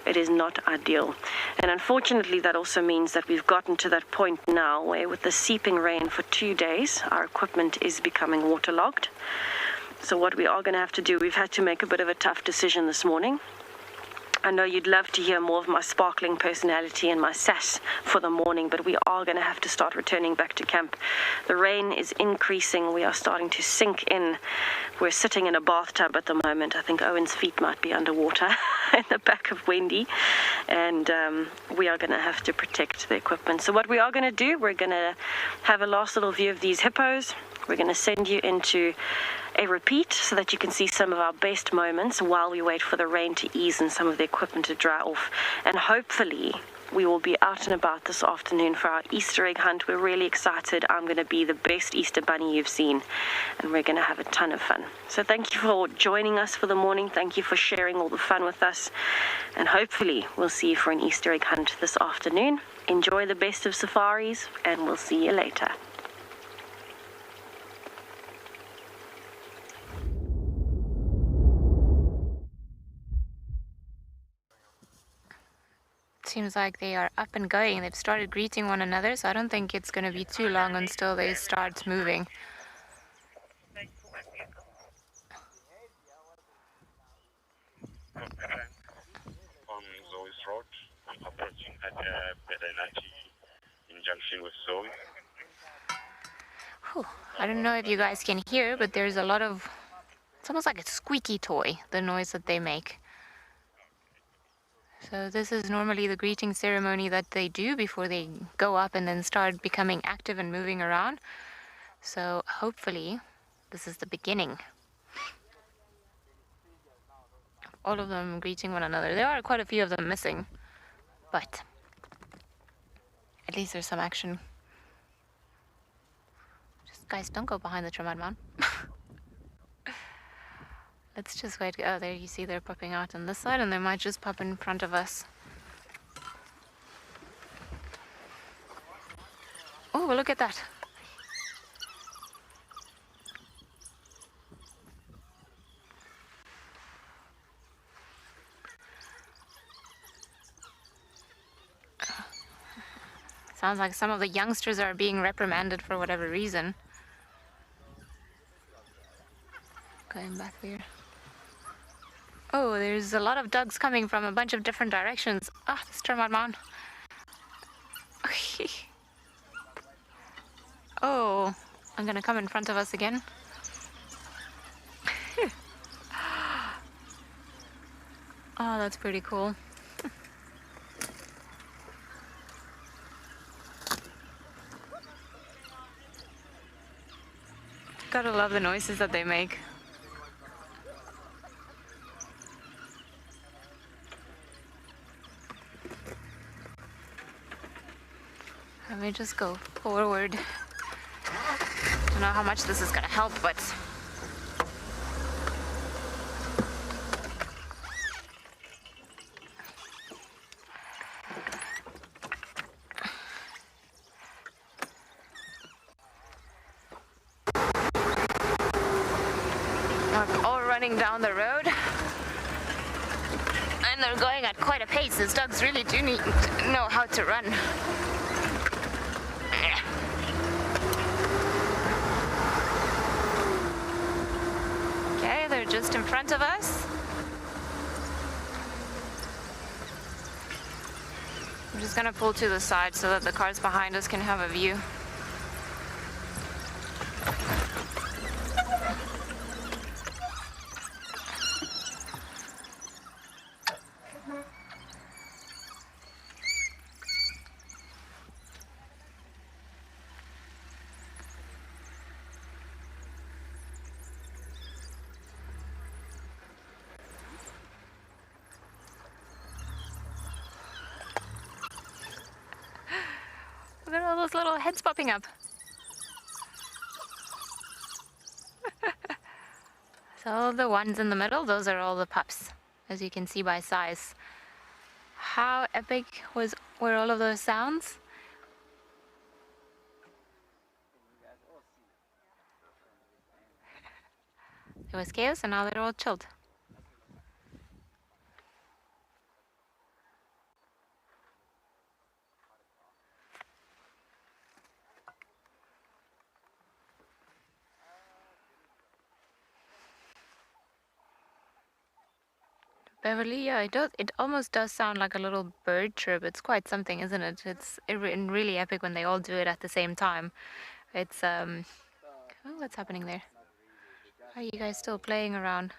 it is not ideal. And unfortunately, that also means that we've gotten to that point now where with the seeping rain for 2 days, our equipment is becoming waterlogged. So what we are going to have to do, we've had to make a bit of a tough decision this morning. I know you'd love to hear more of my sparkling personality and my sass for the morning, but we are going to have to start returning back to camp. The rain is increasing. We are starting to sink in. We're sitting in a bathtub at the moment. I think Owen's feet might be underwater in the back of Wendy. And we are going to have to protect the equipment. So what we are going to do, we're going to have a last little view of these hippos. We're going to send you into a repeat so that you can see some of our best moments while we wait for the rain to ease and some of the equipment to dry off. And hopefully we will be out and about this afternoon for our Easter egg hunt. We're really excited. I'm going to be the best Easter bunny you've seen, and we're going to have a ton of fun. So thank you for joining us for the morning. Thank you for sharing all the fun with us, and hopefully we'll see you for an Easter egg hunt this afternoon. Enjoy the best of safaris, and we'll see you later. Seems like they are up and going. They've started greeting one another, so I don't think it's going to be too long until they start moving. On Zoe's Road, I'm approaching at Berenati in junction with Zoe. Whew. I don't know if you guys can hear, but there's a lot of... It's almost like a squeaky toy, the noise that they make. So this is normally the greeting ceremony that they do before they go up and then start becoming active and moving around. So hopefully this is the beginning. All of them greeting one another. There are quite a few of them missing, but at least there's some action. Just guys, don't go behind the Djuma man. Let's just wait. Oh, there you see they're popping out on this side, and they might just pop in front of us. Oh, well, look at that. Sounds like some of the youngsters are being reprimanded for whatever reason. Going back there. Oh, there's a lot of dogs coming from a bunch of different directions. Ah, this termite mound. Oh, I'm gonna come in front of us again. Oh, that's pretty cool. Gotta love the noises that they make. Let me just go forward. Don't know how much this is gonna help, but we're all running down the road, and they're going at quite a pace. These dogs really do need to know how to run. They're just in front of us. I'm just gonna pull to the side so that the cars behind us can have a view. Look at all those little heads popping up. So the ones in the middle, those are all the pups, as you can see by size. How epic were all of those sounds? It was chaos, and now they're all chilled. Beverly, yeah, it does. It almost does sound like a little bird chirp. It's quite something, isn't it? It's really epic when they all do it at the same time. It's oh, what's happening there? Are you guys still playing around?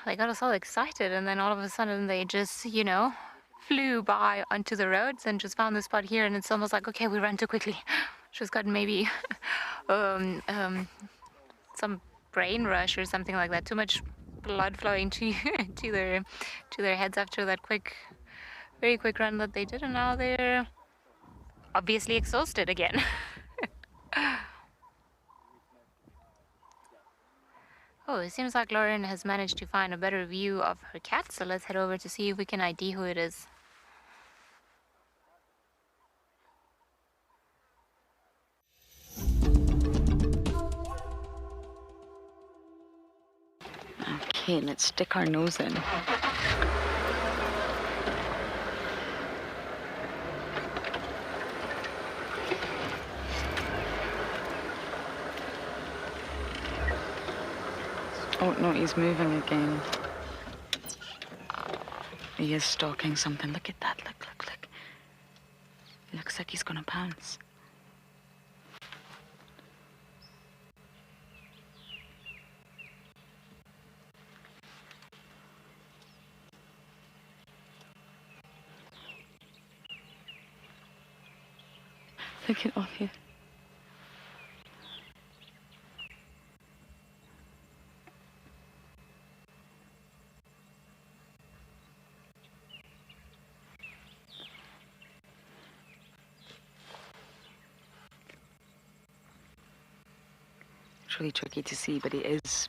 They got us all excited, and then all of a sudden they just, flew by onto the roads and just found the spot here, and it's almost like, okay, we ran too quickly. Just got maybe some brain rush or something like that. Too much blood flowing to to their heads after that very quick run that they did, and now they're obviously exhausted again. Oh, it seems like Lauren has managed to find a better view of her cat, so let's head over to see if we can ID who it is. Okay, let's stick our nose in. Oh no, he's moving again. He is stalking something. Look at that, look. It looks like he's gonna pounce. Look at all here. It's really tricky to see, but it is.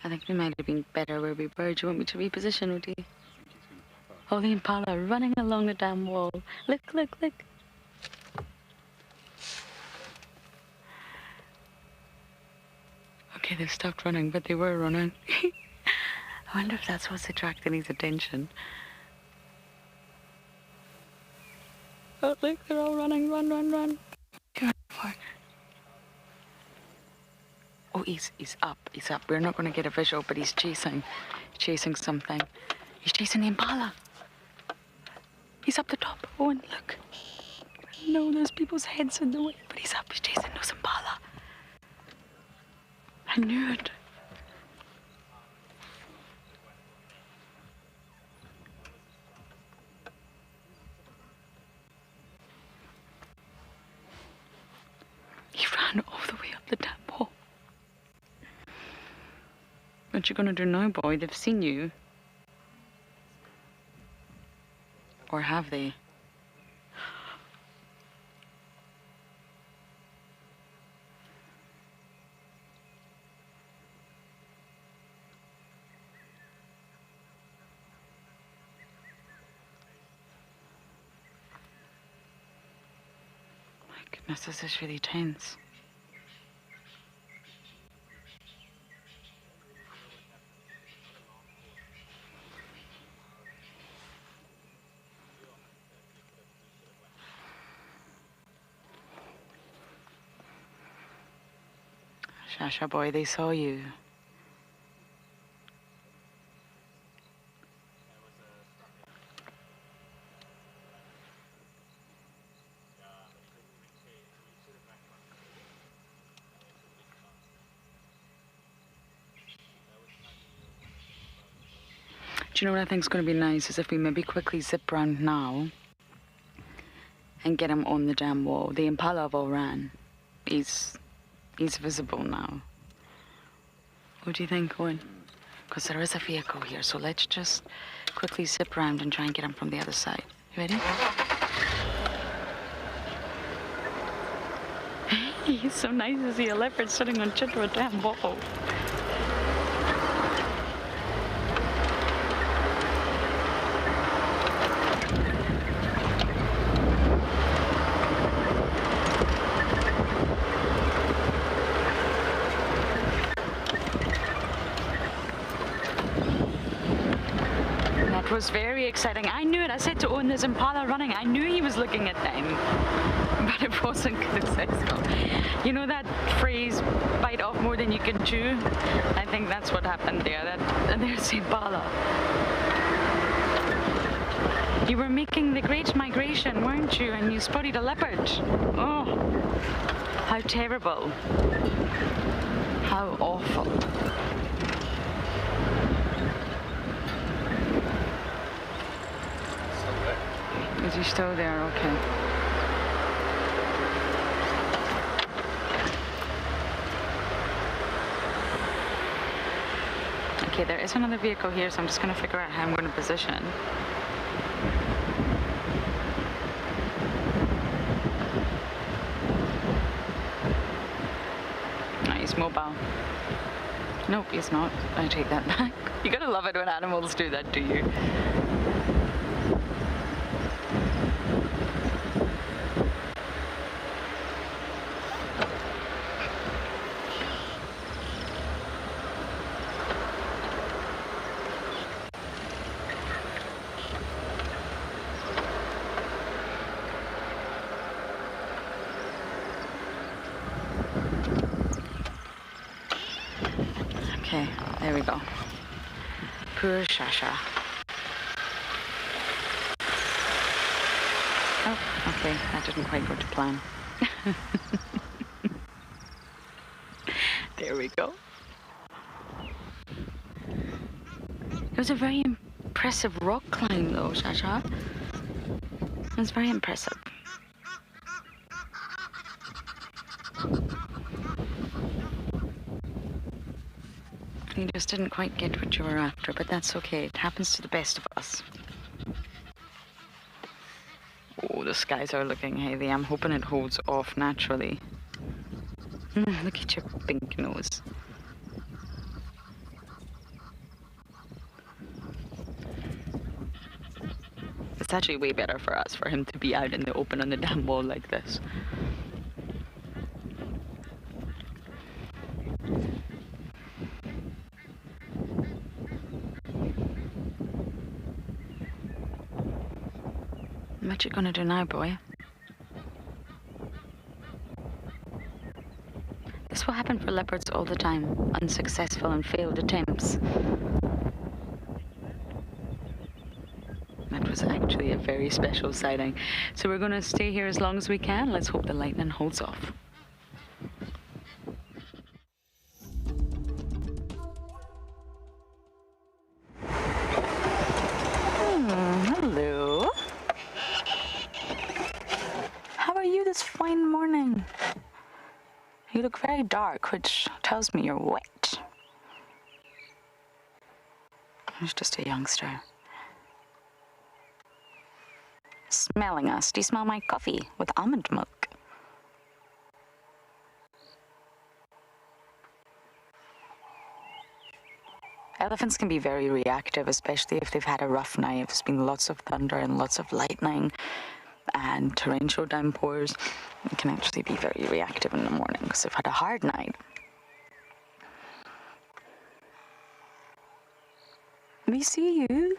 I think we might have been better where we were. Do you want me to reposition, Rudy? Oh, the impala running along the damn wall. Look. Okay, they've stopped running, but they were running. I wonder if that's what's attracting his attention. Oh, look, they're all running. Run. Go for it. Oh, he's up. We're not going to get a visual, but he's chasing something. He's chasing the impala. He's up the top. Oh, and look. No, there's people's heads in the way, but he's up. He's chasing those impala. I knew it. He ran all the way up the damn wall. What you gonna do now, boy? They've seen you. Or have they? My goodness, this is really tense. Shasha boy, they saw you. Do you know what I think is going to be nice is if we maybe quickly zip round now and get him on the damn wall. The impala have all ran. He's visible now. What do you think, Owen? Because there is a vehicle here, so let's just quickly zip round and try and get him from the other side. You ready? He's so nice to see a leopard sitting on top of a damn wall. That was very exciting. I knew it. I said to Owen, there's impala running. I knew he was looking at them, but it wasn't successful. You know that phrase, bite off more than you can chew? I think that's what happened there. There's impala. You were making the great migration, weren't you? And you spotted a leopard. Oh, how terrible. How awful. Is he still there? Okay. Okay, there is another vehicle here, so I'm just going to figure out how I'm going to position. Oh, he's mobile. Nope, he's not. I take that back. You gotta love it when animals do that to you. Okay, there we go. Poor Shasha. Oh, okay, that didn't quite go to plan. There we go. It was a very impressive rock climb though, Shasha. It was very impressive. You just didn't quite get what you were after, but that's okay. It happens to the best of us. Oh, the skies are looking heavy. I'm hoping it holds off naturally. Look at your pink nose. It's actually way better for us, for him to be out in the open on the damn wall like this. What you gonna do now, boy? This will happen for leopards all the time. Unsuccessful and failed attempts. That was actually a very special sighting. So we're gonna stay here as long as we can. Let's hope the lightning holds off. Hello. How are you this fine morning? You look very dark, which tells me you're wet. He's just a youngster. Smelling us. Do you smell my coffee with almond milk? Elephants can be very reactive, especially if they've had a rough night. There's been lots of thunder and lots of lightning and torrential downpours. It can actually be very reactive in the morning because they've had a hard night. We see you.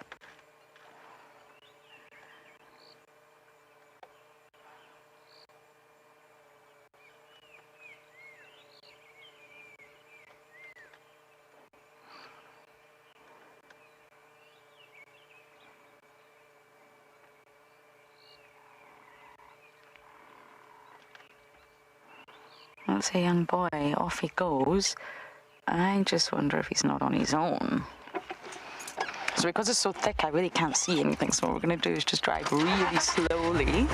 That's a young boy. Off he goes. I just wonder if he's not on his own. So because it's so thick, I really can't see anything. So what we're going to do is just drive really slowly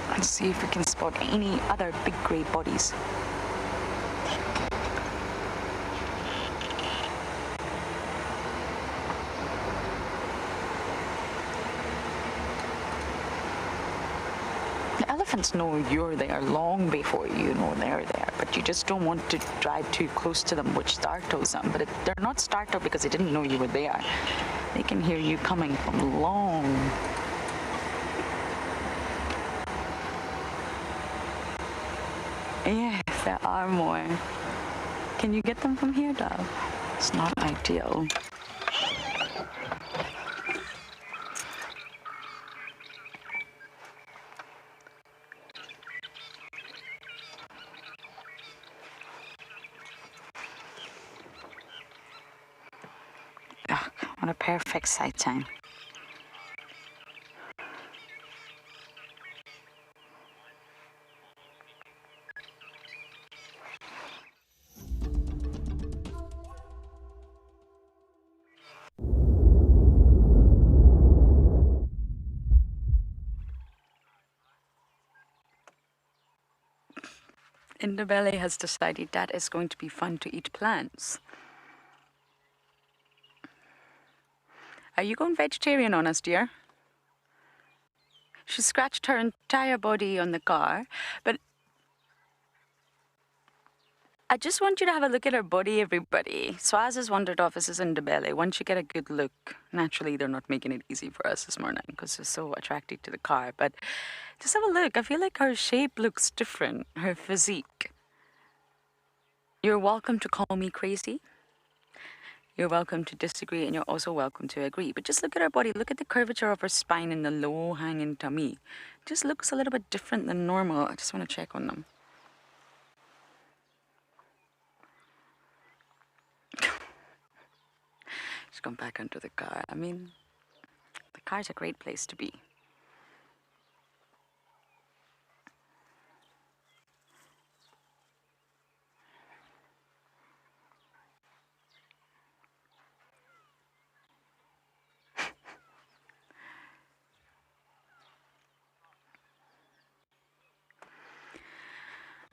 and see if we can spot any other big grey bodies. elephants know you're there long before you know they're there, but you just don't want to drive too close to them, which startles them. But they're not startled because they didn't know you were there. They can hear you coming from long. Yes, there are more. Can you get them from here, Dove? It's not ideal. Ugh, what a perfect sighting. Indabele has decided that it's going to be fun to eat plants. Are you going vegetarian on us, dear? She scratched her entire body on the car, but I just want you to have a look at her body, everybody. Swaz has wandered off. This is Indabele. Once you get a good look, naturally they're not making it easy for us this morning because they're so attracted to the car, but just have a look. I feel like her shape looks different, her physique. You're welcome to call me crazy. You're welcome to disagree, and you're also welcome to agree. But just look at her body. Look at the curvature of her spine and the low-hanging tummy. Just looks a little bit different than normal. I just want to check on them. She's gone back under the car. I mean, the car's a great place to be.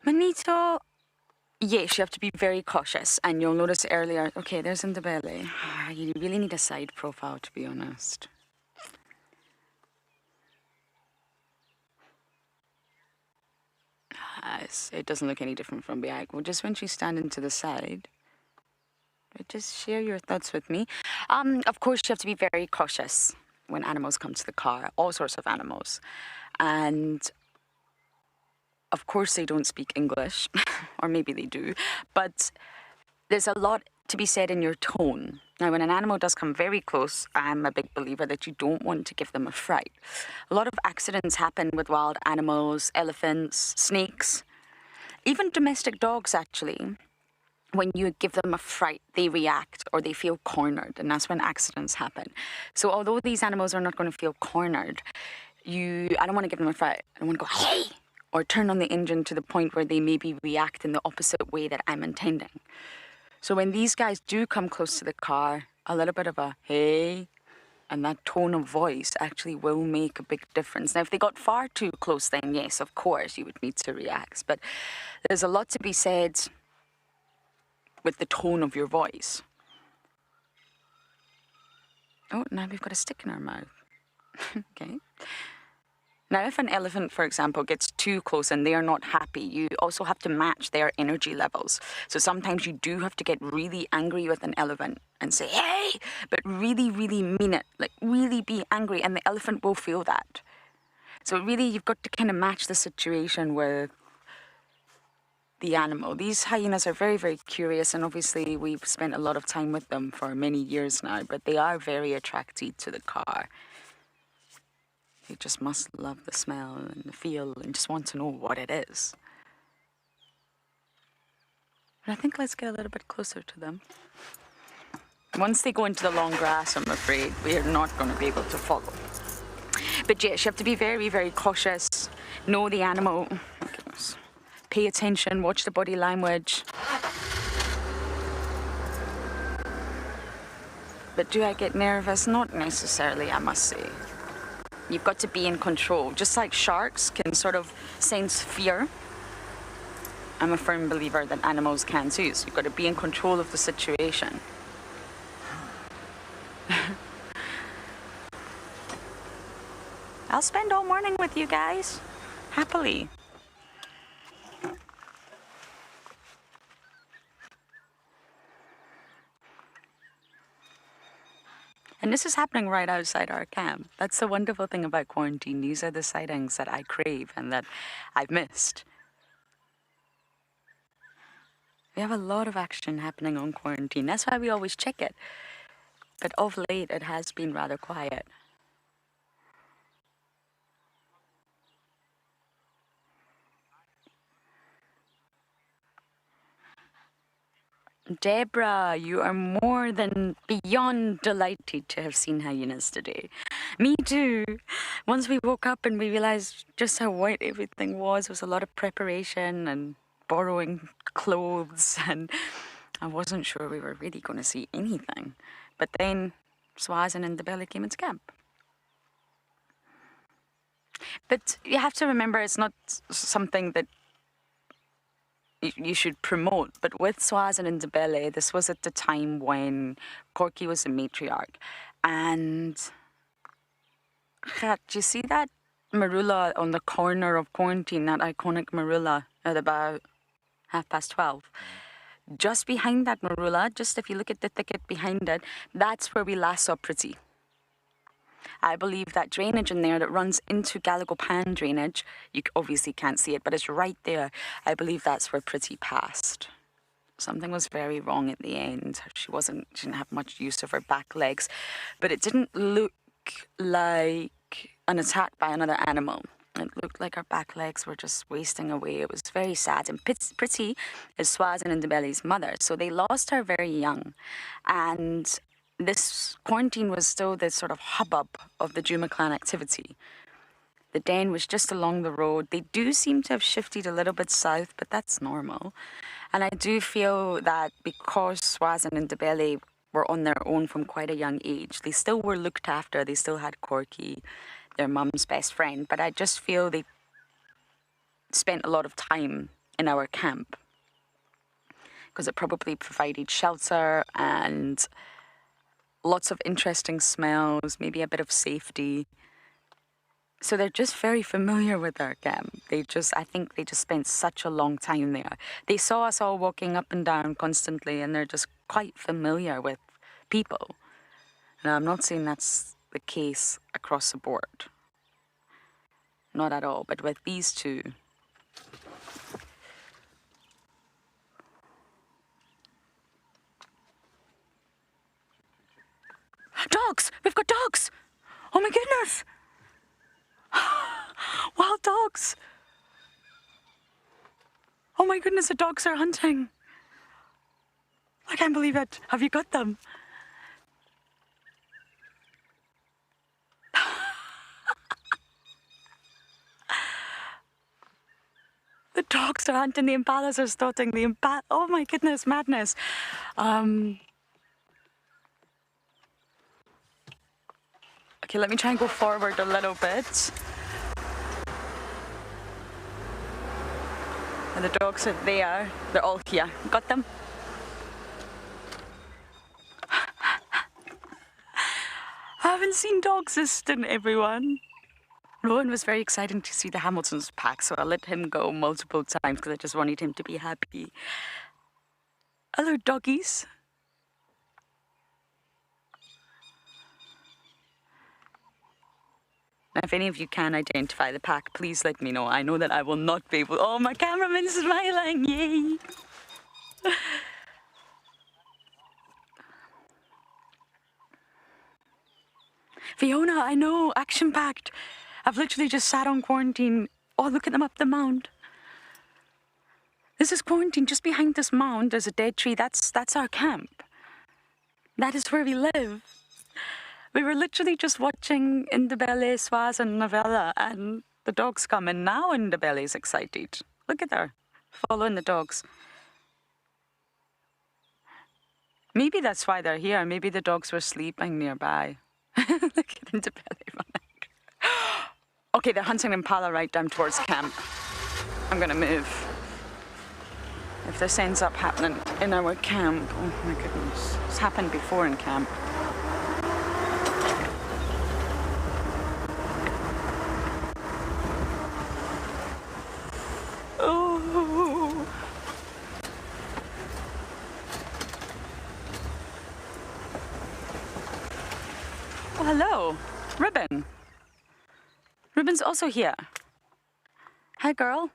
Manito, yes, you have to be very cautious, and you'll notice earlier, okay, there's Indabele. You really need a side profile, to be honest. It doesn't look any different from behind. Well, just when she's standing to the side, just share your thoughts with me. Of course, you have to be very cautious when animals come to the car, all sorts of animals. And of course, they don't speak English, or maybe they do, but there's a lot to be said in your tone. Now, when an animal does come very close, I'm a big believer that you don't want to give them a fright. A lot of accidents happen with wild animals, elephants, snakes, even domestic dogs, actually. When you give them a fright, they react or they feel cornered, and that's when accidents happen. So although these animals are not going to feel cornered, I don't want to give them a fright. I don't want to go, hey! Or turn on the engine to the point where they maybe react in the opposite way that I'm intending. So when these guys do come close to the car, a little bit of a hey, and that tone of voice actually will make a big difference. Now, if they got far too close, then yes, of course, you would need to react. But there's a lot to be said with the tone of your voice. Oh, now we've got a stick in our mouth. Okay. Now, if an elephant, for example, gets too close and they are not happy, you also have to match their energy levels. So sometimes you do have to get really angry with an elephant and say, hey, but really, really mean it. Like, really be angry, and the elephant will feel that. So really, you've got to kind of match the situation with the animal. These hyenas are very, very curious, and obviously we've spent a lot of time with them for many years now, but they are very attracted to the car. They just must love the smell and the feel and just want to know what it is. But I think let's get a little bit closer to them. Once they go into the long grass, I'm afraid we are not going to be able to follow. But yes, you have to be very, very cautious. Know the animal. Oh, goodness. Pay attention, watch the body language. But do I get nervous? Not necessarily, I must say. You've got to be in control. Just like sharks can sort of sense fear, I'm a firm believer that animals can too. So you've got to be in control of the situation. I'll spend all morning with you guys. happily. And this is happening right outside our camp. That's the wonderful thing about quarantine. These are the sightings that I crave and that I've missed. We have a lot of action happening on quarantine. That's why we always check it. But of late, it has been rather quiet. Deborah, you are more than beyond delighted to have seen hyenas today. Me too. Once we woke up and we realized just how white everything was, there was a lot of preparation and borrowing clothes, and I wasn't sure we were really going to see anything. But then Swazi and Ndebele came into camp. But you have to remember, it's not something that you should promote. But with Swazi and Ndebele, this was at the time when Corky was the matriarch. And do you see that marula on the corner of quarantine, that iconic marula at about 12:30? Just behind that marula, just if you look at the thicket behind it, that's where we last saw Pretty. I believe that drainage in there that runs into Galagopan drainage, you obviously can't see it, but it's right there. I believe that's where Pretty passed. Something was very wrong at the end. She didn't have much use of her back legs, but it didn't look like an attack by another animal. It looked like her back legs were just wasting away. It was very sad. And Pretty is Swazi and Ndebele's mother, so they lost her very young. And this quarantine was still the sort of hubbub of the Djuma clan activity. The den was just along the road. They do seem to have shifted a little bit south, but that's normal. And I do feel that because Swazi and Ndebele were on their own from quite a young age, they still were looked after. They still had Corky, their mum's best friend. But I just feel they spent a lot of time in our camp because it probably provided shelter and lots of interesting smells, maybe a bit of safety. So they're just very familiar with our camp. I think they just spent such a long time there. They saw us all walking up and down constantly, and they're just quite familiar with people. Now, I'm not saying that's the case across the board. Not at all, but with these two. Dogs! We've got dogs! Oh my goodness! Wild dogs! Oh my goodness, the dogs are hunting. I can't believe it. Have you got them? The dogs are hunting, the impalas are starting, oh my goodness, madness. Okay, let me try and go forward a little bit. And the dogs are there. They're all here. Got them? I haven't seen dogs this stint, everyone. Rowan was very excited to see the Hamilton's pack, so I let him go multiple times because I just wanted him to be happy. Hello, doggies. Now, if any of you can identify the pack, please let me know. I know that I will not be able... Oh, my cameraman's smiling. Yay. Fiona, I know. Action-packed. I've literally just sat on quarantine. Oh, look at them up the mound. This is quarantine. Just behind this mound, there's a dead tree. That's our camp. That is where we live. We were literally just watching Ndebele, Swazi and Novella, and the dogs come, and now Ndebele's excited. Look at her, following the dogs. Maybe that's why they're here. Maybe the dogs were sleeping nearby. Look at Ndebele running. Okay, they're hunting impala right down towards camp. I'm gonna move. If this ends up happening in our camp, oh my goodness. It's happened before in camp. hello. Ribbon. Ribbon's also here. Hi, girl.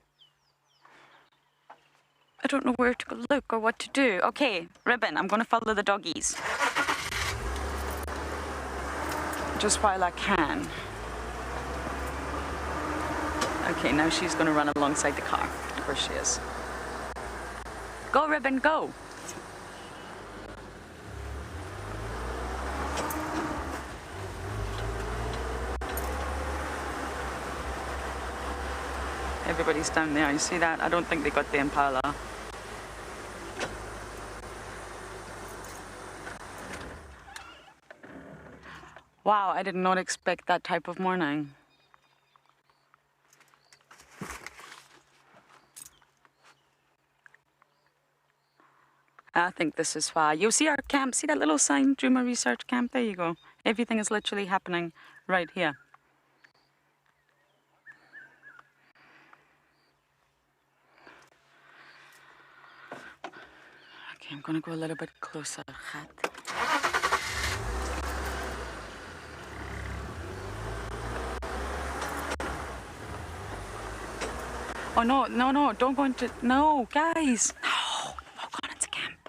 I don't know where to go look or what to do. Okay, Ribbon, I'm going to follow the doggies. Just while I can. Okay, now she's going to run alongside the car. Where she is. Go, Ribbon, go. Everybody's down there. You see that? I don't think they got the impala. Wow, I did not expect that type of morning. I think this is far. You see our camp? See that little sign, Djuma Research Camp? There you go. Everything is literally happening right here. Okay, I'm gonna go a little bit closer. Oh no, no, no, don't go into, no, guys. No, walk on into camp.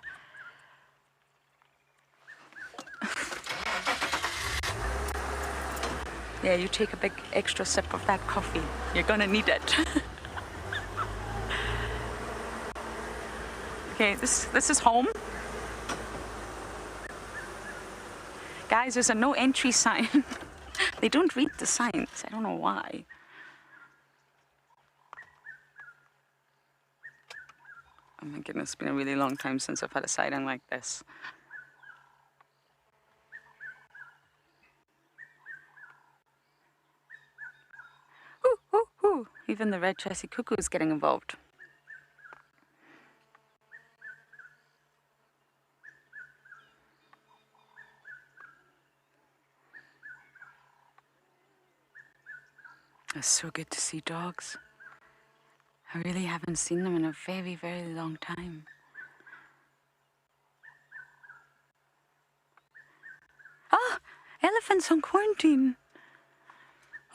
Yeah, you take a big extra sip of that coffee. You're gonna need it. Okay, this is home. Guys, there's a no entry sign. They don't read the signs. I don't know why. Oh my goodness, it's been a really long time since I've had a sighting like this. Ooh, ooh, ooh. Even the red chassis cuckoo is getting involved. It's so good to see dogs. I really haven't seen them in a very, very long time. Ah, elephants on quarantine.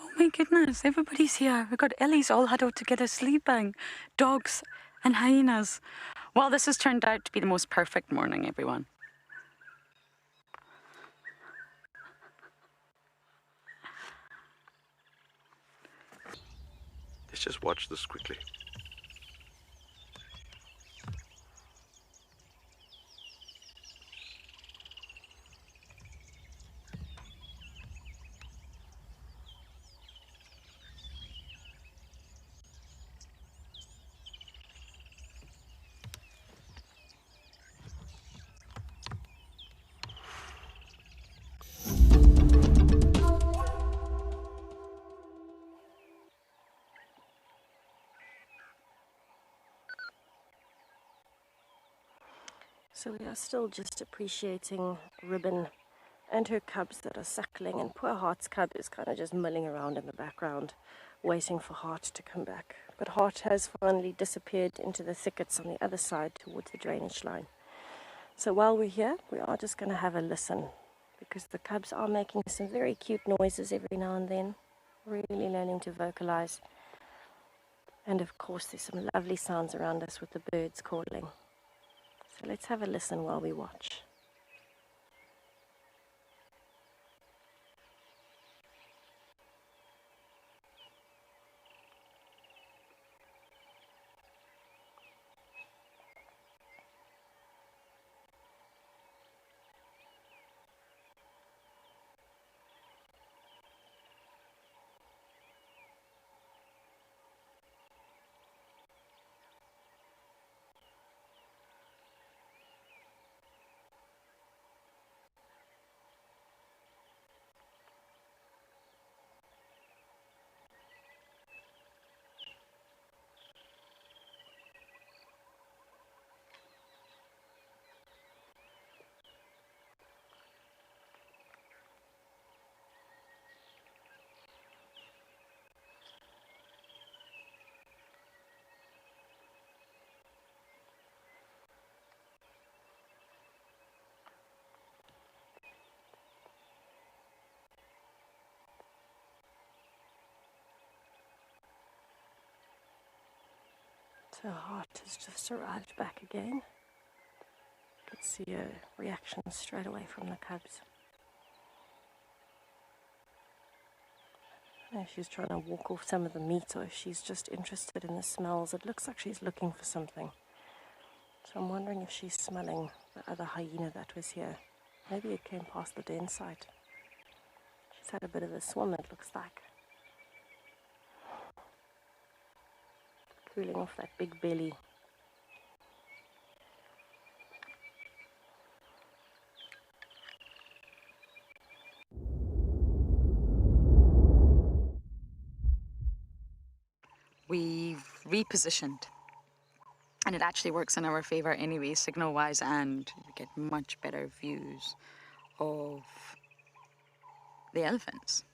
Oh my goodness, everybody's here. We've got Ellie's all huddled together sleeping. Dogs and hyenas. Well, this has turned out to be the most perfect morning, everyone. Let's just watch this quickly. So we are still just appreciating Ribbon and her cubs that are suckling, and poor Heart's cub is kind of just milling around in the background, waiting for Heart to come back. But Heart has finally disappeared into the thickets on the other side towards the drainage line. So while we're here, we are just going to have a listen, because the cubs are making some very cute noises every now and then, really learning to vocalize. And of course, there's some lovely sounds around us with the birds calling. So let's have a listen while we watch. Her heart has just arrived back again. You could see her reaction straight away from the cubs. I don't know if she's trying to walk off some of the meat or if she's just interested in the smells. It looks like she's looking for something. So I'm wondering if she's smelling the other hyena that was here. Maybe it came past the den site. She's had a bit of a swim, it looks like. Cooling off that big belly. We've repositioned, and it actually works in our favor anyway, signal wise, and we get much better views of the elephants.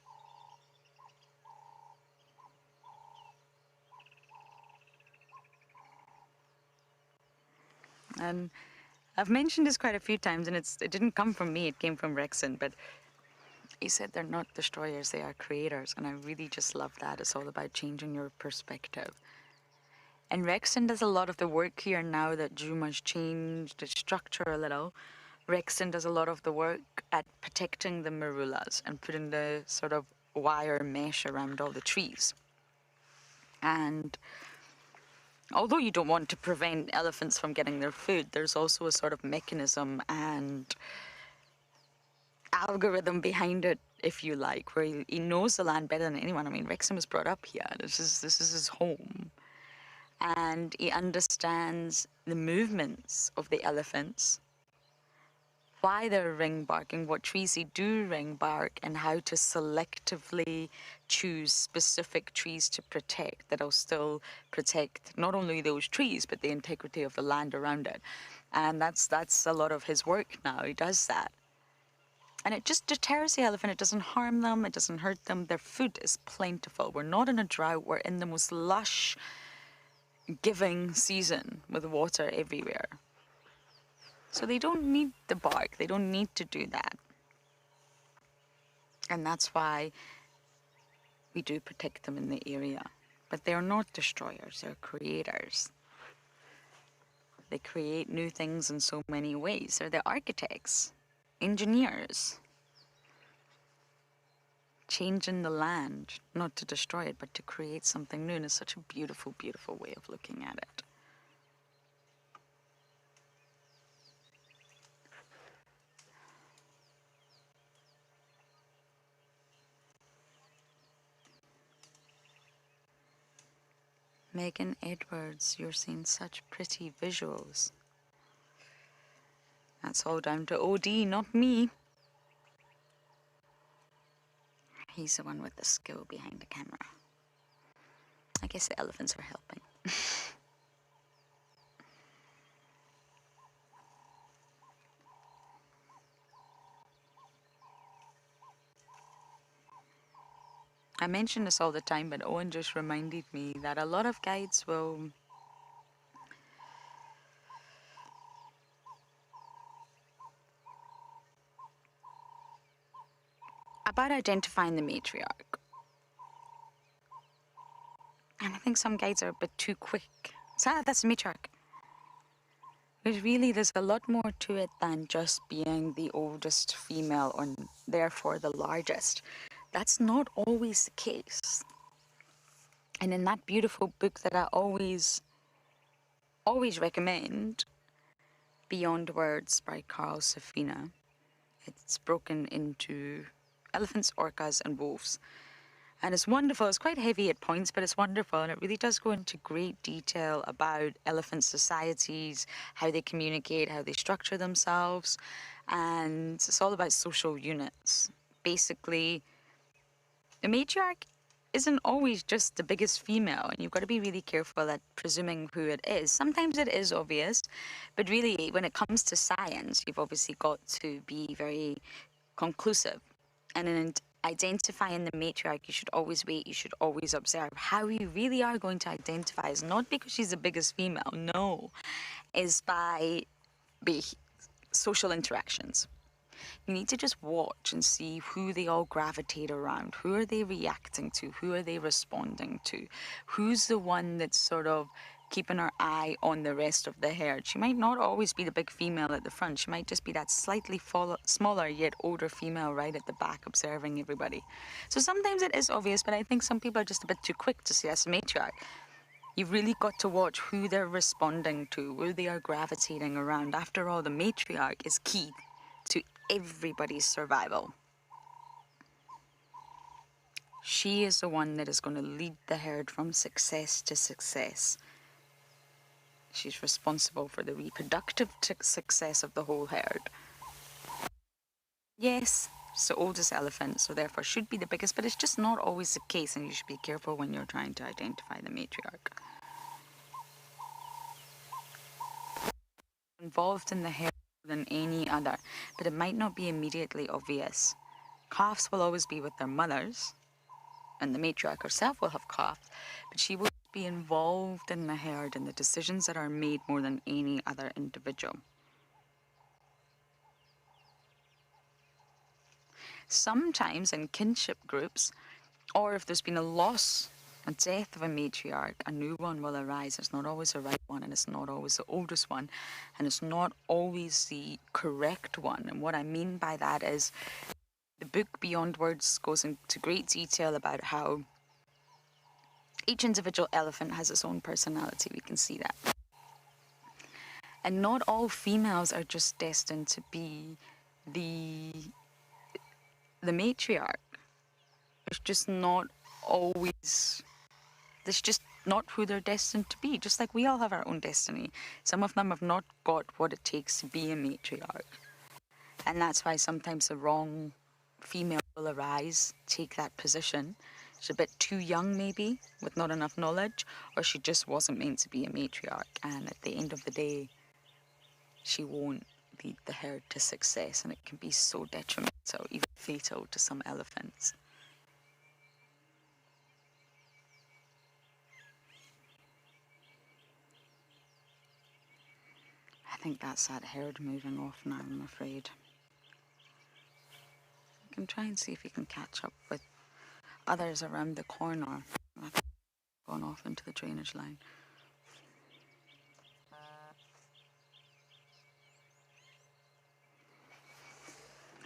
And I've mentioned this quite a few times, and it didn't come from me, it came from Rexon, but he said they're not destroyers, they are creators, and I really just love that. It's all about changing your perspective. And Rexon does a lot of the work here now that Djuma's changed its structure a little. Rexon does a lot of the work at protecting the marulas and putting the sort of wire mesh around all the trees. And although you don't want to prevent elephants from getting their food, there's also a sort of mechanism and algorithm behind it, if you like, where he knows the land better than anyone. I mean, Rexon was brought up here. This is his home. And he understands the movements of the elephants, why they're ring barking, what trees they do ring bark, and how to selectively choose specific trees to protect that'll still protect not only those trees, but the integrity of the land around it. And that's a lot of his work now. He does that. And it just deters the elephant. It doesn't harm them. It doesn't hurt them. Their food is plentiful. We're not in a drought. We're in the most lush, giving season with water everywhere. So they don't need the bark. They don't need to do that. And that's why we do protect them in the area. But they're not destroyers. They're creators. They create new things in so many ways. They're the architects, engineers, changing the land, not to destroy it, but to create something new. And it's such a beautiful, beautiful way of looking at it. Megan Edwards, you're seeing such pretty visuals. That's all down to OD, not me. He's the one with the skill behind the camera. I guess the elephants are helping. I mention this all the time, but Owen just reminded me that a lot of guides will about identifying the matriarch. And I think some guides are a bit too quick. So, that's the matriarch. But really, there's a lot more to it than just being the oldest female or therefore the largest. That's not always the case. And in that beautiful book that I always recommend, Beyond Words by Carl Safina, it's broken into elephants, orcas, and wolves. And it's wonderful. It's quite heavy at points, but it's wonderful. And it really does go into great detail about elephant societies, how they communicate, how they structure themselves. And it's all about social units. Basically, the matriarch isn't always just the biggest female, and you've got to be really careful at presuming who it is. Sometimes it is obvious, but really, when it comes to science, you've obviously got to be very conclusive. And in identifying the matriarch, you should always wait, you should always observe. How you really are going to identify is not because she's the biggest female, no, is by social interactions. You need to just watch and see who they all gravitate around. Who are they reacting to? Who are they responding to? Who's the one that's sort of keeping her eye on the rest of the herd. She might not always be the big female at the front. She might just be that slightly smaller yet older female right at the back observing everybody. So sometimes it is obvious, but I think some people are just a bit too quick to see us a matriarch. You've really got to watch who they're responding to, who they are gravitating around. After all, the matriarch is key to everybody's survival. She is the one that is going to lead the herd from success to success. She's responsible for the reproductive success of the whole herd. Yes, it's the oldest elephant, so therefore should be the biggest, but it's just not always the case, and you should be careful when you're trying to identify the matriarch. Involved in the herd more than any other, but it might not be immediately obvious. Calves will always be with their mothers, and the matriarch herself will have calves, but she will be involved in the herd and the decisions that are made more than any other individual. Sometimes in kinship groups, or if there's been a loss, a death of a matriarch, a new one will arise. It's not always the right one, and it's not always the oldest one, and it's not always the correct one. And what I mean by that is the book Beyond Words goes into great detail about how each individual elephant has its own personality. We can see that. And not all females are just destined to be the matriarch. It's just not always, that's just not who they're destined to be. Just like we all have our own destiny. Some of them have not got what it takes to be a matriarch. And that's why sometimes the wrong female will arise, take that position. She's a bit too young maybe, with not enough knowledge, or she just wasn't meant to be a matriarch. And at the end of the day, she won't lead the herd to success, and it can be so detrimental, even fatal to some elephants. I think that's that herd moving off now, I'm afraid. You can try and see if you can catch up with others around the corner. I've gone off into the drainage line.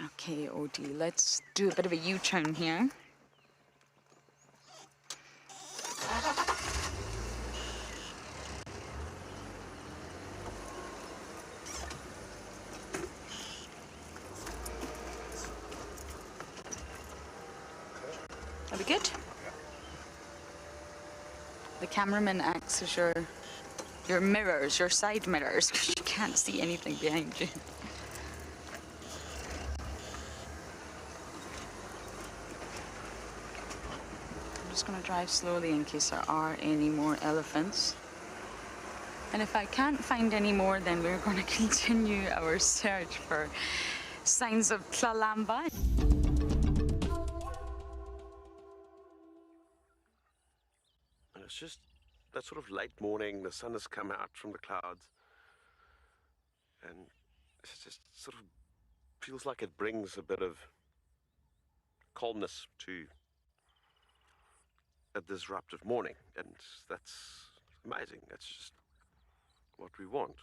Okay, OD, let's do a bit of a U-turn here. Are we good? The cameraman acts as your mirrors, your side mirrors, because you can't see anything behind you. I'm just going to drive slowly in case there are any more elephants. And if I can't find any more, then we're going to continue our search for signs of Tlalamba. And it's just that sort of late morning, the sun has come out from the clouds, and it just sort of feels like it brings a bit of calmness to a disruptive morning, and that's amazing. That's just what we want.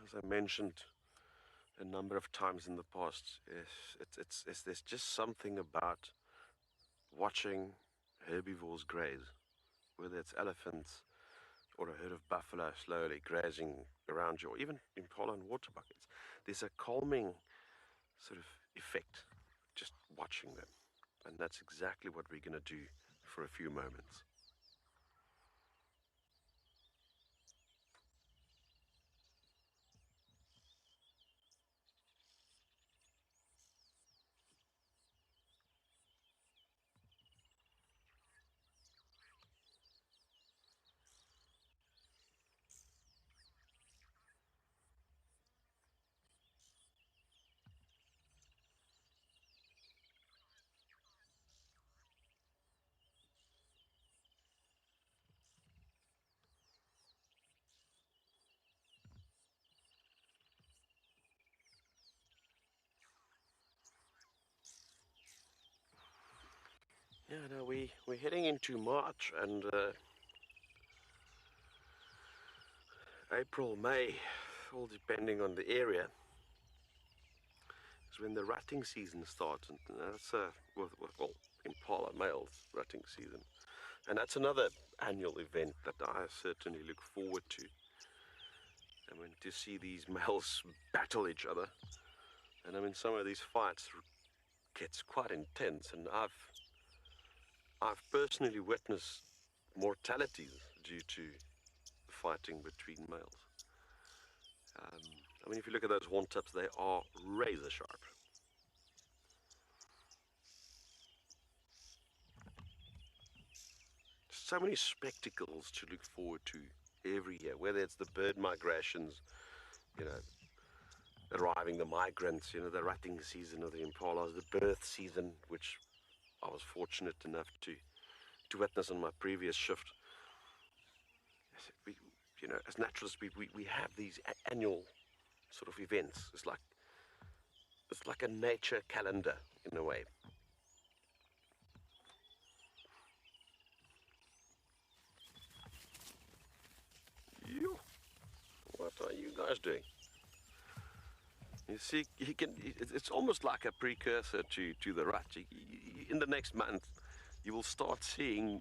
As I mentioned a number of times in the past, there's just something about watching herbivores graze, whether it's elephants or a herd of buffalo slowly grazing around you, or even impala and water buckets. There's a calming sort of effect just watching them, and that's exactly what we're going to do for a few moments. Yeah, no, we're heading into March, and April, May, all depending on the area, is when the rutting season starts, and that's well, impala males rutting season, and that's another annual event that I certainly look forward to. I mean, to see these males battle each other, and I mean, some of these fights gets quite intense, and I've personally witnessed mortalities due to fighting between males. I mean, if you look at those horn tips, they are razor sharp. So many spectacles to look forward to every year, whether it's the bird migrations, you know, arriving, the migrants, you know, the rutting season of the impalas, the birth season, which I was fortunate enough to witness on my previous shift. We, you know, as naturalists, we have these annual sort of events. It's like a nature calendar in a way. What are you guys doing? You see, it's almost like a precursor to the rut. In the next month, you will start seeing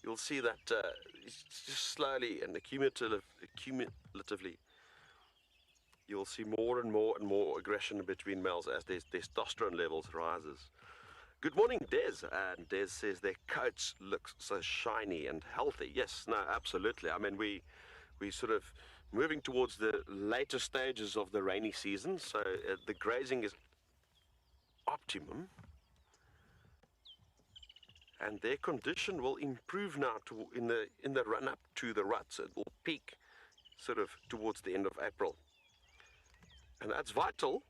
you'll see that just slowly and cumulatively, you'll see more and more aggression between males as their testosterone levels rises. Good morning, Des. And Des says their coats look so shiny and healthy. Yes, no, absolutely. I mean, we sort of moving towards the later stages of the rainy season, so the grazing is optimum, and their condition will improve now in the run up to the rut. So it will peak sort of towards the end of April, and that's vital,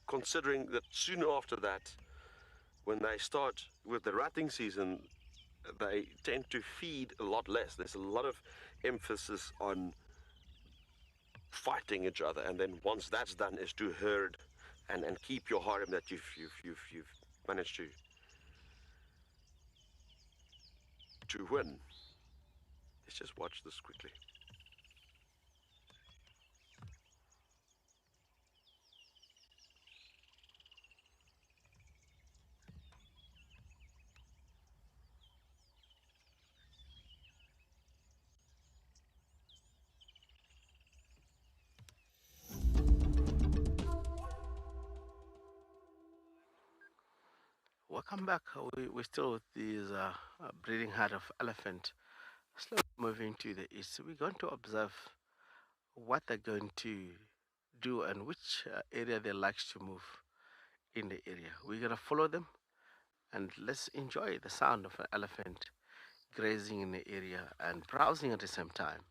considering that soon after that, when they start with the rutting season, they tend to feed a lot less. There's a lot of emphasis on fighting each other, and then once that's done, is to herd and keep your harem that you've managed to win. Let's just watch this quickly. Welcome back. We're still with these breeding heart of elephant. Slowly moving to the east. We're going to observe what they're going to do and which area they like to move in the area. We're going to follow them and let's enjoy the sound of an elephant grazing in the area and browsing at the same time.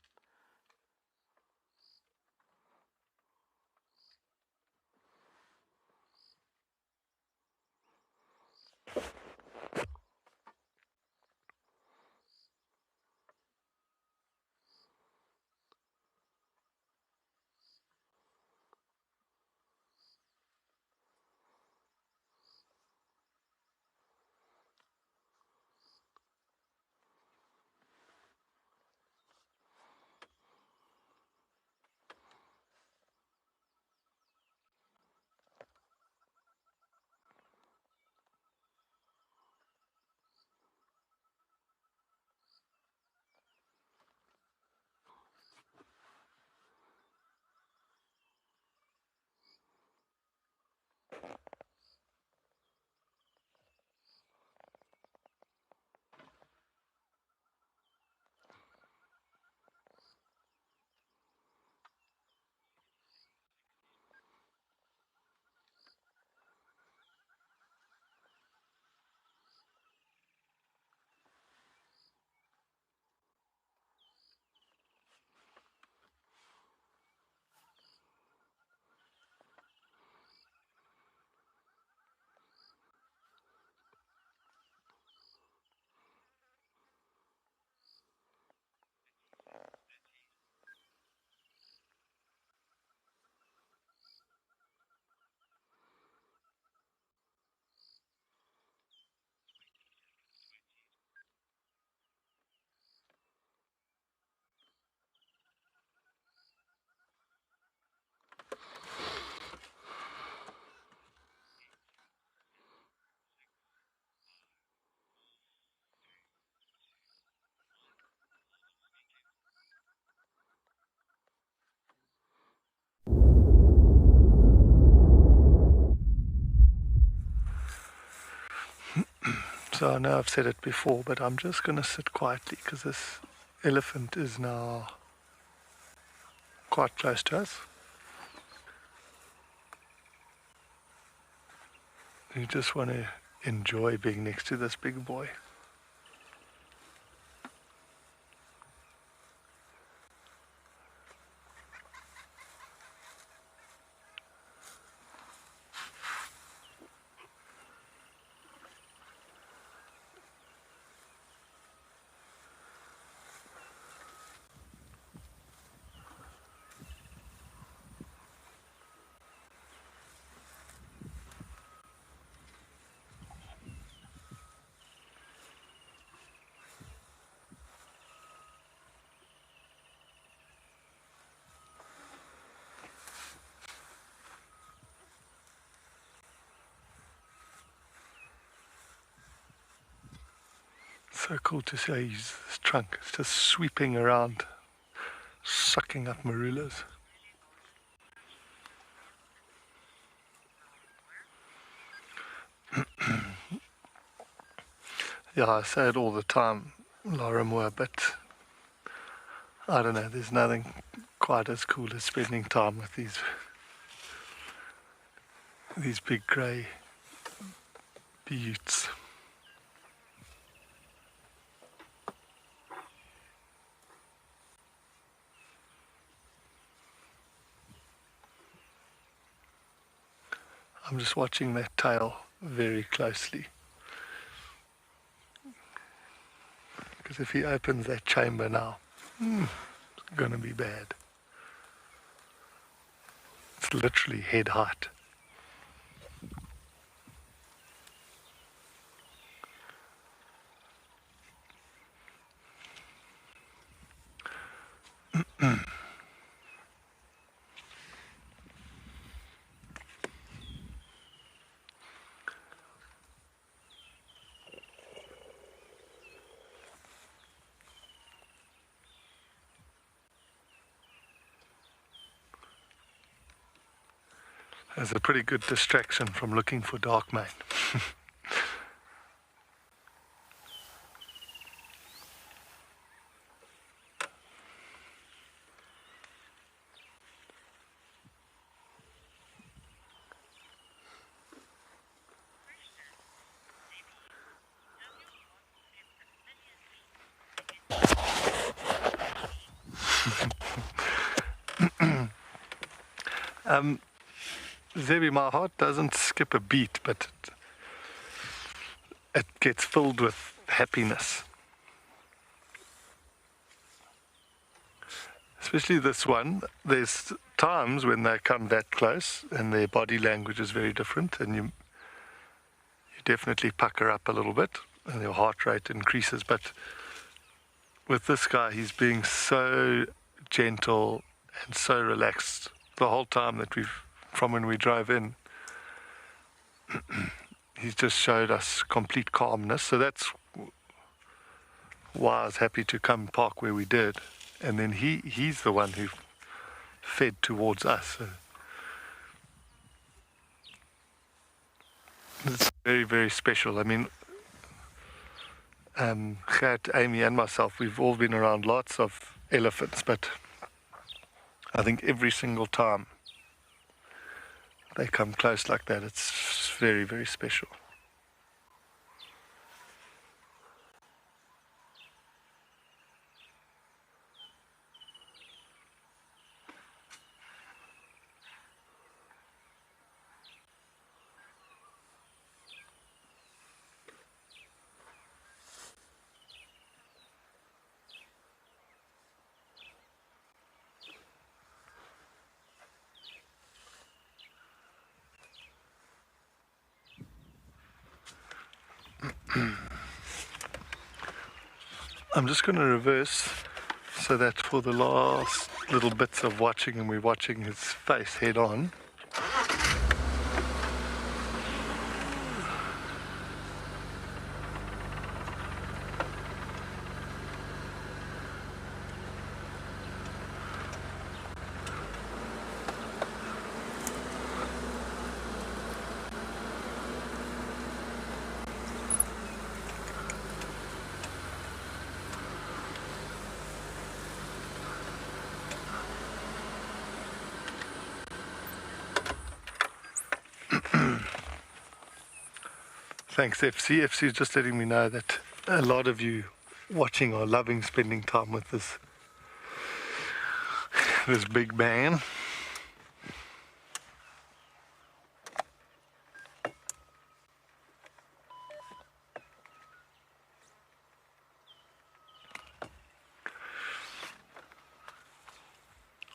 So I know I've said it before, but I'm just going to sit quietly because this elephant is now quite close to us. You just want to enjoy being next to this big boy. So cool to see his trunk is just sweeping around, sucking up marulas. Yeah, I say it all the time, Laura Moore, but I don't know, there's nothing quite as cool as spending time with these big grey buttes. I'm just watching that tail very closely. Because if he opens that chamber now, it's going to be bad. It's literally head height. There's a pretty good distraction from looking for dark mane. Zebi, my heart doesn't skip a beat, but it gets filled with happiness. Especially this one. There's times when they come that close and their body language is very different, and you definitely pucker up a little bit and your heart rate increases. But with this guy, he's being so gentle and so relaxed the whole time that from when we drove in. He's just showed us complete calmness. So that's why I was happy to come park where we did. And then he's the one who fed towards us. So it's very, very special. I mean, Gert, Amy and myself, we've all been around lots of elephants, but I think every single time they come close like that, it's very, very special. I'm just going to reverse so that for the last little bits of watching, and we're watching his face head on. Thanks, FC. FC is just letting me know that a lot of you watching are loving spending time with this big man.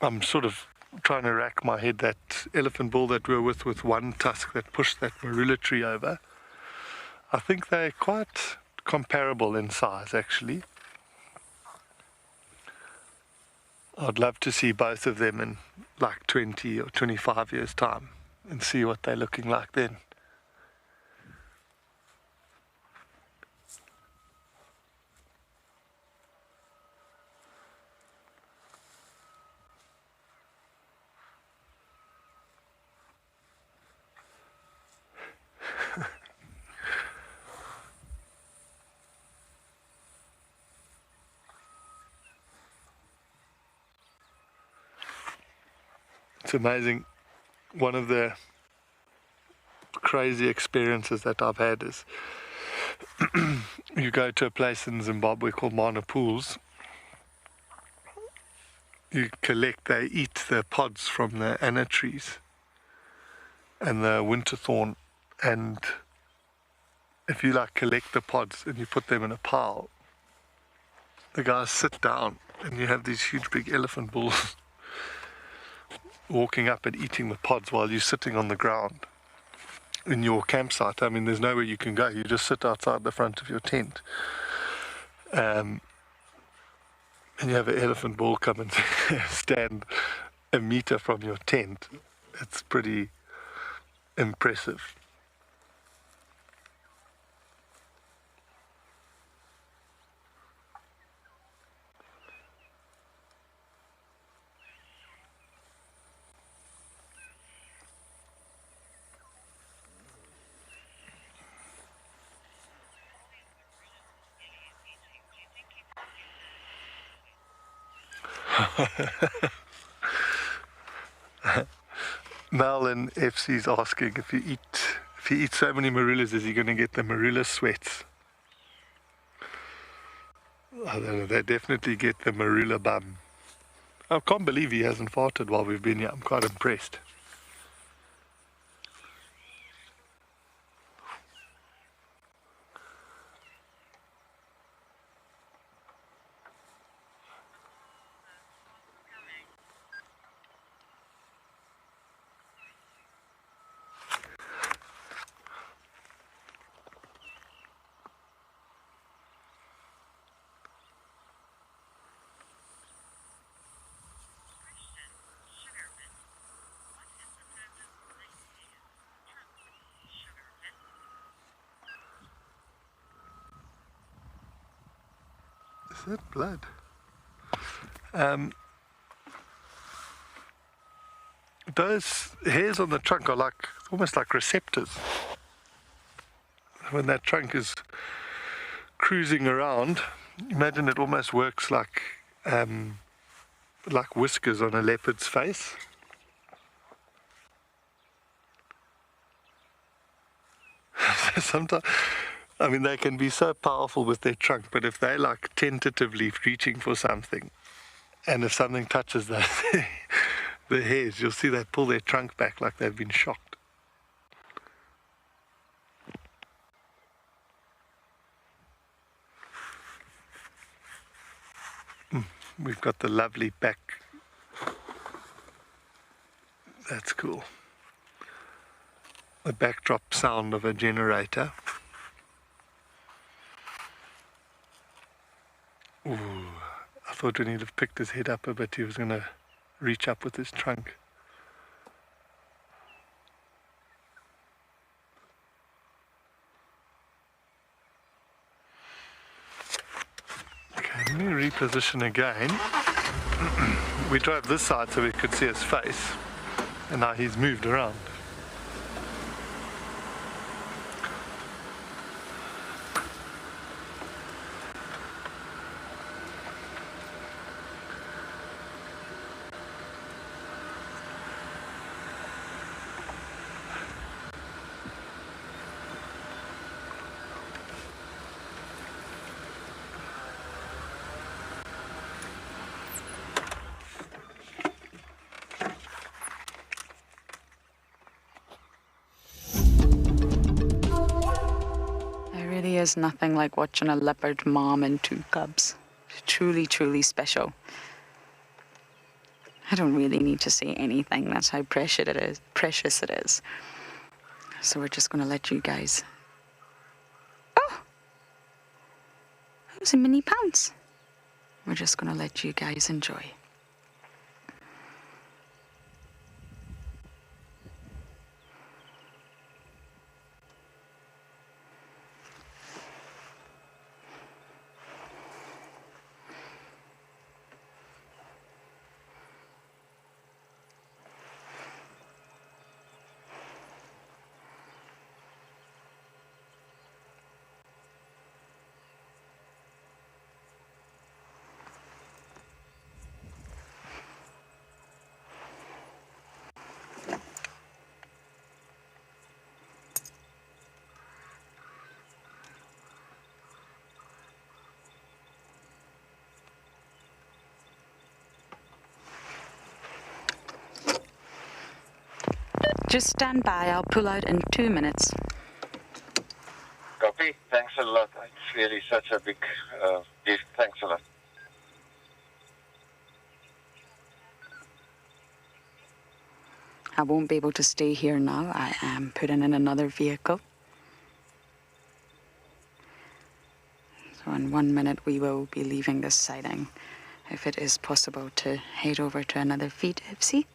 I'm sort of trying to rack my head. That elephant bull that we were with one tusk that pushed that marula tree over, I think they're quite comparable in size, actually. I'd love to see both of them in like 20 or 25 years' time and see what they're looking like then. It's amazing. One of the crazy experiences that I've had is you go to a place in Zimbabwe called Mana Pools. You they eat the pods from the anna trees and the winter thorn, and if you like collect the pods and you put them in a pile, the guys sit down and you have these huge big elephant bulls walking up and eating the pods while you're sitting on the ground in your campsite. I mean, there's nowhere you can go. You just sit outside the front of your tent. And you have an elephant bull come and stand a meter from your tent. It's pretty impressive. Mal FC's asking if you eat so many marulas, is he going to get the marula sweats? I don't know, they definitely get the marula bum. I can't believe he hasn't farted while we've been here. I'm quite impressed. Is that blood? Those hairs on the trunk are almost like receptors. When that trunk is cruising around, imagine it almost works like whiskers on a leopard's face. Sometimes, I mean, they can be so powerful with their trunk, but if they're like tentatively reaching for something, and if something touches the hairs, you'll see they pull their trunk back like they've been shocked. We've got the lovely back. That's cool. The backdrop sound of a generator. Ooh, I thought when he'd have picked his head up a bit, he was going to reach up with his trunk. Okay, let me reposition again. We drove this side so we could see his face, and now he's moved around. There's nothing like watching a leopard mom and 2 cubs. Truly, truly special. I don't really need to say anything. That's how precious it is. So we're just going to let you guys... Oh! That was a mini pounce. We're just going to let you guys enjoy. Just stand by. I'll pull out in 2 minutes. Copy. Thanks a lot. It's really such a big gift. Thanks a lot. I won't be able to stay here now. I am putting in another vehicle. So in 1 minute we will be leaving this sighting. If it is possible to head over to another feed, Ipsy.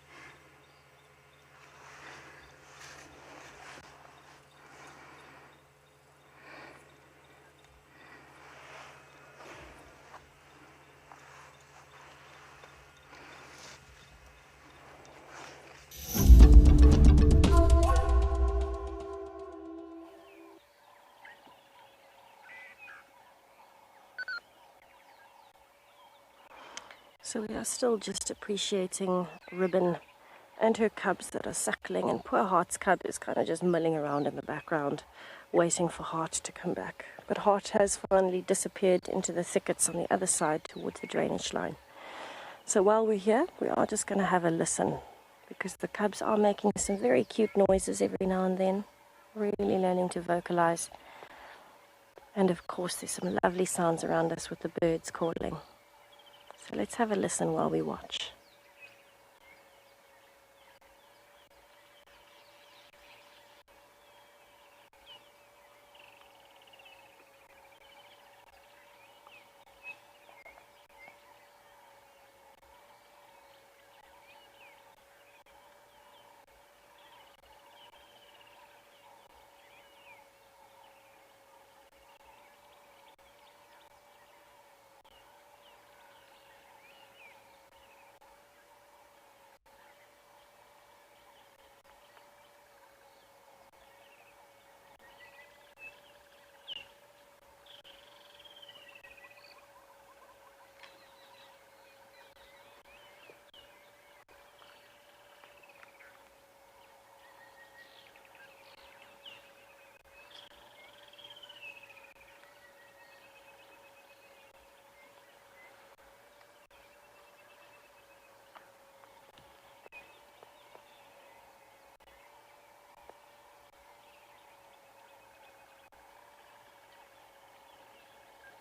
So we are still just appreciating Ribbon and her cubs that are suckling, and poor Heart's cub is kind of just milling around in the background, waiting for Heart to come back. But Heart has finally disappeared into the thickets on the other side towards the drainage line. So while we're here, we are just going to have a listen, because the cubs are making some very cute noises every now and then, really learning to vocalize. And of course there's some lovely sounds around us with the birds calling. So let's have a listen while we watch.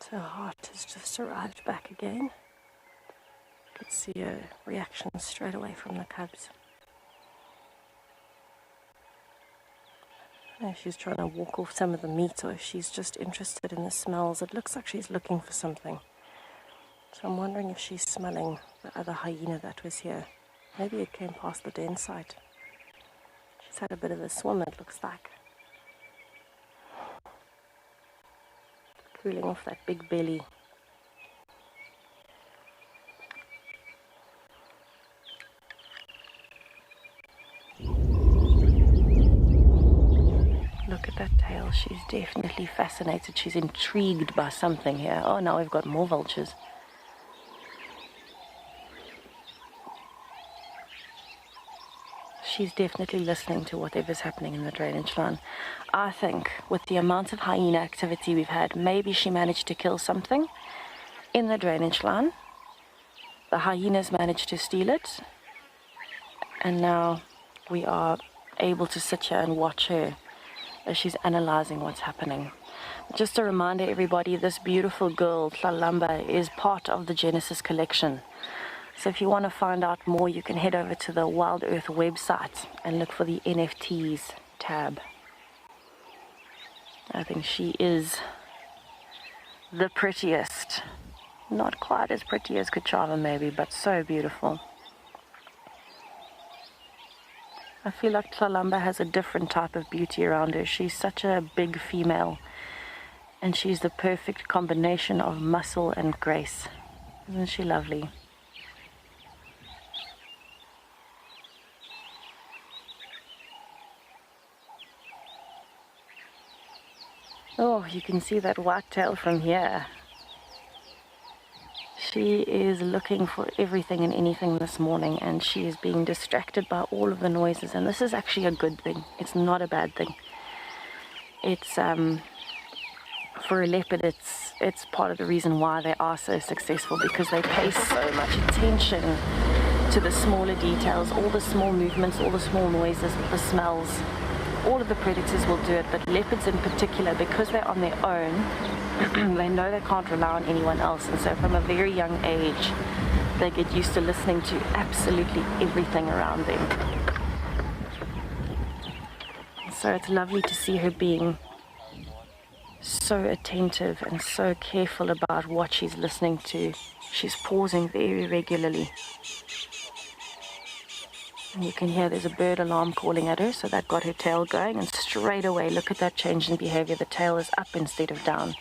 So Heart has just arrived back again. You could see a reaction straight away from the cubs. I don't know if she's trying to walk off some of the meat or if she's just interested in the smells. It looks like she's looking for something. So I'm wondering if she's smelling the other hyena that was here. Maybe it came past the den site. She's had a bit of a swim, it looks like. Cooling off that big belly. Look at that tail. She's definitely fascinated. She's intrigued by something here. Oh, now we've got more vultures. She's definitely listening to whatever's happening in the drainage line. I think with the amount of hyena activity we've had, maybe she managed to kill something in the drainage line. The hyenas managed to steal it. And now we are able to sit here and watch her as she's analyzing what's happening. Just a reminder, everybody, this beautiful girl, Tlalamba, is part of the Genesis collection. So if you want to find out more, you can head over to the WildEarth website and look for the NFTs tab. I think she is the prettiest. Not quite as pretty as Kachava maybe, but so beautiful. I feel like Tlalamba has a different type of beauty around her. She's such a big female, and she's the perfect combination of muscle and grace. Isn't she lovely? Oh, you can see that whitetail from here. She is looking for everything and anything this morning, and she is being distracted by all of the noises, and this is actually a good thing. It's not a bad thing. It's for a leopard, it's part of the reason why they are so successful, because they pay so much attention to the smaller details, all the small movements, all the small noises, the smells. All of the predators will do it, but leopards in particular, because they're on their own, they know they can't rely on anyone else, and so from a very young age they get used to listening to absolutely everything around them. So it's lovely to see her being so attentive and so careful about what she's listening to. She's pausing very regularly. And you can hear there's a bird alarm calling at her, so that got her tail going, and straight away, look at that change in behavior. The tail is up instead of down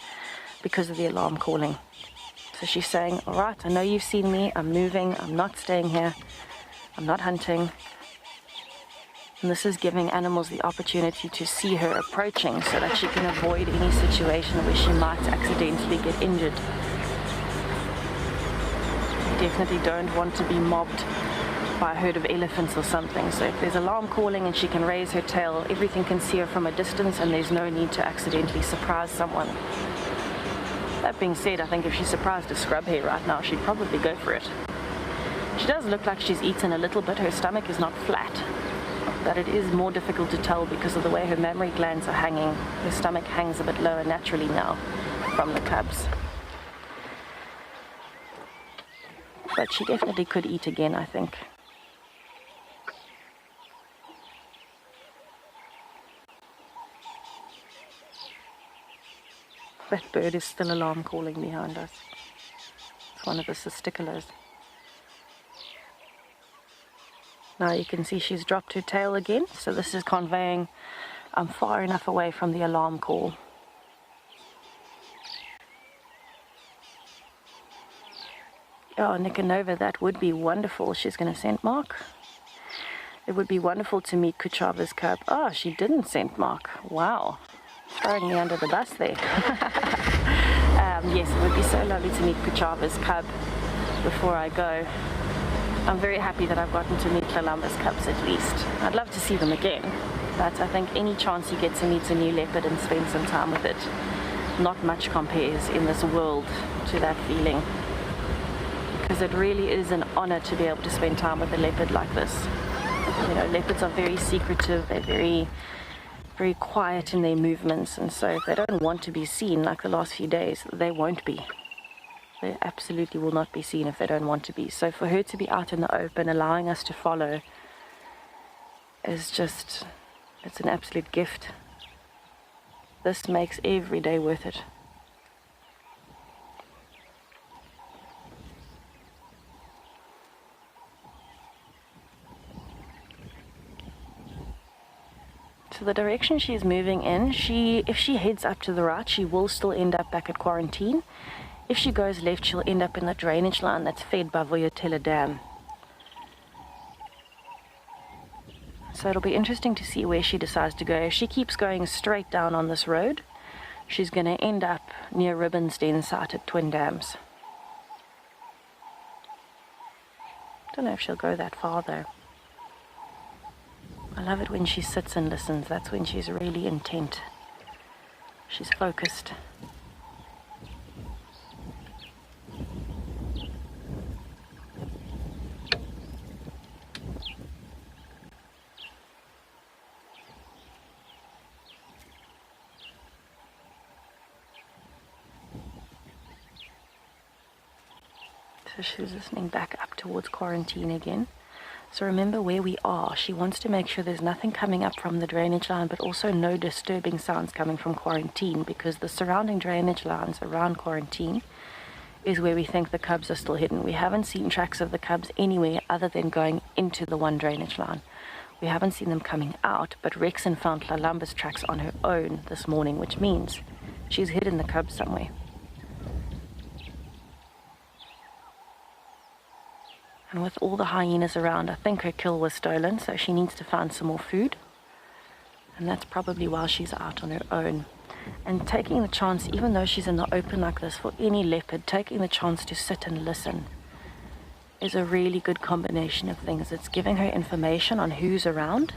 because of the alarm calling. So she's saying, all right, I know you've seen me, I'm moving, I'm not staying here, I'm not hunting. And this is giving animals the opportunity to see her approaching so that she can avoid any situation where she might accidentally get injured. You definitely don't want to be mobbed by a herd of elephants or something. So if there's alarm calling and she can raise her tail, everything can see her from a distance, and there's no need to accidentally surprise someone. That being said, I think if she surprised a scrub hare right now, she'd probably go for it. She does look like she's eaten a little bit. Her stomach is not flat, but it is more difficult to tell because of the way her mammary glands are hanging. Her stomach hangs a bit lower naturally now from the cubs. But she definitely could eat again, I think. That bird is still alarm calling behind us. It's one of the cisticolas. Now you can see she's dropped her tail again, so this is conveying I'm far enough away from the alarm call. Oh, Nicanova, that would be wonderful. She's going to scent mark. It would be wonderful to meet Kuchava's cub. Oh, she didn't scent mark. Wow. Throwing me under the bus there. Yes, it would be so lovely to meet Kuchava's cub before I go. I'm very happy that I've gotten to meet Tlalamba's cubs at least. I'd love to see them again, but I think any chance you get to meet a new leopard and spend some time with it, not much compares in this world to that feeling. Because it really is an honor to be able to spend time with a leopard like this. You know, leopards are very secretive, they're very quiet in their movements, and so if they don't want to be seen like the last few days, they won't be. They absolutely will not be seen if they don't want to be. So for her to be out in the open, allowing us to follow, is just, it's an absolute gift. This makes every day worth it. So the direction she's moving in, if she heads up to the right, she will still end up back at quarantine. If she goes left, she'll end up in the drainage line that's fed by Voyatella Dam. So it'll be interesting to see where she decides to go. If she keeps going straight down on this road, she's going to end up near Ribbon's Den site at Twin Dams. Don't know if she'll go that far though. I love it when she sits and listens. That's when she's really intent. She's focused. So she's listening back up towards quarantine again. So remember where we are. She wants to make sure there's nothing coming up from the drainage line, but also no disturbing sounds coming from quarantine, because the surrounding drainage lines around quarantine is where we think the cubs are still hidden. We haven't seen tracks of the cubs anywhere other than going into the one drainage line. We haven't seen them coming out, but Rexon found Lalamba's tracks on her own this morning, which means she's hidden the cubs somewhere. And with all the hyenas around, I think her kill was stolen, so she needs to find some more food. And that's probably why she's out on her own. And taking the chance, even though she's in the open like this, for any leopard, taking the chance to sit and listen is a really good combination of things. It's giving her information on who's around.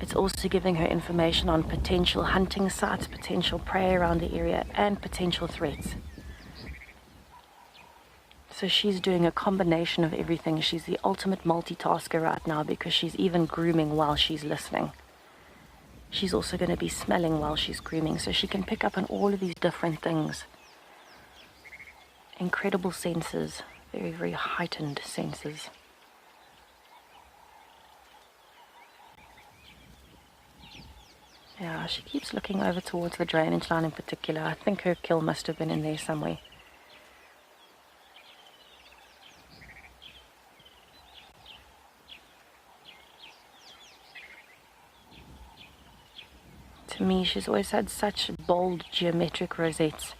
It's also giving her information on potential hunting sites, potential prey around the area, and potential threats. So she's doing a combination of everything. She's the ultimate multitasker right now because she's even grooming while she's listening. She's also going to be smelling while she's grooming, so she can pick up on all of these different things. Incredible senses, very, very heightened senses. Yeah, she keeps looking over towards the drainage line in particular. I think her kill must have been in there somewhere. To me, she's always had such bold geometric rosettes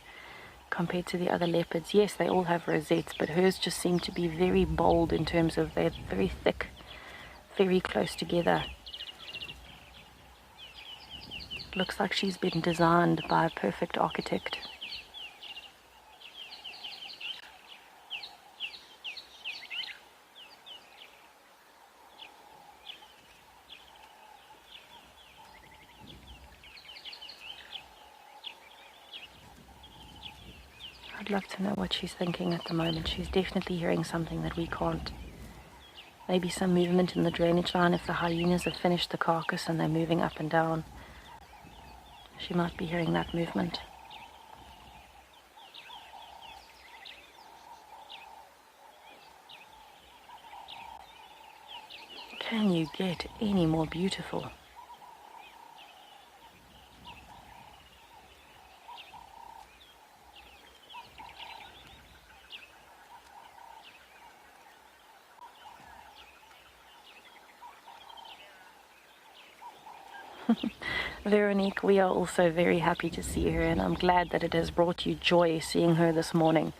compared to the other leopards. Yes, they all have rosettes, but hers just seem to be very bold in terms of they're very thick, very close together. Looks like she's been designed by a perfect architect. I'd love to know what she's thinking at the moment. She's definitely hearing something that we can't. Maybe some movement in the drainage line if the hyenas have finished the carcass and they're moving up and down. She might be hearing that movement. Can you get any more beautiful? Veronique, we are also very happy to see her, and I'm glad that it has brought you joy seeing her this morning.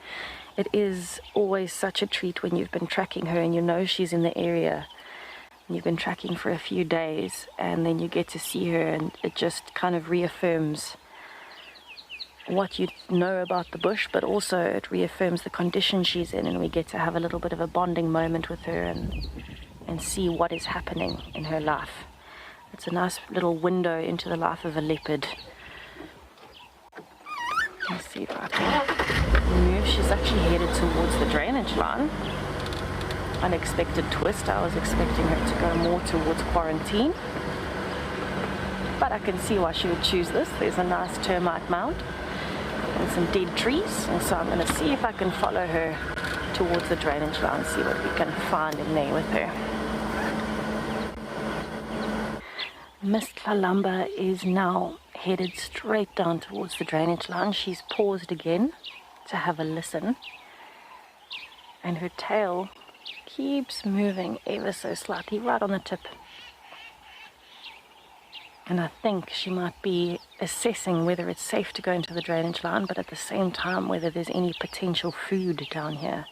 It is always such a treat when you've been tracking her and you know she's in the area, and you've been tracking for a few days, and then you get to see her and it just kind of reaffirms what you know about the bush, but also it reaffirms the condition she's in, and we get to have a little bit of a bonding moment with her and see what is happening in her life. It's a nice little window into the life of a leopard. Let's see if I can move. She's actually headed towards the drainage line. Unexpected twist. I was expecting her to go more towards quarantine. But I can see why she would choose this. There's a nice termite mound and some dead trees. And so I'm going to see if I can follow her towards the drainage line, see what we can find in there with her. Miss Lalamba is now headed straight down towards the drainage line. She's paused again to have a listen, and her tail keeps moving ever so slightly right on the tip. And I think she might be assessing whether it's safe to go into the drainage line, but at the same time whether there's any potential food down here.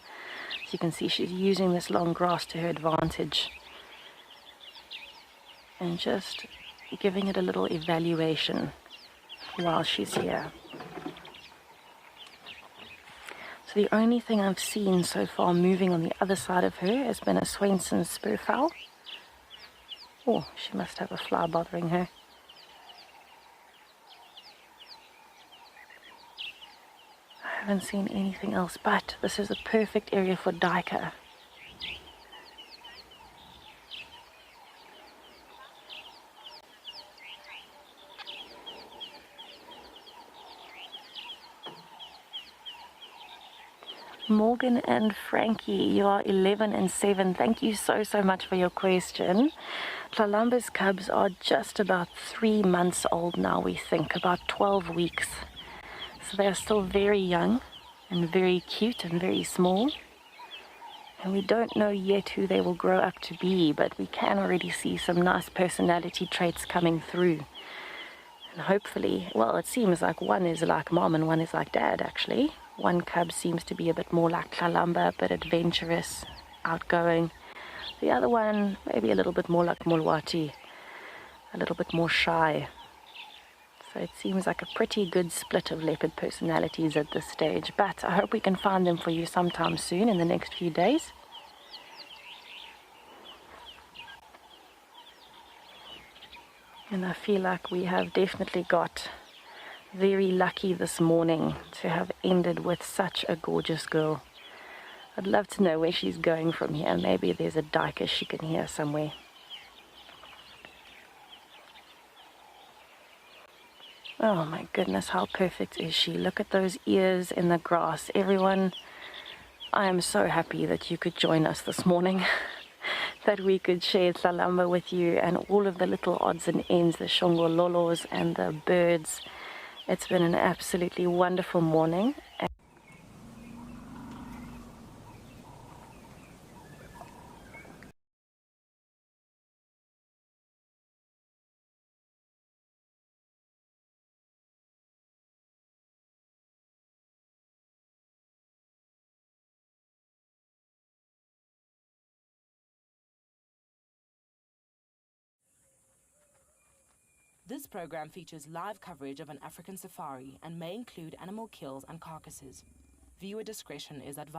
As you can see, she's using this long grass to her advantage and just giving it a little evaluation while she's here. So the only thing I've seen so far moving on the other side of her has been a Swainson's spurfowl. Oh, she must have a fly bothering her. I haven't seen anything else, but this is a perfect area for duiker. Morgan and Frankie, you are 11 and 7. Thank you so much for your question. Tlalamba's cubs are just about 3 months old now, we think, about 12 weeks. So they are still very young and very cute and very small. And we don't know yet who they will grow up to be, but we can already see some nice personality traits coming through. And hopefully, well, it seems like one is like mom and one is like dad, actually. One cub seems to be a bit more like Tlalamba, a bit adventurous, outgoing. The other one, maybe a little bit more like Mulwati, a little bit more shy. So it seems like a pretty good split of leopard personalities at this stage. But I hope we can find them for you sometime soon in the next few days. And I feel like we have definitely got very lucky this morning to have ended with such a gorgeous girl. I'd love to know where she's going from here. Maybe there's a duiker she can hear somewhere. Oh my goodness, how perfect is she? Look at those ears in the grass. Everyone, I am so happy that you could join us this morning. That we could share Tlalamba with you and all of the little odds and ends, the shongololos and the birds. It's been an absolutely wonderful morning. This program features live coverage of an African safari and may include animal kills and carcasses. Viewer discretion is advised.